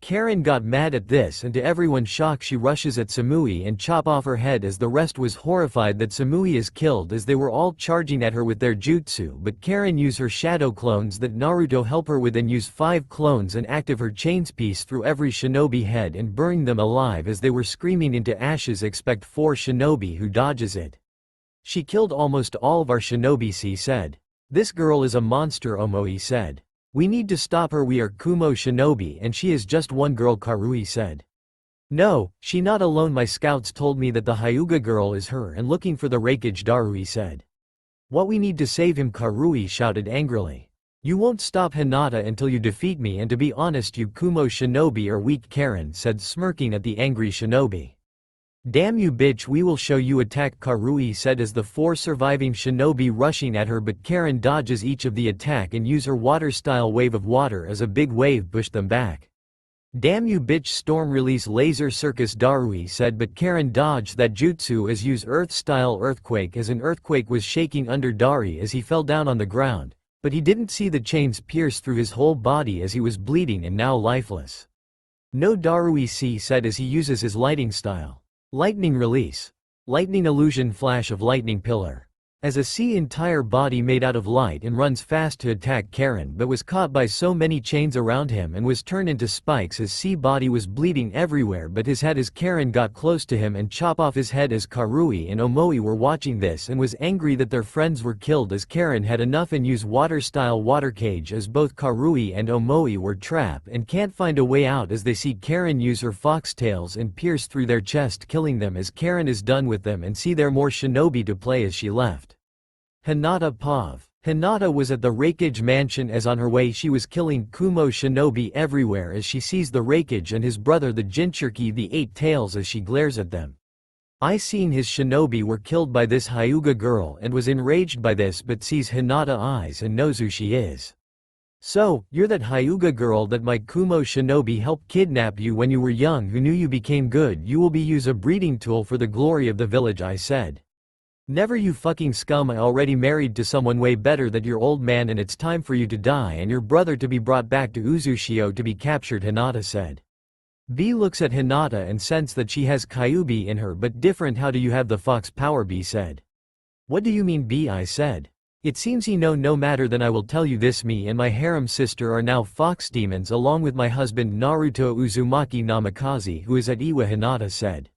Karen got mad at this and to everyone's shock she rushes at Samui and chop off her head, as the rest was horrified that Samui is killed as they were all charging at her with their jutsu, but Karen use her shadow clones that Naruto help her with and use 5 clones and active her chains piece through every shinobi head and burning them alive as they were screaming into ashes. Expect 4 shinobi who dodges it. She killed almost all of our shinobi, she said. This girl is a monster, Omoi said. We need to stop her, we are Kumo shinobi and she is just one girl, Karui said. No, she not alone, my scouts told me that the Hyuga girl is her and looking for the Raikage, Darui said. What, we need to save him, Karui shouted angrily. You won't stop Hinata until you defeat me, and to be honest you Kumo shinobi are weak, Karen said smirking at the angry shinobi. Damn you bitch, we will show you, attack, Karui said as the 4 surviving shinobi rushing at her, but Karen dodges each of the attack and use her water style wave of water as a big wave pushed them back. Damn you bitch, storm release laser circus, Darui said, but Karen dodged that jutsu as use earth style earthquake as an earthquake was shaking under Dari as he fell down on the ground, but he didn't see the chains pierce through his whole body as he was bleeding and now lifeless. No, Darui said as he uses his lighting style. Lightning release. Lightning illusion flash of lightning pillar. as a sea entire body made out of light and runs fast to attack Karen but was caught by so many chains around him and was turned into spikes as sea body was bleeding everywhere but his head as Karen got close to him and chop off his head as Karui and Omoi were watching this and was angry that their friends were killed as Karen had enough and use water style water cage as both Karui and Omoi were trapped and can't find a way out as they see Karen use her foxtails and pierce through their chest killing them as Karen is done with them and see there more shinobi to play as she left. Hinata Pav. Hinata was at the Raikage mansion as on her way she was killing Kumo shinobi everywhere as she sees the Raikage and his brother the Jinchuriki the Eight Tails as she glares at them. I seen his shinobi were killed by this Hyuga girl and was enraged by this but sees Hinata eyes and knows who she is. So, you're that Hyuga girl that my Kumo shinobi helped kidnap you when you were young who knew you became good you will be use a breeding tool for the glory of the village I said. Never you fucking scum I already married to someone way better than your old man and it's time for you to die and your brother to be brought back to Uzushio to be captured Hinata said. B looks at Hinata and sense that she has Kyuubi in her but different how do you have the fox power B said. What do you mean B I said. It seems he know no matter than I will tell you this me and my harem sister are now fox demons along with my husband Naruto Uzumaki Namikaze who is at Iwa Hinata said.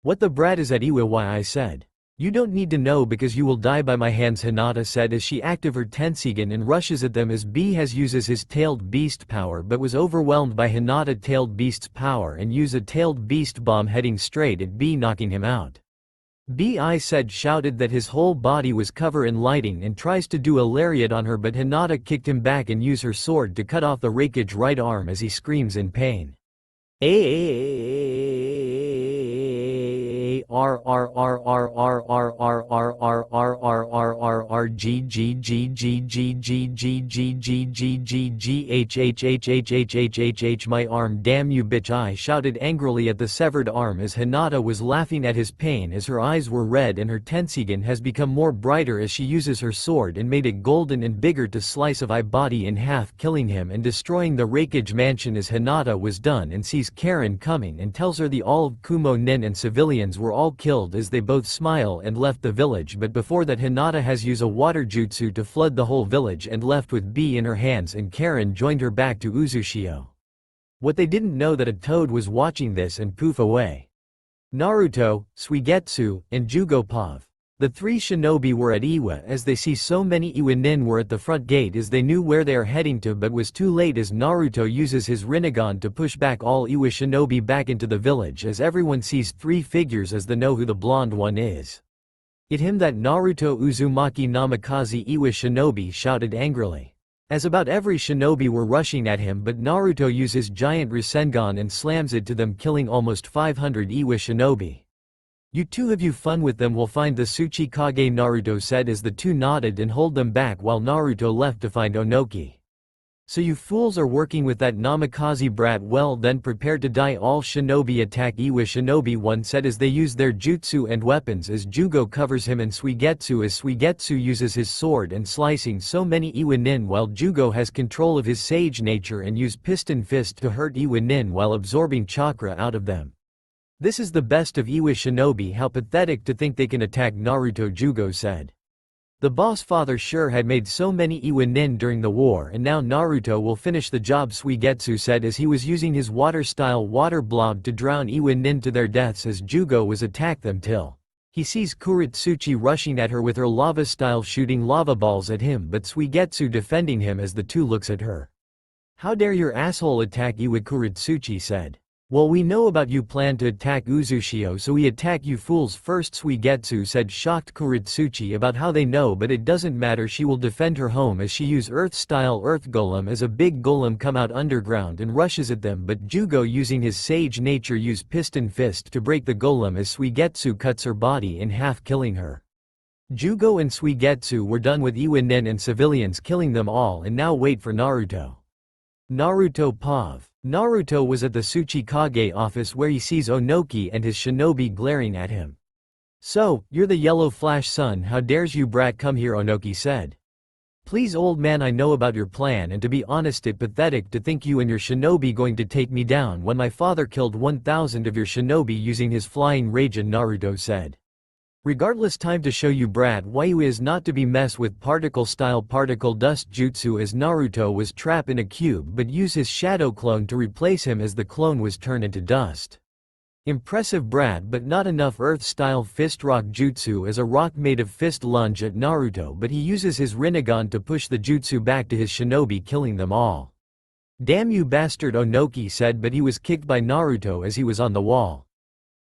What the brat is at Iwa why I said. You don't need to know because you will die by my hands Hinata said as she active her Tensigen and rushes at them as B has uses his tailed beast power but was overwhelmed by Hinata tailed beast's power and use a tailed beast bomb heading straight at B knocking him out. B.I. said shouted that his whole body was covered in lighting and tries to do a lariat on her but Hinata kicked him back and use her sword to cut off the Raikage right arm as he screams in pain. R R R R R R R R R R R R R R G G G G G G G G G G G G H H H H H H H H my arm damn you bitch I shouted angrily at the severed arm as Hinata was laughing at his pain as her eyes were red and her Tensigen has become more brighter as she uses her sword and made it golden and bigger to slice of I body in half killing him and destroying the Raikage mansion as Hinata was done and sees Karen coming and tells her the all of Kumo nin and civilians were all killed as they both smile and left the village but before that Hinata has used a water jutsu to flood the whole village and left with B in her hands and Karen joined her back to Uzushio. What they didn't know that a toad was watching this and poof away. Naruto, Suigetsu, and Jugo Pav. The three shinobi were at Iwa as they see so many Iwa nin were at the front gate as they knew where they are heading to but was too late as Naruto uses his Rinnegan to push back all Iwa shinobi back into the village as everyone sees three figures as they know who the blonde one is. It him that Naruto Uzumaki Namikaze Iwa shinobi shouted angrily. As about every shinobi were rushing at him but Naruto uses giant Rasengan and slams it to them killing almost 500 Iwa shinobi. You two have you fun with them will find the Tsuchi Kage Naruto said as the two nodded and hold them back while Naruto left to find Onoki. So you fools are working with that Namikaze brat well then prepare to die all shinobi attack Iwa shinobi one said as they use their jutsu and weapons as Jugo covers him and Suigetsu as Suigetsu uses his sword and slicing so many Iwa nin while Jugo has control of his sage nature and use piston fist to hurt Iwa nin while absorbing chakra out of them. This is the best of Iwa shinobi how pathetic to think they can attack Naruto Jugo said. The boss father sure had made so many Iwa nin during the war and now Naruto will finish the job Suigetsu said as he was using his water-style water blob to drown Iwa nin to their deaths as Jugo was attack them till he sees Kuritsuchi rushing at her with her lava-style shooting lava balls at him but Suigetsu defending him as the two looks at her. How dare your asshole attack Iwa Kuritsuchi said. Well we know about you plan to attack Uzushio so we attack you fools first Suigetsu said shocked Kuritsuchi about how they know but it doesn't matter she will defend her home as she use earth-style earth golem as a big golem come out underground and rushes at them but Jugo using his sage nature use piston fist to break the golem as Suigetsu cuts her body in half killing her. Jugo and Suigetsu were done with Iwa nin and civilians killing them all and now wait for Naruto. Naruto Pav. Naruto was at the Tsuchi Kage office where he sees Onoki and his shinobi glaring at him. So, you're the yellow flash son how dares you brat come here Onoki said. Please old man I know about your plan and to be honest it pathetic to think you and your shinobi going to take me down when my father killed 1000 of your shinobi using his flying Raijin Naruto said. Regardless, time to show you brat why you is not to be messed with particle style particle dust jutsu, as Naruto was trapped in a cube but use his shadow clone to replace him as the clone was turned into dust. Impressive brat, but not enough earth style fist rock jutsu, as a rock made of fist lunge at Naruto, but he uses his Rinnegan to push the jutsu back to his shinobi, killing them all. Damn you bastard, Onoki said, but he was kicked by Naruto as he was on the wall.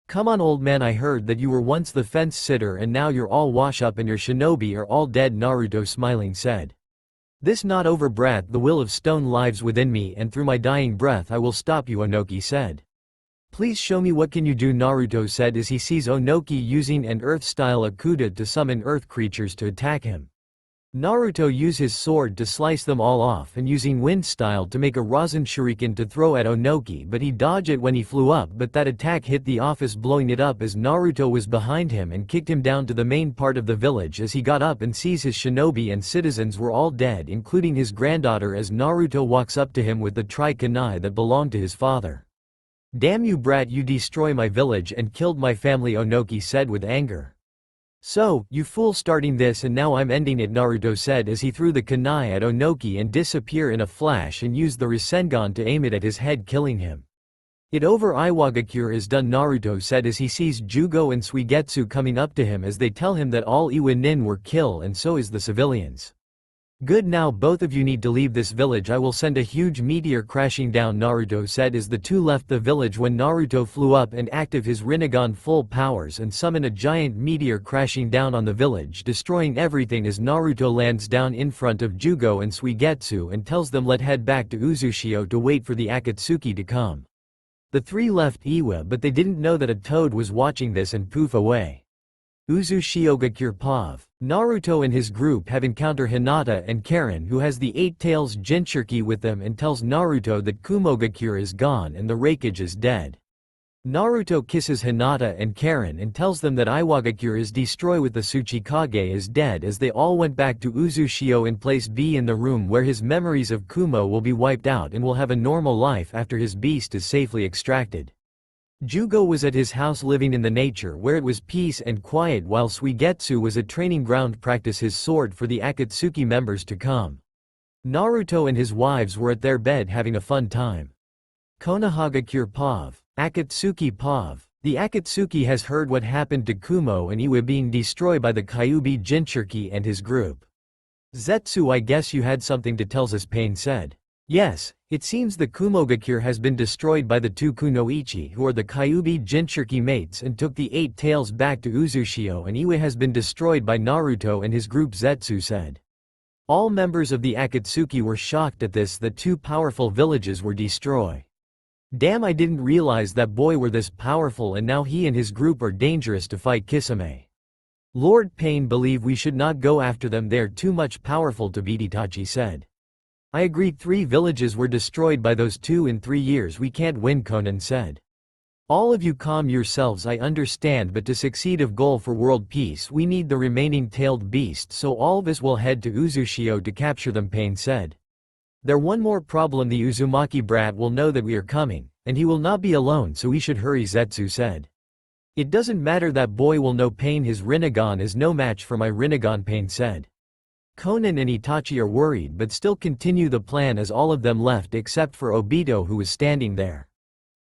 Come on old man, I heard that you were once the fence sitter and now you're all wash up and your shinobi are all dead, Naruto smiling said. This not over brat, the will of stone lives within me and through my dying breath I will stop you, Onoki said. Please show me what can you do, Naruto said as he sees Onoki using an earth-style Akuda to summon earth creatures to attack him. Naruto used his sword to slice them all off and using wind style to make a Rasen Shuriken to throw at Onoki, but he dodged it when he flew up, but that attack hit the office, blowing it up as Naruto was behind him and kicked him down to the main part of the village as he got up and sees his shinobi and citizens were all dead, including his granddaughter, as Naruto walks up to him with the tri-kunai that belonged to his father. Damn you brat, you destroy my village and killed my family, Onoki said with anger. So, you fool, starting this and now I'm ending it, Naruto said as he threw the kunai at Onoki and disappear in a flash and used the Rasengan to aim it at his head, killing him. It over, Iwagakure is done, Naruto said as he sees Jugo and Suigetsu coming up to him as they tell him that all Iwa Nin were killed and so is the civilians. Good, now both of you need to leave this village, I will send a huge meteor crashing down, Naruto said as the two left the village when Naruto flew up and active his Rinnegan full powers and summoned a giant meteor crashing down on the village, destroying everything as Naruto lands down in front of Jugo and Suigetsu and tells them let head back to Uzushio to wait for the Akatsuki to come. The three left Iwa, but they didn't know that a toad was watching this and poof away. Uzushio Pav. Naruto and his group have encountered Hinata and Karen, who has the Eight Tails Jinchuriki with them, and tells Naruto that Kumogakure is gone and the Raikage is dead. Naruto kisses Hinata and Karen and tells them that Iwagakure is destroyed with the Tsuchikage is dead, as they all went back to Uzushio in place B in the room where his memories of Kumo will be wiped out and will have a normal life after his beast is safely extracted. Jugo was at his house living in the nature where it was peace and quiet, while Suigetsu was at training ground practice his sword for the Akatsuki members to come. Naruto and his wives were at their bed having a fun time. Konoha Pav. Akatsuki Pav. The Akatsuki has heard what happened to Kumo and Iwa being destroyed by the Kyuubi Jinchuriki and his group. Zetsu, I guess you had something to tell us, Pain said. Yes, it seems the Kumogakure has been destroyed by the two Kunoichi, who are the Kyuubi Jinchuriki mates, and took the Eight Tails back to Uzushio, and Iwa has been destroyed by Naruto and his group, Zetsu said. All members of the Akatsuki were shocked at this, that two powerful villages were destroyed. Damn, I didn't realize that boy were this powerful, and now he and his group are dangerous to fight, Kisame. Lord Pain believe we should not go after them, they're too much powerful to beat, Itachi said. I agree, 3 villages were destroyed by those two in 3 years, we can't win, Conan said. All of you calm yourselves, I understand, but to succeed of goal for world peace we need the remaining tailed beast, so all of us will head to Uzushio to capture them, Pain said. There one more problem, the Uzumaki brat will know that we are coming, and he will not be alone, so we should hurry, Zetsu said. It doesn't matter, that boy will know, Pain, his Rinnegan is no match for my Rinnegan, Pain said. Conan and Itachi are worried but still continue the plan as all of them left except for Obito, who was standing there.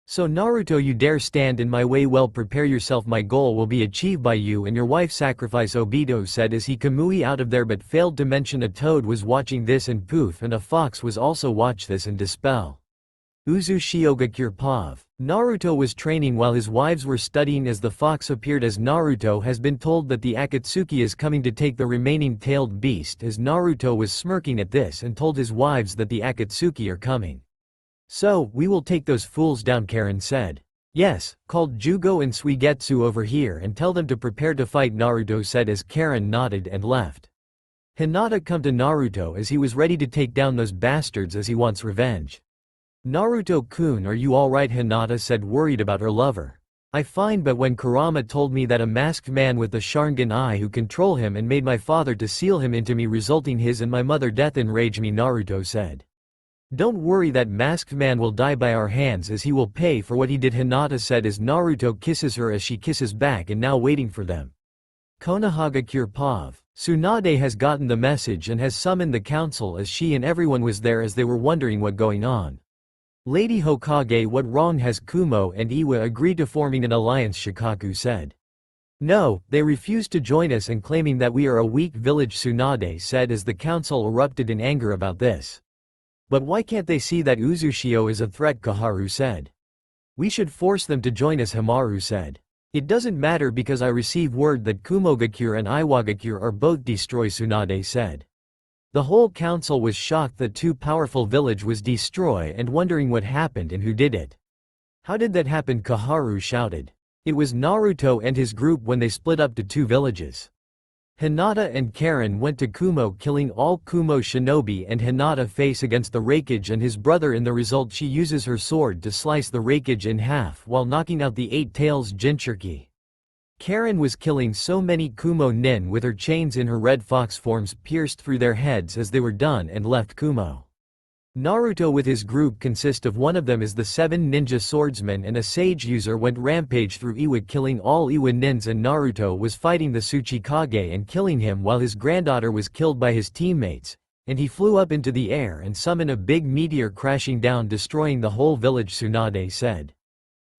So Naruto, you dare stand in my way? Well, prepare yourself, my goal will be achieved by you and your wife sacrifice, Obito said as he Kamui out of there, but failed to mention a toad was watching this and poof, and a fox was also watch this and dispel. Uzushio Pav. Naruto was training while his wives were studying as the fox appeared, as Naruto has been told that the Akatsuki is coming to take the remaining tailed beast, as Naruto was smirking at this and told his wives that the Akatsuki are coming. So, we will take those fools down, Karen said. Yes, called Jugo and Suigetsu over here and tell them to prepare to fight, Naruto said as Karen nodded and left. Hinata come to Naruto as he was ready to take down those bastards as he wants revenge. Naruto-kun, are you alright? Hinata said, worried about her lover. I fine, but when Kurama told me that a masked man with the Sharingan eye who control him and made my father to seal him into me, resulting his and my mother death, enraged me, Naruto said. Don't worry, that masked man will die by our hands as he will pay for what he did, Hinata said as Naruto kisses her as she kisses back and now waiting for them. Konoha Pav. Tsunade has gotten the message and has summoned the council as she and everyone was there as they were wondering what going on. Lady Hokage, what wrong has Kumo and Iwa agreed to forming an alliance? Shikaku said. No, they refused to join us and claiming that we are a weak village, Tsunade said as the council erupted in anger about this. But why can't they see that Uzushio is a threat? Kaharu said. We should force them to join us, Hamaru said. It doesn't matter because I receive word that Kumogakure and Iwagakure are both destroyed, Tsunade said. The whole council was shocked that too powerful village was destroyed and wondering what happened and who did it. How did that happen? Kaharu shouted. It was Naruto and his group when they split up to two villages. Hinata and Karen went to Kumo, killing all Kumo shinobi, and Hinata face against the Raikage and his brother. In the result, she uses her sword to slice the Raikage in half while knocking out the Eight Tails Jinchuriki. Karen was killing so many Kumo nin with her chains in her red fox forms pierced through their heads as they were done and left Kumo. Naruto with his group consist of one of them is the 7 ninja swordsmen and a sage user went rampage through Iwa, killing all Iwa nins, and Naruto was fighting the Tsuchikage and killing him while his granddaughter was killed by his teammates, and he flew up into the air and summoned a big meteor crashing down destroying the whole village, Tsunade said.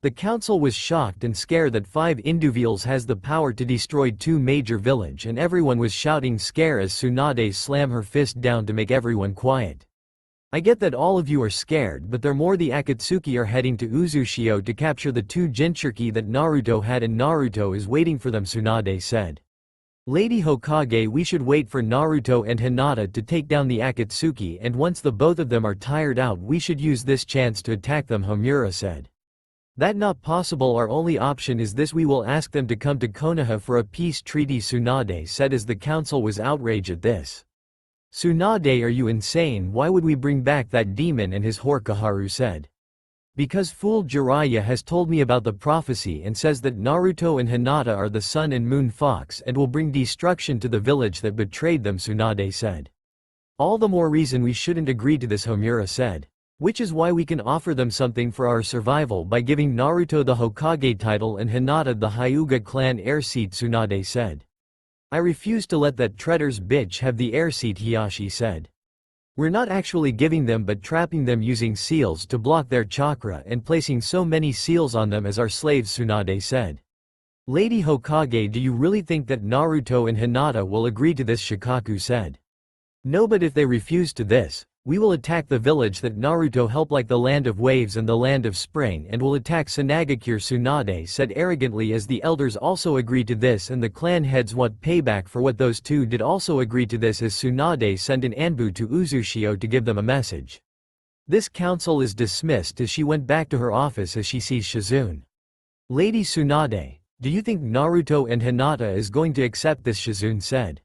The council was shocked and scared that 5 individuals has the power to destroy 2 major village, and everyone was shouting scare as Tsunade slammed her fist down to make everyone quiet. I get that all of you are scared, but they're more. The Akatsuki are heading to Uzushio to capture the 2 Jinchuriki that Naruto had, and Naruto is waiting for them, Tsunade said. Lady Hokage, we should wait for Naruto and Hinata to take down the Akatsuki, and once the both of them are tired out we should use this chance to attack them, Homura said. That not possible, our only option is this, we will ask them to come to Konoha for a peace treaty, Tsunade said as the council was outraged at this. Tsunade, are you insane? Why would we bring back that demon and his whore? Kaharu said. Because fool Jiraiya has told me about the prophecy and says that Naruto and Hinata are the sun and moon fox and will bring destruction to the village that betrayed them, Tsunade said. All the more reason we shouldn't agree to this, Homura said. Which is why we can offer them something for our survival by giving Naruto the Hokage title and Hinata the Hyuga clan heir seat, Tsunade said. I refuse to let that traitor's bitch have the heir seat, Hiyashi said. We're not actually giving them but trapping them using seals to block their chakra and placing so many seals on them as our slaves, Tsunade said. Lady Hokage, do you really think that Naruto and Hinata will agree to this? Shikaku said. No, but if they refuse to this, we will attack the village that Naruto helped, like the Land of Waves and the Land of Spring, and will attack Sanagakure, Tsunade said arrogantly as the elders also agreed to this and the clan heads want payback for what those two did. Also agreed to this as Tsunade sent an Anbu to Uzushio to give them a message. This council is dismissed as she went back to her office as she sees Shizune. Lady Tsunade, do you think Naruto and Hinata is going to accept this? Shizune said.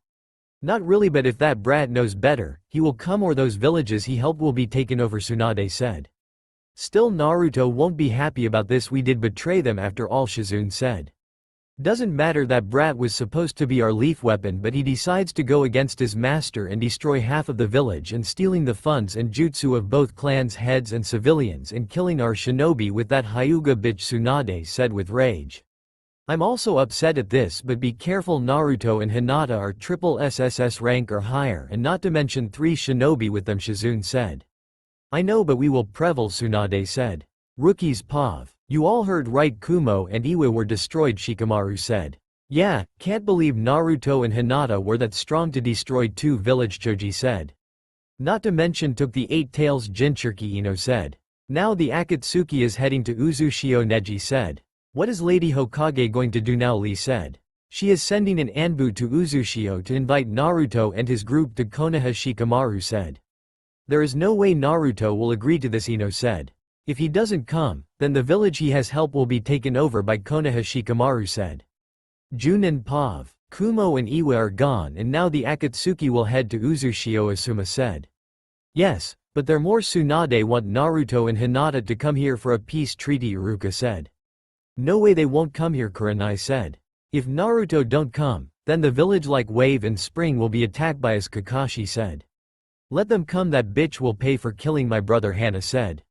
Not really, but if that brat knows better, he will come, or those villages he helped will be taken over, Tsunade said. Still, Naruto won't be happy about this. We did betray them after all, Shizune said. Doesn't matter, that brat was supposed to be our leaf weapon, but he decides to go against his master and destroy half of the village and stealing the funds and jutsu of both clans' heads and civilians and killing our shinobi with that Hyuga bitch, Tsunade said with rage. I'm also upset at this, but be careful, Naruto and Hinata are triple SSS rank or higher, and not to mention 3 shinobi with them, Shizune said. I know, but we will prevail, Tsunade said. Rookies Pav. You all heard right, Kumo and Iwa were destroyed, Shikamaru said. Yeah, can't believe Naruto and Hinata were that strong to destroy 2 village, Choji said. Not to mention took the 8 tails Jinchuriki, Ino said. Now the Akatsuki is heading to Uzushio, Neji said. What is Lady Hokage going to do now? Lee said. She is sending an Anbu to Uzushio to invite Naruto and his group to Konoha, Shikamaru said. There is no way Naruto will agree to this, Ino said. If he doesn't come, then the village he has helped will be taken over by Konoha, Shikamaru said. Junin Pav. Kumo and Iwa are gone and now the Akatsuki will head to Uzushio, Asuma said. Yes, but they're more. Tsunade want Naruto and Hinata to come here for a peace treaty, Iruka said. No way, they won't come here, Kurenai said. If Naruto don't come, then the village like Wave and Spring will be attacked by us, Kakashi said. Let them come, that bitch will pay for killing my brother, Hana said.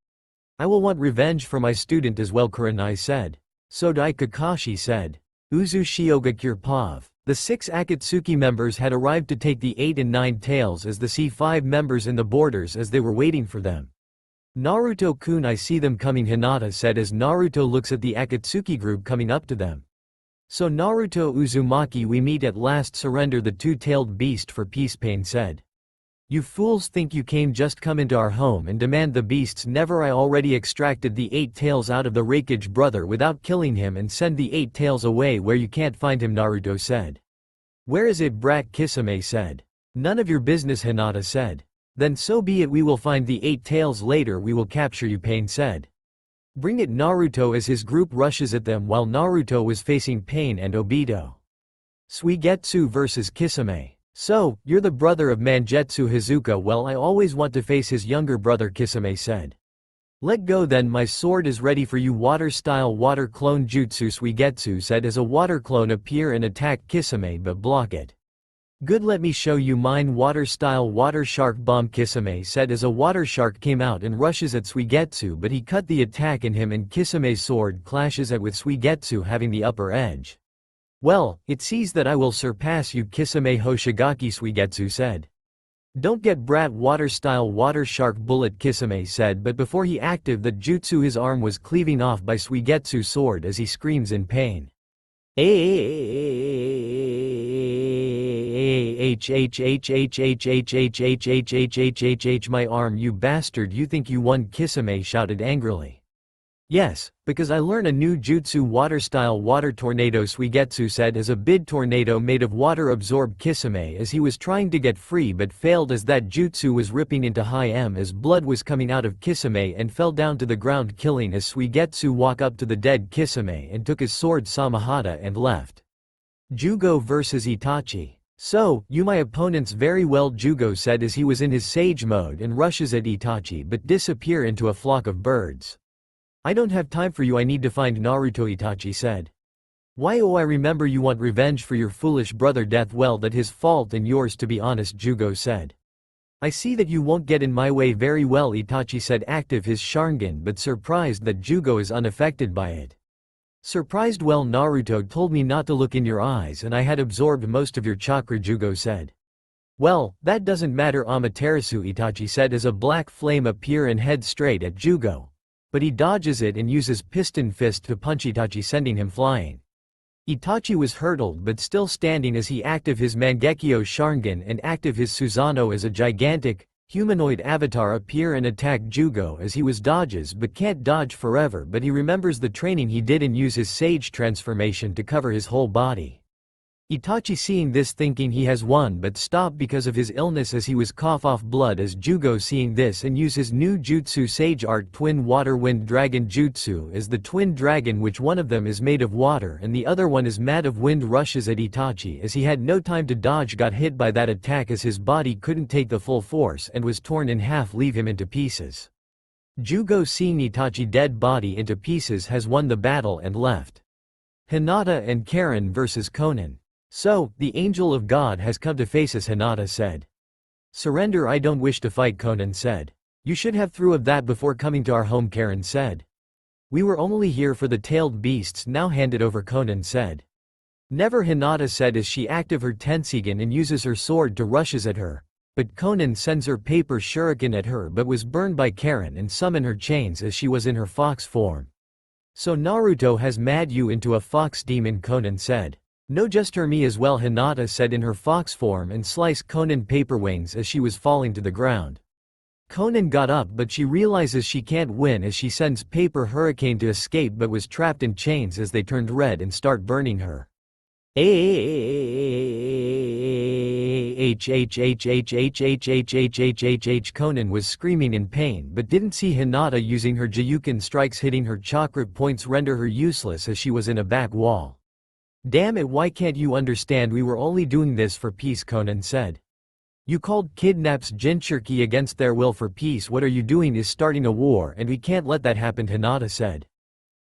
I will want revenge for my student as well, Kurenai said. So do I, Kakashi said. Uzushio Gakure Pav. The 6 Akatsuki members had arrived to take the 8 and 9 tails as the C5 members in the borders as they were waiting for them. Naruto-kun, I see them coming, Hinata said as Naruto looks at the Akatsuki group coming up to them. So Naruto Uzumaki, we meet at last, surrender the two-tailed beast for peace, Pain said. You fools think you just come into our home and demand the beasts, never, I already extracted the 8 tails out of the Raikage brother without killing him and send the 8 tails away where you can't find him, Naruto said. Where is it, brat, Kisame said. None of your business, Hinata said. Then so be it, we will find the 8 tails later, we will capture you, Pain said. Bring it, Naruto, as his group rushes at them while Naruto was facing Pain and Obito. Suigetsu vs Kisame. So, you're the brother of Mangetsu Hizuka, well I always want to face his younger brother, Kisame said. Let go then, my sword is ready for you, water-style water clone jutsu, Suigetsu said as a water clone appear and attack Kisame but block it. Good, let me show you mine, water-style water shark bomb, Kisame said as a water shark came out and rushes at Suigetsu, but he cut the attack in him and Kisame's sword clashes at with Suigetsu having the upper edge. Well, it sees that I will surpass you, Kisame Hoshigaki, Suigetsu said. Don't get, brat, water-style water shark bullet, Kisame said, but before he active that jutsu his arm was cleaving off by Suigetsu's sword as he screams in pain. My arm, you bastard, you think you won, Kisame shouted angrily. Yes, because I learn a new jutsu, water-style water tornado, Suigetsu said as a big tornado made of water absorbed Kisame as he was trying to get free but failed as that jutsu was ripping into high M as blood was coming out of Kisame and fell down to the ground, killing as Suigetsu walked up to the dead Kisame and took his sword Samahata and left. Jugo vs Itachi. So, you my opponents very well, Jugo said as he was in his sage mode and rushes at Itachi but disappear into a flock of birds. I don't have time for you, I need to find Naruto, Itachi said. Why, oh, I remember you want revenge for your foolish brother death, well that his fault and yours, to be honest, Jugo said. I see that you won't get in my way, very well, Itachi said, active his Sharingan but surprised that Jugo is unaffected by it. Surprised, well, Naruto told me not to look in your eyes and I had absorbed most of your chakra, Jugo said. Well, that doesn't matter, Amaterasu, Itachi said as a black flame appear and head straight at Jugo. But he dodges it and uses piston fist to punch Itachi, sending him flying. Itachi was hurtled but still standing as he active his Mangekyo Sharingan and active his Susanoo as a gigantic, humanoid avatar appear and attack Jugo as he was dodges but can't dodge forever, but he remembers the training he did and use his sage transformation to cover his whole body. Itachi seeing this thinking he has won but stopped because of his illness as he was cough off blood as Jugo seeing this and use his new jutsu Sage Art Twin Water Wind Dragon Jutsu as the twin dragon, which one of them is made of water and the other one is mad of wind, rushes at Itachi as he had no time to dodge, got hit by that attack as his body couldn't take the full force and was torn in half, leave him into pieces. Jugo seeing Itachi dead body into pieces has won the battle and left. Hinata and Karen vs Conan. So, the angel of God has come to face us, Hinata said. Surrender, I don't wish to fight, Conan said. You should have through of that before coming to our home, Karen said. We were only here for the tailed beasts, now hand it over, Conan said. Never, Hinata said as she active her Tensigan and uses her sword to rushes at her. But Conan sends her paper shuriken at her but was burned by Karen and summon her chains as she was in her fox form. So Naruto has mad you into a fox demon, Conan said. No, just her me as well, Hinata said in her fox form and slice Conan paper wings as she was falling to the ground. Conan got up but she realizes she can't win as she sends paper hurricane to escape but was trapped in chains as they turned red and start burning her. Conan was screaming in pain but didn't see Hinata using her Jiyuken strikes hitting her chakra points render her useless as she was in a back wall. Damn it, why can't you understand, we were only doing this for peace, Conan said. You called kidnaps Jinchuriki against their will for peace, what are you doing is starting a war and we can't let that happen, Hinata said.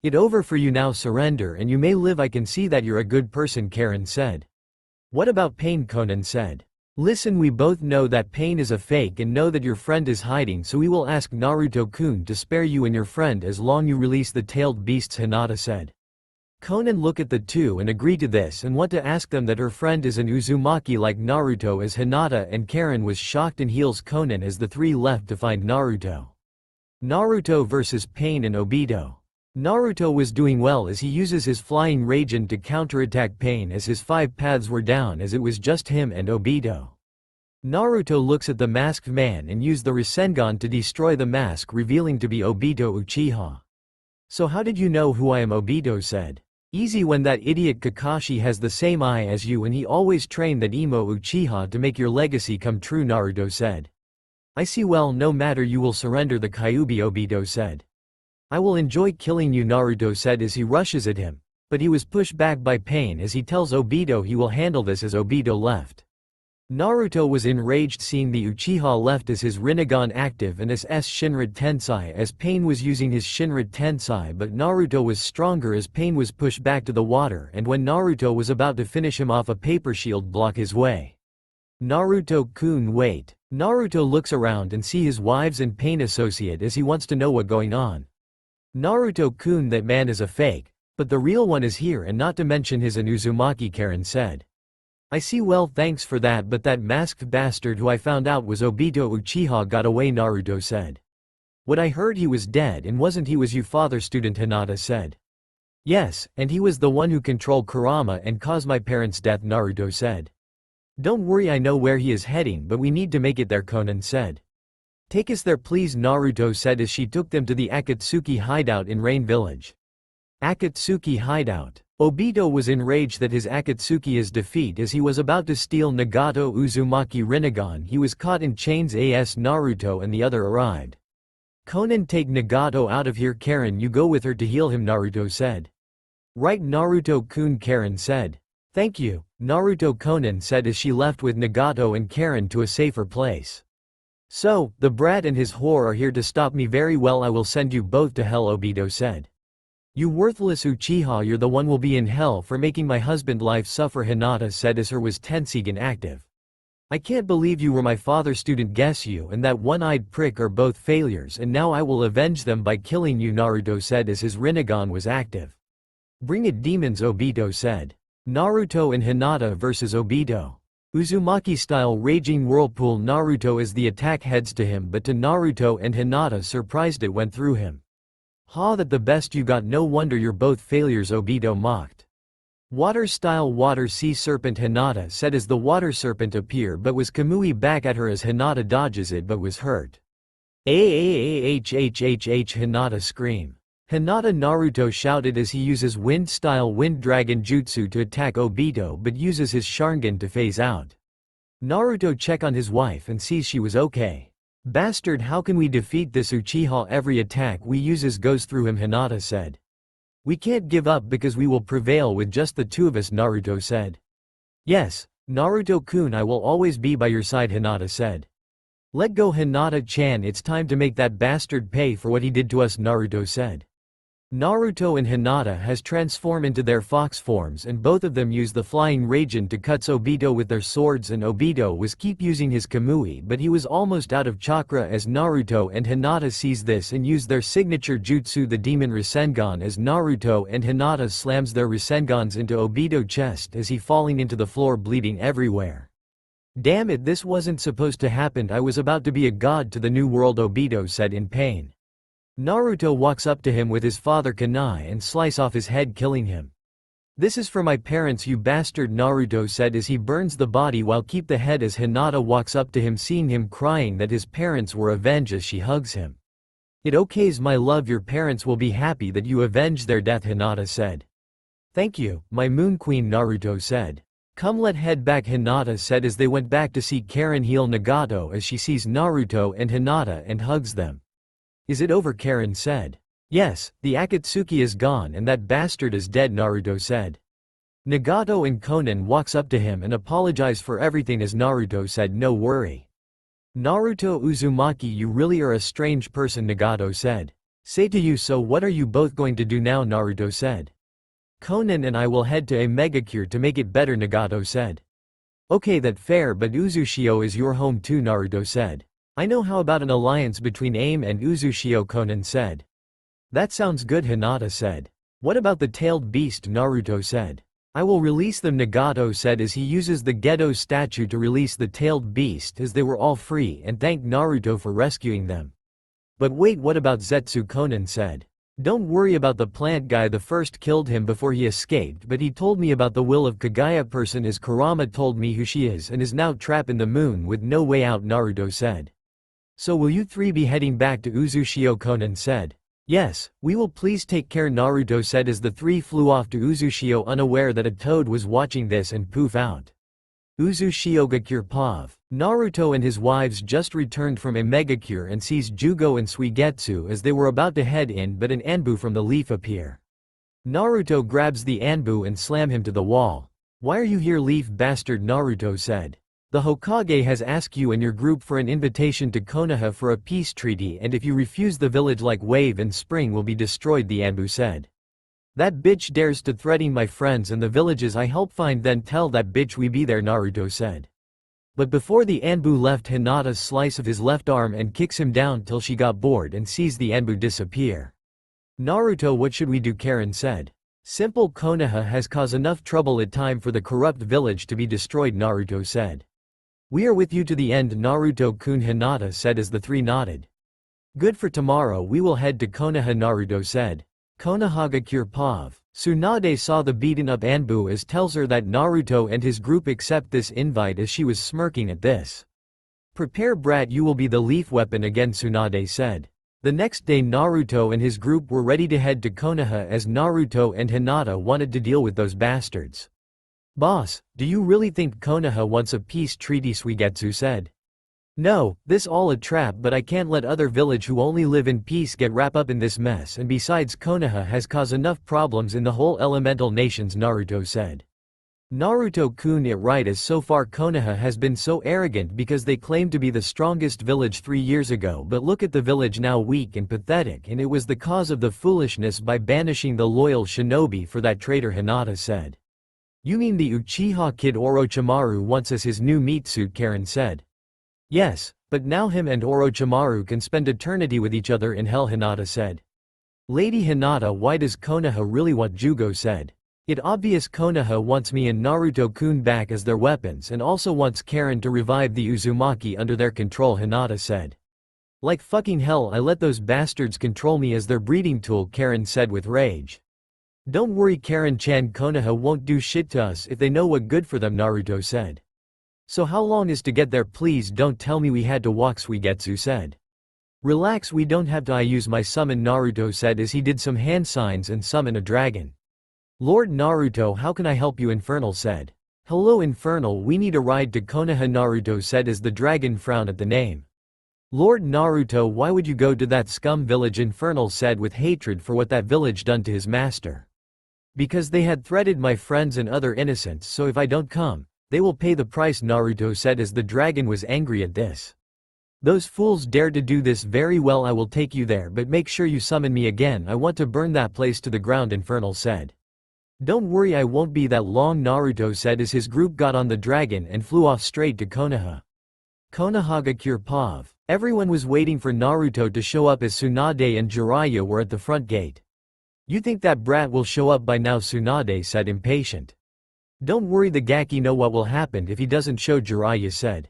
It over for you now, surrender and you may live, I can see that you're a good person, Karen said. What about Pain, Conan said. Listen, we both know that Pain is a fake and know that your friend is hiding, so we will ask Naruto-kun to spare you and your friend as long you release the tailed beasts, Hinata said. Conan look at the two and agree to this and want to ask them that her friend is an Uzumaki like Naruto as Hinata and Karen was shocked and heals Conan as the three left to find Naruto. Naruto vs Pain and Obito. Naruto was doing well as he uses his flying Raijin to counterattack Pain as his 5 paths were down as it was just him and Obito. Naruto looks at the masked man and used the Rasengan to destroy the mask revealing to be Obito Uchiha. So how did you know who I am? Obito said. Easy when that idiot Kakashi has the same eye as you and he always trained that emo Uchiha to make your legacy come true, Naruto said. I see, well, no matter, you will surrender the Kyuubi, Obito said. I will enjoy killing you, Naruto said as he rushes at him, but he was pushed back by Pain as he tells Obito he will handle this as Obito left. Naruto was enraged seeing the Uchiha left as his Rinnegan active and his Shinra Tensei as Pain was using his Shinra Tensei, but Naruto was stronger as Pain was pushed back to the water, and when Naruto was about to finish him off, a paper shield blocked his way. Naruto-kun, wait. Naruto looks around and see his wives and Pain associate as he wants to know what going on. Naruto-kun, that man is a fake, but the real one is here, and not to mention his Uzumaki, Karen said. I see, well, thanks for that, but that masked bastard who I found out was Obito Uchiha got away, Naruto said. What I heard, he was dead, and wasn't he? Was you father? Student Hinata said. Yes, and he was the one who controlled Kurama and caused my parents' death, Naruto said. Don't worry, I know where he is heading, but we need to make it there, Conan said. Take us there please, Naruto said as she took them to the Akatsuki hideout in Rain Village. Akatsuki hideout. Obito was enraged that his Akatsuki is defeat as he was about to steal Nagato Uzumaki Rinnegan. He was caught in chains as Naruto and the other arrived. Conan, take Nagato out of here. Karen, you go with her to heal him, Naruto said. Right, Naruto-kun, Karen said. Thank you, Naruto, Conan said as she left with Nagato and Karen to a safer place. So, the brat and his whore are here to stop me. Very well, I will send you both to hell, Obito said. You worthless Uchiha, you're the one will be in hell for making my husband life suffer, Hinata said as her was Tenseigan active. I can't believe you were my father. Student, guess you and that one-eyed prick are both failures, and now I will avenge them by killing you, Naruto said as his Rinnegan was active. Bring it, demons, Obito said. Naruto and Hinata vs Obito. Uzumaki style raging whirlpool. Naruto as the attack heads to him, but to Naruto and Hinata surprised it went through him. Ha, that the best you got, no wonder you're both failures, Obito mocked. Water style water sea serpent, Hinata said as the water serpent appeared but was Kamui back at her as Hinata dodges it but was hurt. Hinata scream. Hinata, Naruto shouted as he uses wind style wind dragon jutsu to attack Obito but uses his Sharingan to phase out. Naruto check on his wife and sees she was okay. Bastard, how can we defeat this Uchiha? Every attack we uses goes through him, Hinata said. We can't give up because we will prevail with just the two of us, Naruto said. Yes, Naruto-kun, I will always be by your side, Hinata said. Let go, Hinata-chan, it's time to make that bastard pay for what he did to us, Naruto said. Naruto and Hinata has transformed into their fox forms and both of them use the flying Raijin to cut Obito with their swords, and Obito was keep using his Kamui but he was almost out of chakra as Naruto and Hinata sees this and use their signature jutsu, the demon Rasengan, as Naruto and Hinata slams their Rasengans into Obito's chest as he falling into the floor bleeding everywhere. Damn it, this wasn't supposed to happen. I was about to be a god to the new world, Obito said in pain. Naruto walks up to him with his father kunai and slice off his head, killing him. This is for my parents, you bastard, Naruto said as he burns the body while keep the head as Hinata walks up to him seeing him crying that his parents were avenged as she hugs him. It okays my love, your parents will be happy that you avenged their death, Hinata said. Thank you, my moon queen, Naruto said. Come, let head back, Hinata said as they went back to see Karen heal Nagato as she sees Naruto and Hinata and hugs them. Is it over? Karen said. Yes, the Akatsuki is gone and that bastard is dead, Naruto said. Nagato and Conan walks up to him and apologize for everything as Naruto said no worry. Naruto Uzumaki, you really are a strange person, Nagato said. Say to you, so what are you both going to do now? Naruto said. Conan and I will head to a megacure to make it better, Nagato said. Okay, that fair, but Uzushio is your home too, Naruto said. I know, how about an alliance between AIM and Uzushio? Conan said. That sounds good, Hinata said. What about the tailed beast? Naruto said. I will release them, Nagato said as he uses the Gedo statue to release the tailed beast as they were all free and thanked Naruto for rescuing them. But wait, what about Zetsu? Konan said. Don't worry about the plant guy, the first killed him before he escaped, but he told me about the will of Kage person as Kurama told me who she is and is now trapped in the moon with no way out, Naruto said. So will you three be heading back to Uzushio? Konan said. Yes, we will, please take care, Naruto said as the three flew off to Uzushio unaware that a toad was watching this and poof out. Uzushio Gakure Pav. Naruto and his wives just returned from a megacure and sees Jugo and Suigetsu as they were about to head in, but an Anbu from the leaf appear. Naruto grabs the Anbu and slam him to the wall. Why are you here, leaf bastard? Naruto said. The Hokage has asked you and your group for an invitation to Konoha for a peace treaty, and if you refuse the village like wave and spring will be destroyed, the Anbu said. That bitch dares to threaten my friends and the villages I help find, then tell that bitch we be there, Naruto said. But before the Anbu left, Hinata slice of his left arm and kicks him down till she got bored and sees the Anbu disappear. Naruto, what should we do? Karen said. Simple, Konoha has caused enough trouble at time for the corrupt village to be destroyed, Naruto said. We are with you to the end, Naruto-kun, Hinata said as the three nodded. Good, for tomorrow we will head to Konoha, Naruto said. Konoha Gakure Pav. Tsunade saw the beaten up Anbu as tells her that Naruto and his group accept this invite as she was smirking at this. Prepare, brat, you will be the leaf weapon again, Tsunade said. The next day Naruto and his group were ready to head to Konoha as Naruto and Hinata wanted to deal with those bastards. Boss, do you really think Konoha wants a peace treaty? Suigetsu said. No, this all a trap, but I can't let other village who only live in peace get wrapped up in this mess, and besides Konoha has caused enough problems in the whole elemental nations, Naruto said. Naruto-kun, it right, as so far Konoha has been so arrogant because they claimed to be the strongest village 3 years ago, but look at the village now, weak and pathetic, and it was the cause of the foolishness by banishing the loyal shinobi for that traitor, Hinata said. You mean the Uchiha kid Orochimaru wants as his new meat suit? Karen said. Yes, but now him and Orochimaru can spend eternity with each other in hell, Hinata said. Lady Hinata, why does Konoha really want Jugo? Said. It obvious Konoha wants me and Naruto-kun back as their weapons and also wants Karen to revive the Uzumaki under their control, Hinata said. Like fucking hell, I let those bastards control me as their breeding tool, Karen said with rage. Don't worry, Karen-chan, Konoha won't do shit to us if they know what good for them, Naruto said. So how long is to get there? Please don't tell me we had to walk, Suigetsu said. Relax, we don't have to. I use my summon, Naruto said as he did some hand signs and summon a dragon. Lord Naruto, how can I help you? Infernal said. Hello Infernal, we need a ride to Konoha, Naruto said as the dragon frowned at the name. Lord Naruto, why would you go to that scum village? Infernal said with hatred for what that village done to his master. Because they had threatened my friends and other innocents, so if I don't come, they will pay the price, Naruto said as the dragon was angry at this. Those fools dared to do this. Very well, I will take you there, but make sure you summon me again. I want to burn that place to the ground, Infernal said. Don't worry, I won't be that long, Naruto said as his group got on the dragon and flew off straight to Konoha. Konoha Gakure Pav. Everyone was waiting for Naruto to show up as Tsunade and Jiraiya were at the front gate. You think that brat will show up by now? Tsunade said, impatient. Don't worry, the Gaki know what will happen if he doesn't show, Jiraiya said.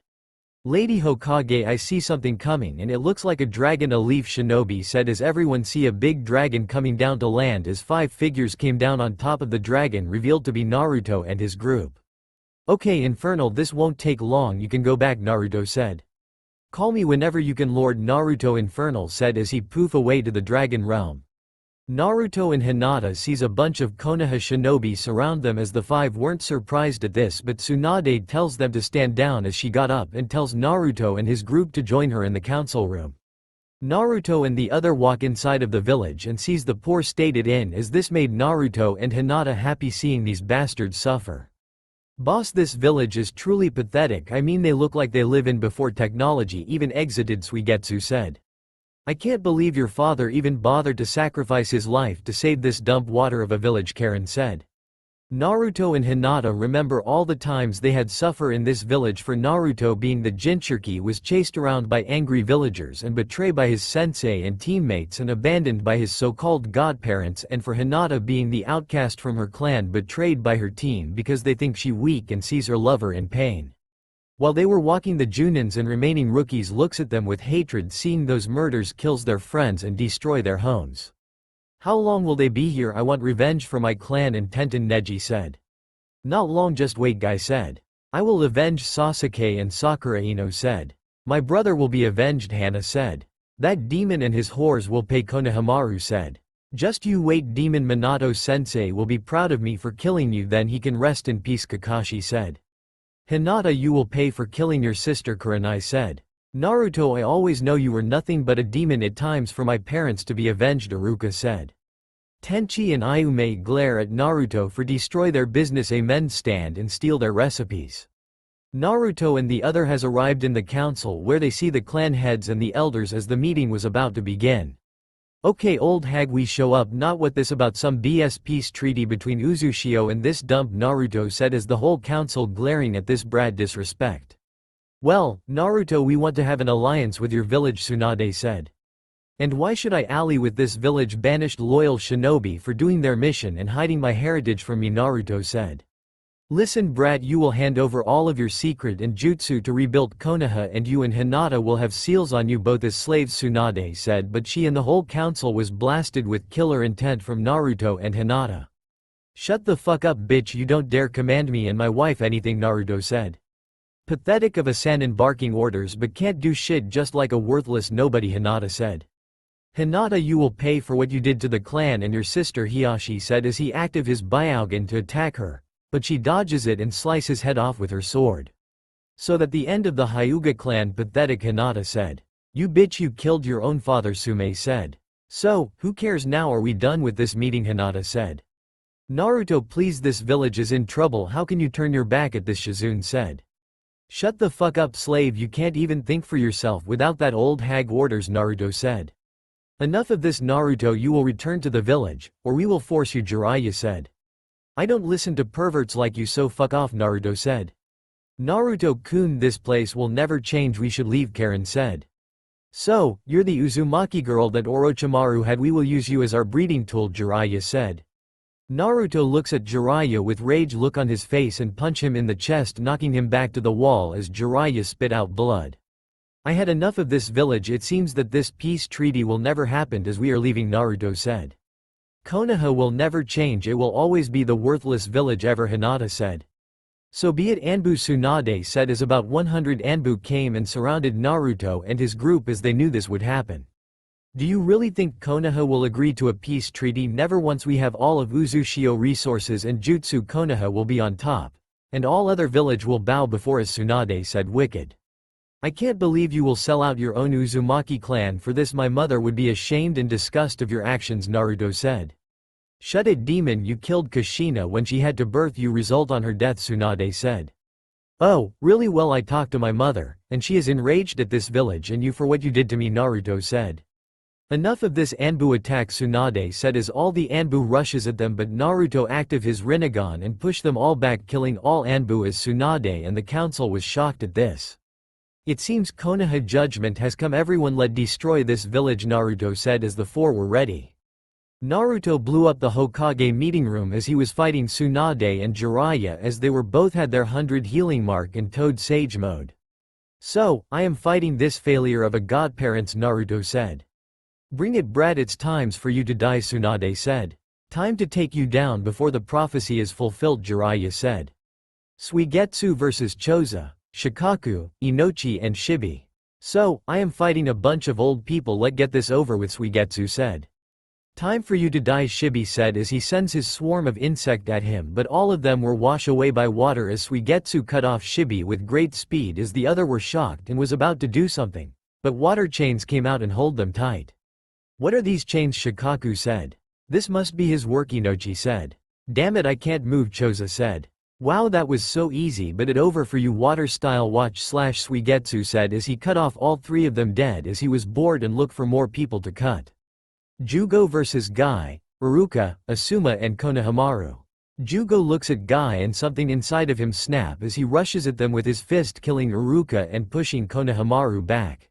Lady Hokage, I see something coming and it looks like a dragon, a leaf shinobi said as everyone see a big dragon coming down to land as 5 figures came down on top of the dragon, revealed to be Naruto and his group. Okay Infernal, this won't take long, you can go back, Naruto said. Call me whenever you can, Lord Naruto, Infernal said as he poof away to the dragon realm. Naruto and Hinata sees a bunch of Konoha shinobi surround them as the 5 weren't surprised at this, but Tsunade tells them to stand down as she got up and tells Naruto and his group to join her in the council room. Naruto and the other walk inside of the village and sees the poor state it in, as this made Naruto and Hinata happy seeing these bastards suffer. Boss, this village is truly pathetic. I mean, they look like they live in before technology even exited, Suigetsu said. I can't believe your father even bothered to sacrifice his life to save this dump water of a village, Karen said. Naruto and Hinata remember all the times they had suffer in this village, for Naruto being the Jinchuriki was chased around by angry villagers and betrayed by his sensei and teammates and abandoned by his so-called godparents, and for Hinata being the outcast from her clan, betrayed by her team because they think she weak and sees her lover in pain. While they were walking, the Junins and remaining rookies looks at them with hatred, seeing those murders kills their friends and destroy their homes. How long will they be here? I want revenge for my clan, and Tenten Neji said. Not long, just wait, Guy said. I will avenge Sasuke, and Sakura Ino said. My brother will be avenged, Hana said. That demon and his whores will pay, Konohamaru said. Just you wait, Demon Minato sensei will be proud of me for killing you, then he can rest in peace, Kakashi said. Hinata, you will pay for killing your sister, Kurenai said. Naruto, I always know you were nothing but a demon at times, for my parents to be avenged, Iruka said. Tenchi and Ayume glare at Naruto for destroy their business a men's stand and steal their recipes. Naruto and the other has arrived in the council, where they see the clan heads and the elders as the meeting was about to begin. Okay, old hag, we show up, not what this about some BS peace treaty between Uzushio and this dump, Naruto said as the whole council glaring at this brat disrespect. Well, Naruto, we want to have an alliance with your village, Tsunade said. And why should I ally with this village banished loyal shinobi for doing their mission and hiding my heritage from me, Naruto said. Listen, brat, you will hand over all of your secret and jutsu to rebuild Konoha, and you and Hinata will have seals on you both as slaves, Tsunade said, but she and the whole council was blasted with killer intent from Naruto and Hinata. Shut the fuck up, bitch, you don't dare command me and my wife anything, Naruto said. Pathetic of a Sanin barking orders but can't do shit, just like a worthless nobody, Hinata said. Hinata, you will pay for what you did to the clan and your sister, Hiyashi said as he active his Byakugan to attack her, but she dodges it and slices his head off with her sword. So that the end of the Hyuga clan, pathetic, Hinata said. You bitch, you killed your own father, Sume said. So, who cares now, are we done with this meeting, Hinata said. Naruto, please, this village is in trouble, how can you turn your back at this, Shizune said. Shut the fuck up, slave, you can't even think for yourself without that old hag orders, Naruto said. Enough of this, Naruto, you will return to the village, or we will force you, Jiraiya said. I don't listen to perverts like you, so fuck off, Naruto said. Naruto-kun, this place will never change, we should leave, Karen said. So, you're the Uzumaki girl that Orochimaru had, we will use you as our breeding tool, Jiraiya said. Naruto looks at Jiraiya with rage look on his face and punch him in the chest, knocking him back to the wall as Jiraiya spit out blood. I had enough of this village, it seems that this peace treaty will never happen as we are leaving, Naruto said. Konoha will never change, it will always be the worthless village ever, Hinata said. So be it, Anbu, Tsunade said as about 100 Anbu came and surrounded Naruto and his group as they knew this would happen. Do you really think Konoha will agree to a peace treaty? Never. Once we have all of Uzushio resources and jutsu, Konoha will be on top. And all other village will bow before us, Tsunade said, wicked. I can't believe you will sell out your own Uzumaki clan for this, my mother would be ashamed and disgust of your actions, Naruto said. Shut it, demon, you killed Kushina when she had to birth you, result on her death, Tsunade said. Oh, really? Well, I talked to my mother, and she is enraged at this village and you for what you did to me, Naruto said. Enough of this Anbu attack, Tsunade said as all the Anbu rushes at them, but Naruto active his Rinnegan and push them all back, killing all Anbu as Tsunade and the council was shocked at this. It seems Konoha judgment has come, everyone let destroy this village, Naruto said as the four were ready. Naruto blew up the Hokage meeting room as he was fighting Tsunade and Jiraiya as they were both had their 100 healing mark and Toad Sage mode. So, I am fighting this failure of a godparents, Naruto said. Bring it, brat, it's times for you to die, Tsunade said. Time to take you down before the prophecy is fulfilled, Jiraiya said. Suigetsu vs Choza, Shikaku, Inochi and Shibi. So, I am fighting a bunch of old people, let get this over with, Suigetsu said. Time for you to die, Shibi said as he sends his swarm of insect at him, but all of them were washed away by water as Suigetsu cut off Shibi with great speed as the other were shocked and was about to do something, but water chains came out and hold them tight. What are these chains, Shikaku said. This must be his work, Inochi said. Damn it, I can't move, Choza said. Wow, that was so easy, but it over for you, water style watch / Suigetsu said as he cut off all three of them dead as he was bored and looked for more people to cut. Jugo vs Guy, Iruka, Asuma and Konohamaru. Jugo looks at Guy and something inside of him snap as he rushes at them with his fist, killing Iruka and pushing Konohamaru back.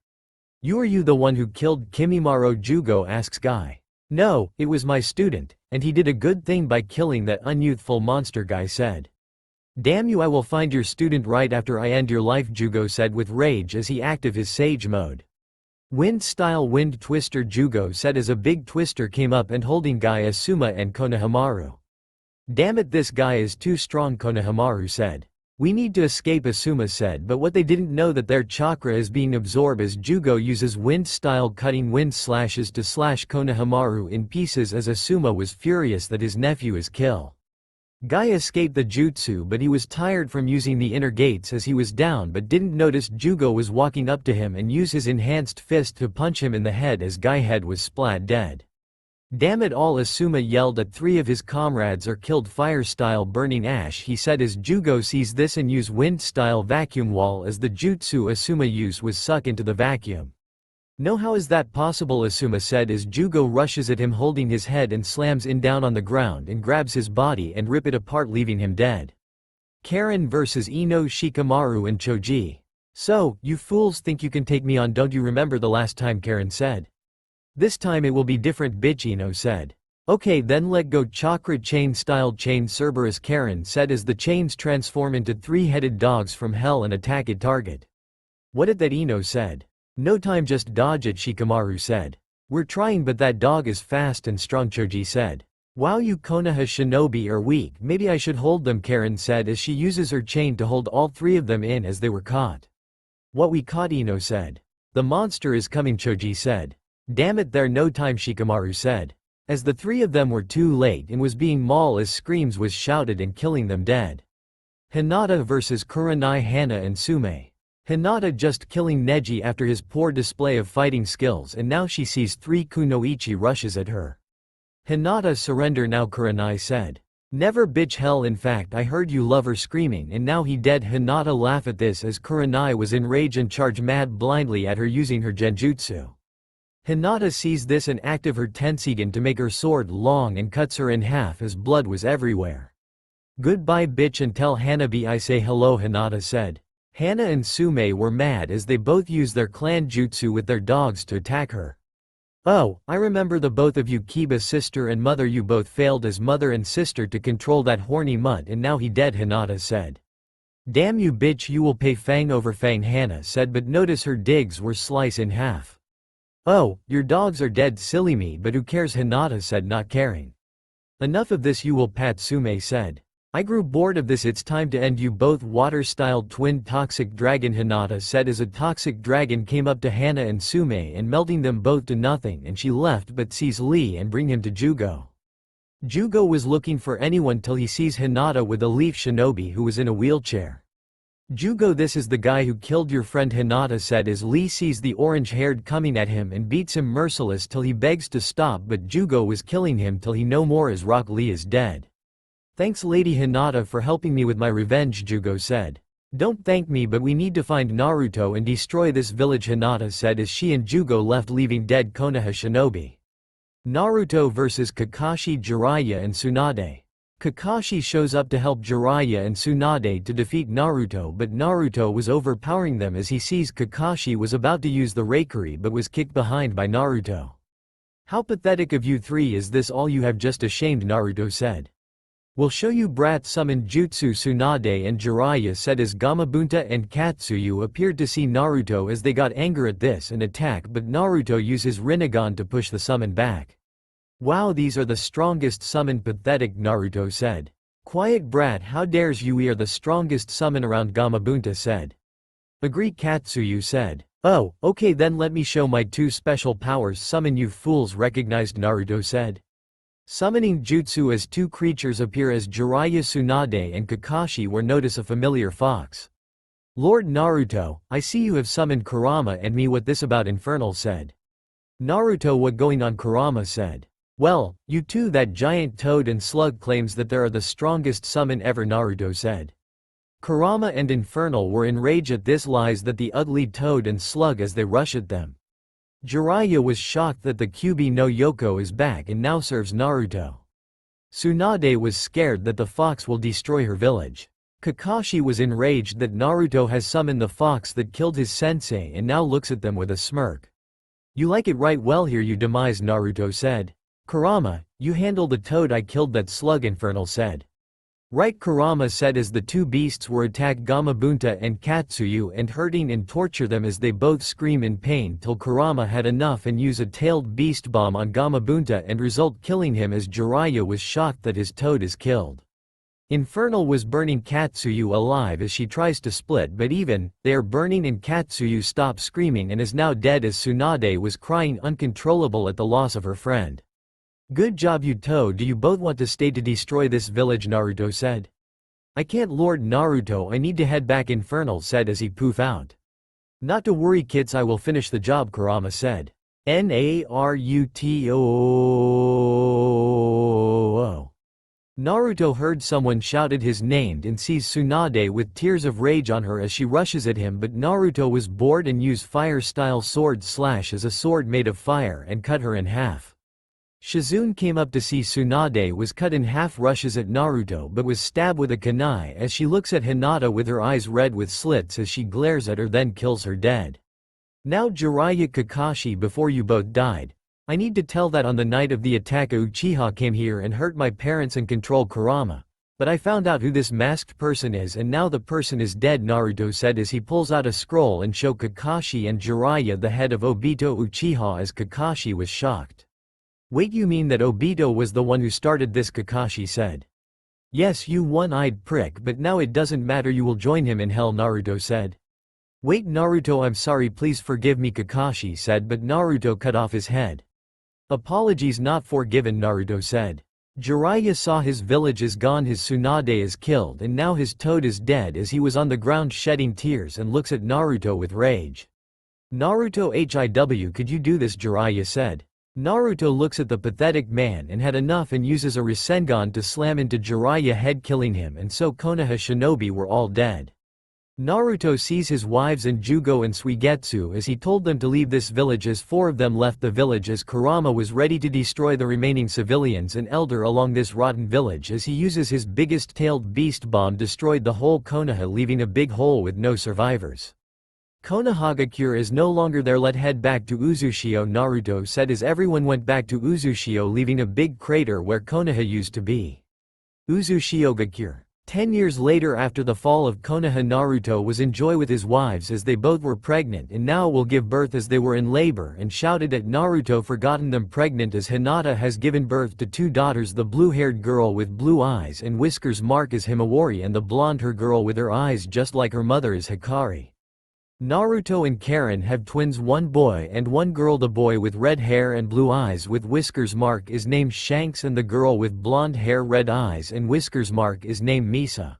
Are you the one who killed Kimimaro? Jugo asks Guy. No, it was my student, and he did a good thing by killing that unyouthful monster, Guy said. Damn you, I will find your student right after I end your life, Jugo said with rage as he active his Sage mode. Wind style wind twister, Jugo said as a big twister came up and holding Guy, Asuma and Konohamaru. Damn it, this guy is too strong, Konohamaru said. We need to escape, Asuma said, but what they didn't know that their chakra is being absorbed as Jugo uses wind style cutting wind slashes to slash Konohamaru in pieces as Asuma was furious that his nephew is killed. Guy escaped the jutsu, but he was tired from using the inner gates as he was down, but didn't notice Jugo was walking up to him and use his enhanced fist to punch him in the head as Guy head was splat dead. Damn it all, Asuma yelled at three of his comrades are killed. Fire style burning ash, he said as Jugo sees this and use wind style vacuum wall as the jutsu Asuma used was suck into the vacuum. No, how is that possible, Asuma said as Jugo rushes at him holding his head and slams in down on the ground and grabs his body and rip it apart leaving him dead. Karen vs Ino, Shikamaru and Choji. So, you fools think you can take me on, don't you remember the last time, Karen said. This time it will be different, bitch, Ino said. Okay then, let go. Chakra chain style chain Cerberus, Karen said as the chains transform into three-headed dogs from hell and attack at target. What it that, Ino said. No time, just dodge it, Shikamaru said. We're trying but that dog is fast and strong, Choji said. Wow, you Konoha shinobi are weak, maybe I should hold them, Karen said as she uses her chain to hold all three of them in as they were caught. What we caught, Ino said. The monster is coming, Choji said. Damn it, there no time, Shikamaru said. As the three of them were too late and was being mauled as screams was shouted and killing them dead. Hinata vs Kurenai, Hana and Sume. Hinata just killing Neji after his poor display of fighting skills and now she sees three kunoichi rushes at her. Hinata surrender now, Kurenai said. Never, bitch, hell, in fact I heard you love her screaming and now he dead. Hinata laugh at this as Kurenai was enraged and charge mad blindly at her using her genjutsu. Hinata sees this and active her Tensigen to make her sword long and cuts her in half as blood was everywhere. Goodbye, bitch, and tell Hanabi I say hello, Hinata said. Hana and Sume were mad as they both used their clan jutsu with their dogs to attack her. Oh, I remember the both of you, Kiba sister and mother, you both failed as mother and sister to control that horny mutt and now he dead, Hinata said. Damn you, bitch, you will pay fang over fang, Hana said, but notice her digs were sliced in half. Oh, your dogs are dead, silly me, but who cares, Hinata said, not caring. Enough of this, you will pat, Sume said. I grew bored of this, it's time to end you both. Water-styled twin toxic dragon, Hinata said as a toxic dragon came up to Hana and Sume and melting them both to nothing and she left but sees Lee and bring him to Jugo. Jugo was looking for anyone till he sees Hinata with a leaf shinobi who was in a wheelchair. Jugo, this is the guy who killed your friend, Hinata said as Lee sees the orange-haired coming at him and beats him merciless till he begs to stop, but Jugo was killing him till he no more as Rock Lee is dead. Thanks Lady Hinata for helping me with my revenge, Jugo said. Don't thank me, but we need to find Naruto and destroy this village, Hinata said as she and Jugo left leaving dead Konoha shinobi. Naruto vs Kakashi, Jiraiya and Tsunade. Kakashi shows up to help Jiraiya and Tsunade to defeat Naruto, but Naruto was overpowering them as he sees Kakashi was about to use the Reikiri but was kicked behind by Naruto. How pathetic of you three, is this all you have? Just ashamed, Naruto said. We'll show you, brat, summoned jutsu, Tsunade and Jiraiya said as Gamabunta and Katsuyu appeared to see Naruto as they got anger at this and attack, but Naruto uses Rinnegan to push the summon back. Wow, these are the strongest summon, pathetic, Naruto said. Quiet, brat, how dares you, we are the strongest summon around, Gamabunta said. Agree, Katsuyu said. Oh, okay then, let me show my two special powers, summon, you fools, recognized, Naruto said. Summoning jutsu as two creatures appear as Jiraiya, Tsunade and Kakashi were notice a familiar fox. Lord Naruto, I see you have summoned Kurama and me, what this about, Infernal said. Naruto, what going on, Kurama said. Well, you two, that giant toad and slug claims that they are the strongest summon ever, Naruto said. Kurama and Infernal were enraged at this lies that the ugly toad and slug as they rush at them. Jiraiya was shocked that the Kyuubi no Yoko is back and now serves Naruto. Tsunade was scared that the fox will destroy her village. Kakashi was enraged that Naruto has summoned the fox that killed his sensei and now looks at them with a smirk. You like it right well here you demise, Naruto said. Kurama, you handle the toad I killed, that slug, Infernal said. Right, Kurama said as the two beasts were attack Gamabunta and Katsuyu and hurting and torture them as they both scream in pain till Kurama had enough and use a tailed beast bomb on Gamabunta and result killing him as Jiraiya was shocked that his toad is killed. Infernal was burning Katsuyu alive as she tries to split, but even they are burning and Katsuyu stops screaming and is now dead as Tsunade was crying uncontrollable at the loss of her friend. Good job, you toad. Do you both want to stay to destroy this village? Naruto said. I can't, Lord Naruto, I need to head back, Infernal said as he poof out. Not to worry kids, I will finish the job, Kurama said. Naruto. Naruto heard someone shouted his name and sees Tsunade with tears of rage on her as she rushes at him, but Naruto was bored and used fire-style sword slash as a sword made of fire and cut her in half. Shizune came up to see Tsunade was cut in half, rushes at Naruto but was stabbed with a kunai as she looks at Hinata with her eyes red with slits as she glares at her, then kills her dead. Now Jiraiya, Kakashi, before you both died, I need to tell that on the night of the attack Uchiha came here and hurt my parents and controlled Kurama. But I found out who this masked person is and now the person is dead, Naruto said as he pulls out a scroll and show Kakashi and Jiraiya the head of Obito Uchiha as Kakashi was shocked. Wait, you mean that Obito was the one who started this? Kakashi said. Yes, you one-eyed prick, but now it doesn't matter, you will join him in hell, Naruto said. Wait, Naruto, I'm sorry, please forgive me, Kakashi said, but Naruto cut off his head. Apologies not forgiven, Naruto said. Jiraiya saw his village is gone, his Tsunade is killed and now his toad is dead as he was on the ground shedding tears and looks at Naruto with rage. Naruto HIW, could you do this? Jiraiya said. Naruto looks at the pathetic man and had enough and uses a Rasengan to slam into Jiraiya head, killing him, and so Konoha shinobi were all dead. Naruto sees his wives and Jugo and Suigetsu as he told them to leave this village as four of them left the village as Kurama was ready to destroy the remaining civilians and elder along this rotten village as he uses his biggest tailed beast bomb destroyed the whole Konoha, leaving a big hole with no survivors. Konohagakure is no longer there, let head back to Uzushio, Naruto said as everyone went back to Uzushio, leaving a big crater where Konoha used to be. Uzushio-gakure. 10 years later, after the fall of Konoha, Naruto was in joy with his wives as they both were pregnant and now will give birth as they were in labor, and shouted at Naruto for gotten them pregnant as Hinata has given birth to two daughters, the blue-haired girl with blue eyes and whiskers mark is Himawari and the blonde-haired girl with her eyes just like her mother is Hikari. Naruto and Karen have twins, one boy and one girl. The boy with red hair and blue eyes with whiskers mark is named Shanks and the girl with blonde hair, red eyes and whiskers mark is named Misa.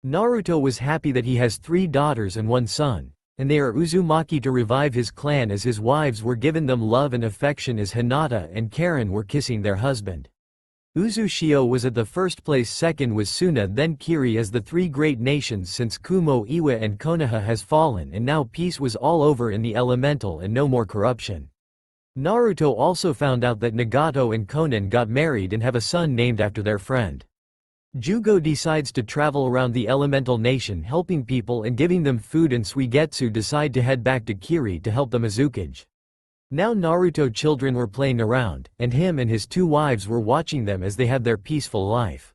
Naruto was happy that he has 3 daughters and 1 son, and they are Uzumaki to revive his clan as his wives were given them love and affection as Hinata and Karen were kissing their husband. Uzushio was at the first place, second was Suna, then Kiri as the 3 great nations since Kumo, Iwa and Konoha has fallen and now peace was all over in the elemental and no more corruption. Naruto also found out that Nagato and Konan got married and have a son named after their friend. Jugo decides to travel around the elemental nation helping people and giving them food, and Suigetsu decide to head back to Kiri to help the Mizukage. Now Naruto children were playing around, and him and his 2 wives were watching them as they had their peaceful life.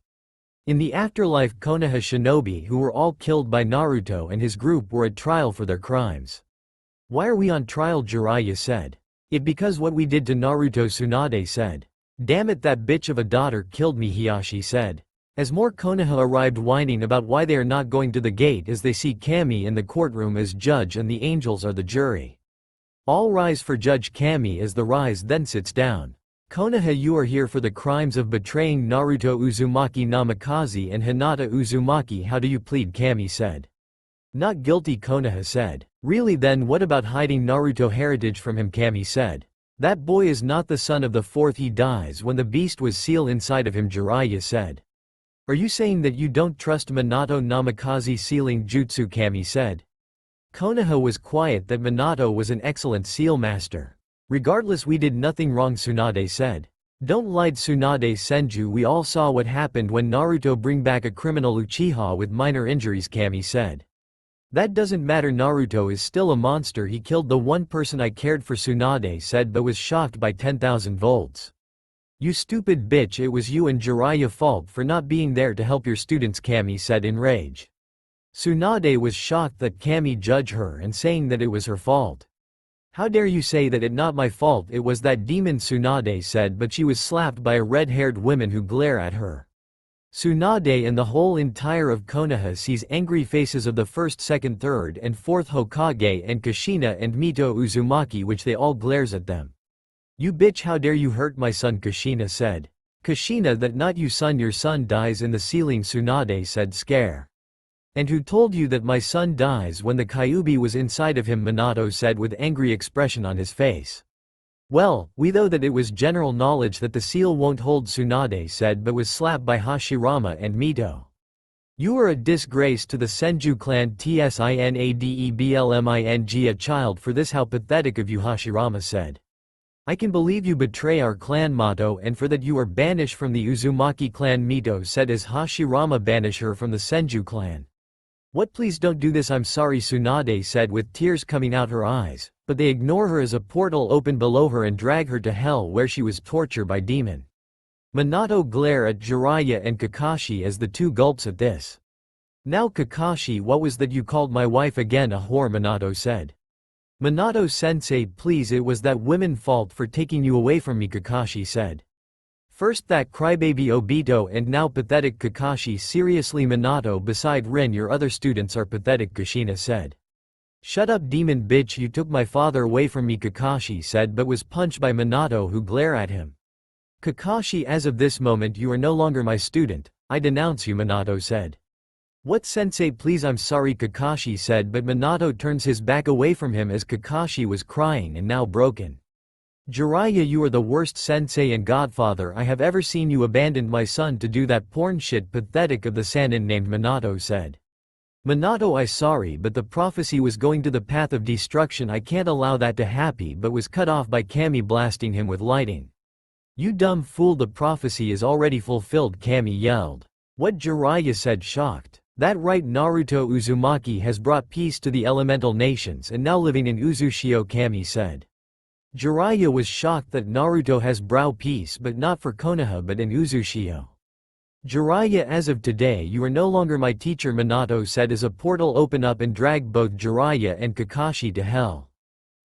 In the afterlife, Konoha shinobi who were all killed by Naruto and his group were at trial for their crimes. Why are we on trial? Jiraiya said. It because what we did to Naruto, Tsunade said. Damn it, that bitch of a daughter killed me, Hiyashi said. As more Konoha arrived whining about why they are not going to the gate as they see Kami in the courtroom as judge and the angels are the jury. All rise for Judge Kami as the rise then sits down. Konoha, you are here for the crimes of betraying Naruto Uzumaki Namikaze and Hinata Uzumaki. How do you plead? Kami said. Not guilty, Konoha said. Really, then what about hiding Naruto heritage from him? Kami said. That boy is not the son of the 4th, he dies when the beast was sealed inside of him, Jiraiya said. Are you saying that you don't trust Minato Namikaze sealing jutsu? Kami said. Konoha was quiet that Minato was an excellent seal master. Regardless, we did nothing wrong, Tsunade said. Don't lie Tsunade Senju, we all saw what happened when Naruto bring back a criminal Uchiha with minor injuries, Kami said. That doesn't matter, Naruto is still a monster, he killed the one person I cared for, Tsunade said, but was shocked by 10,000 volts. You stupid bitch, it was you and Jiraiya fault for not being there to help your students, Kami said in rage. Tsunade was shocked that Kami judged her and saying that it was her fault. How dare you say that it not my fault, it was that demon, Tsunade said, but she was slapped by a red-haired woman who glare at her. Tsunade and the whole entire of Konoha sees angry faces of the first, second, third and fourth Hokage and Kushina and Mito Uzumaki, which they all glares at them. You bitch, how dare you hurt my son, Kushina said. Kushina, that not you son, your son dies in the ceiling, Tsunade said, scare. And who told you that my son dies when the Kyuubi was inside of him, Minato said with angry expression on his face. Well, we know that it was general knowledge that the seal won't hold, Tsunade said, but was slapped by Hashirama and Mito. You are a disgrace to the Senju clan, Tsinadebleming, a child for this, how pathetic of you, Hashirama said. I can believe you betray our clan motto and for that you are banished from the Uzumaki clan, Mito said as Hashirama banish her from the Senju clan. What, please don't do this, I'm sorry, Tsunade said with tears coming out her eyes, but they ignore her as a portal opened below her and drag her to hell where she was tortured by demon. Minato glare at Jiraiya and Kakashi as the two gulps at this. Now Kakashi, what was that you called my wife again a whore, Minato said. Minato sensei, please, it was that women fault for taking you away from me, Kakashi said. First that crybaby Obito and now pathetic Kakashi, seriously Minato, beside Rin your other students are pathetic, Kushina said. Shut up demon bitch, you took my father away from me, Kakashi said, but was punched by Minato who glare at him. Kakashi, as of this moment you are no longer my student, I denounce you, Minato said. What sensei, please, I'm sorry, Kakashi said, but Minato turns his back away from him as Kakashi was crying and now broken. Jiraiya, you are the worst sensei and godfather I have ever seen, you abandoned my son to do that porn shit, pathetic of the Sannin named Minato said. Minato, I sorry, but the prophecy was going to the path of destruction, I can't allow that to happen, but was cut off by Kami blasting him with lighting. You dumb fool, the prophecy is already fulfilled, Kami yelled. What, Jiraiya said shocked. That right, Naruto Uzumaki has brought peace to the elemental nations and now living in Uzushio, Kami said. Jiraiya was shocked that Naruto has brought peace but not for Konoha but in Uzushio. Jiraiya, as of today you are no longer my teacher, Minato said as a portal opened up and dragged both Jiraiya and Kakashi to hell.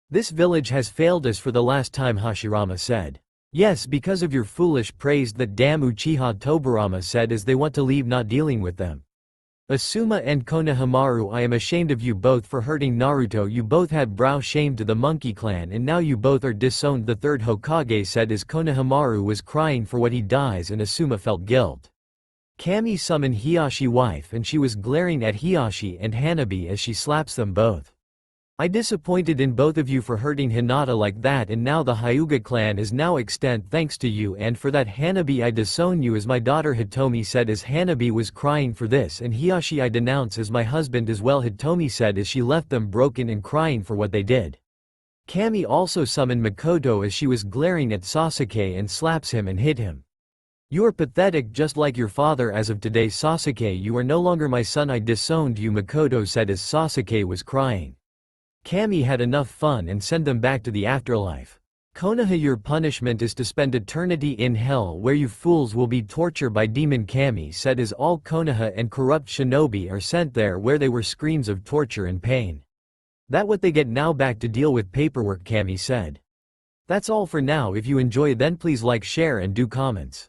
This village has failed us for the last time, Hashirama said. Yes, because of your foolish praise, that damn Uchiha, Tobirama said as they want to leave, not dealing with them. Asuma and Konohamaru, I am ashamed of you both for hurting Naruto, you both had brow shame to the monkey clan and now you both are disowned, the third Hokage said as Konohamaru was crying for what he dies and Asuma felt guilt. Kami summoned Hiyashi wife and she was glaring at Hiyashi and Hanabi as she slaps them both. I disappointed in both of you for hurting Hinata like that and now the Hyuga clan is now extant thanks to you, and for that Hanabi I disown you as my daughter, Hitomi said as Hanabi was crying for this, and Hiyashi I denounce as my husband as well, Hitomi said as she left them broken and crying for what they did. Kami also summoned Makoto as she was glaring at Sasuke and slaps him and hit him. You are pathetic just like your father, as of today Sasuke you are no longer my son, I disowned you, Makoto said as Sasuke was crying. Kami had enough fun and send them back to the afterlife. Konoha, your punishment is to spend eternity in hell where you fools will be tortured by demon, Kami said as all Konoha and corrupt shinobi are sent there where they were screams of torture and pain. That what they get now, back to deal with paperwork, Kami said. That's all for now, if you enjoy then please like, share and do comments.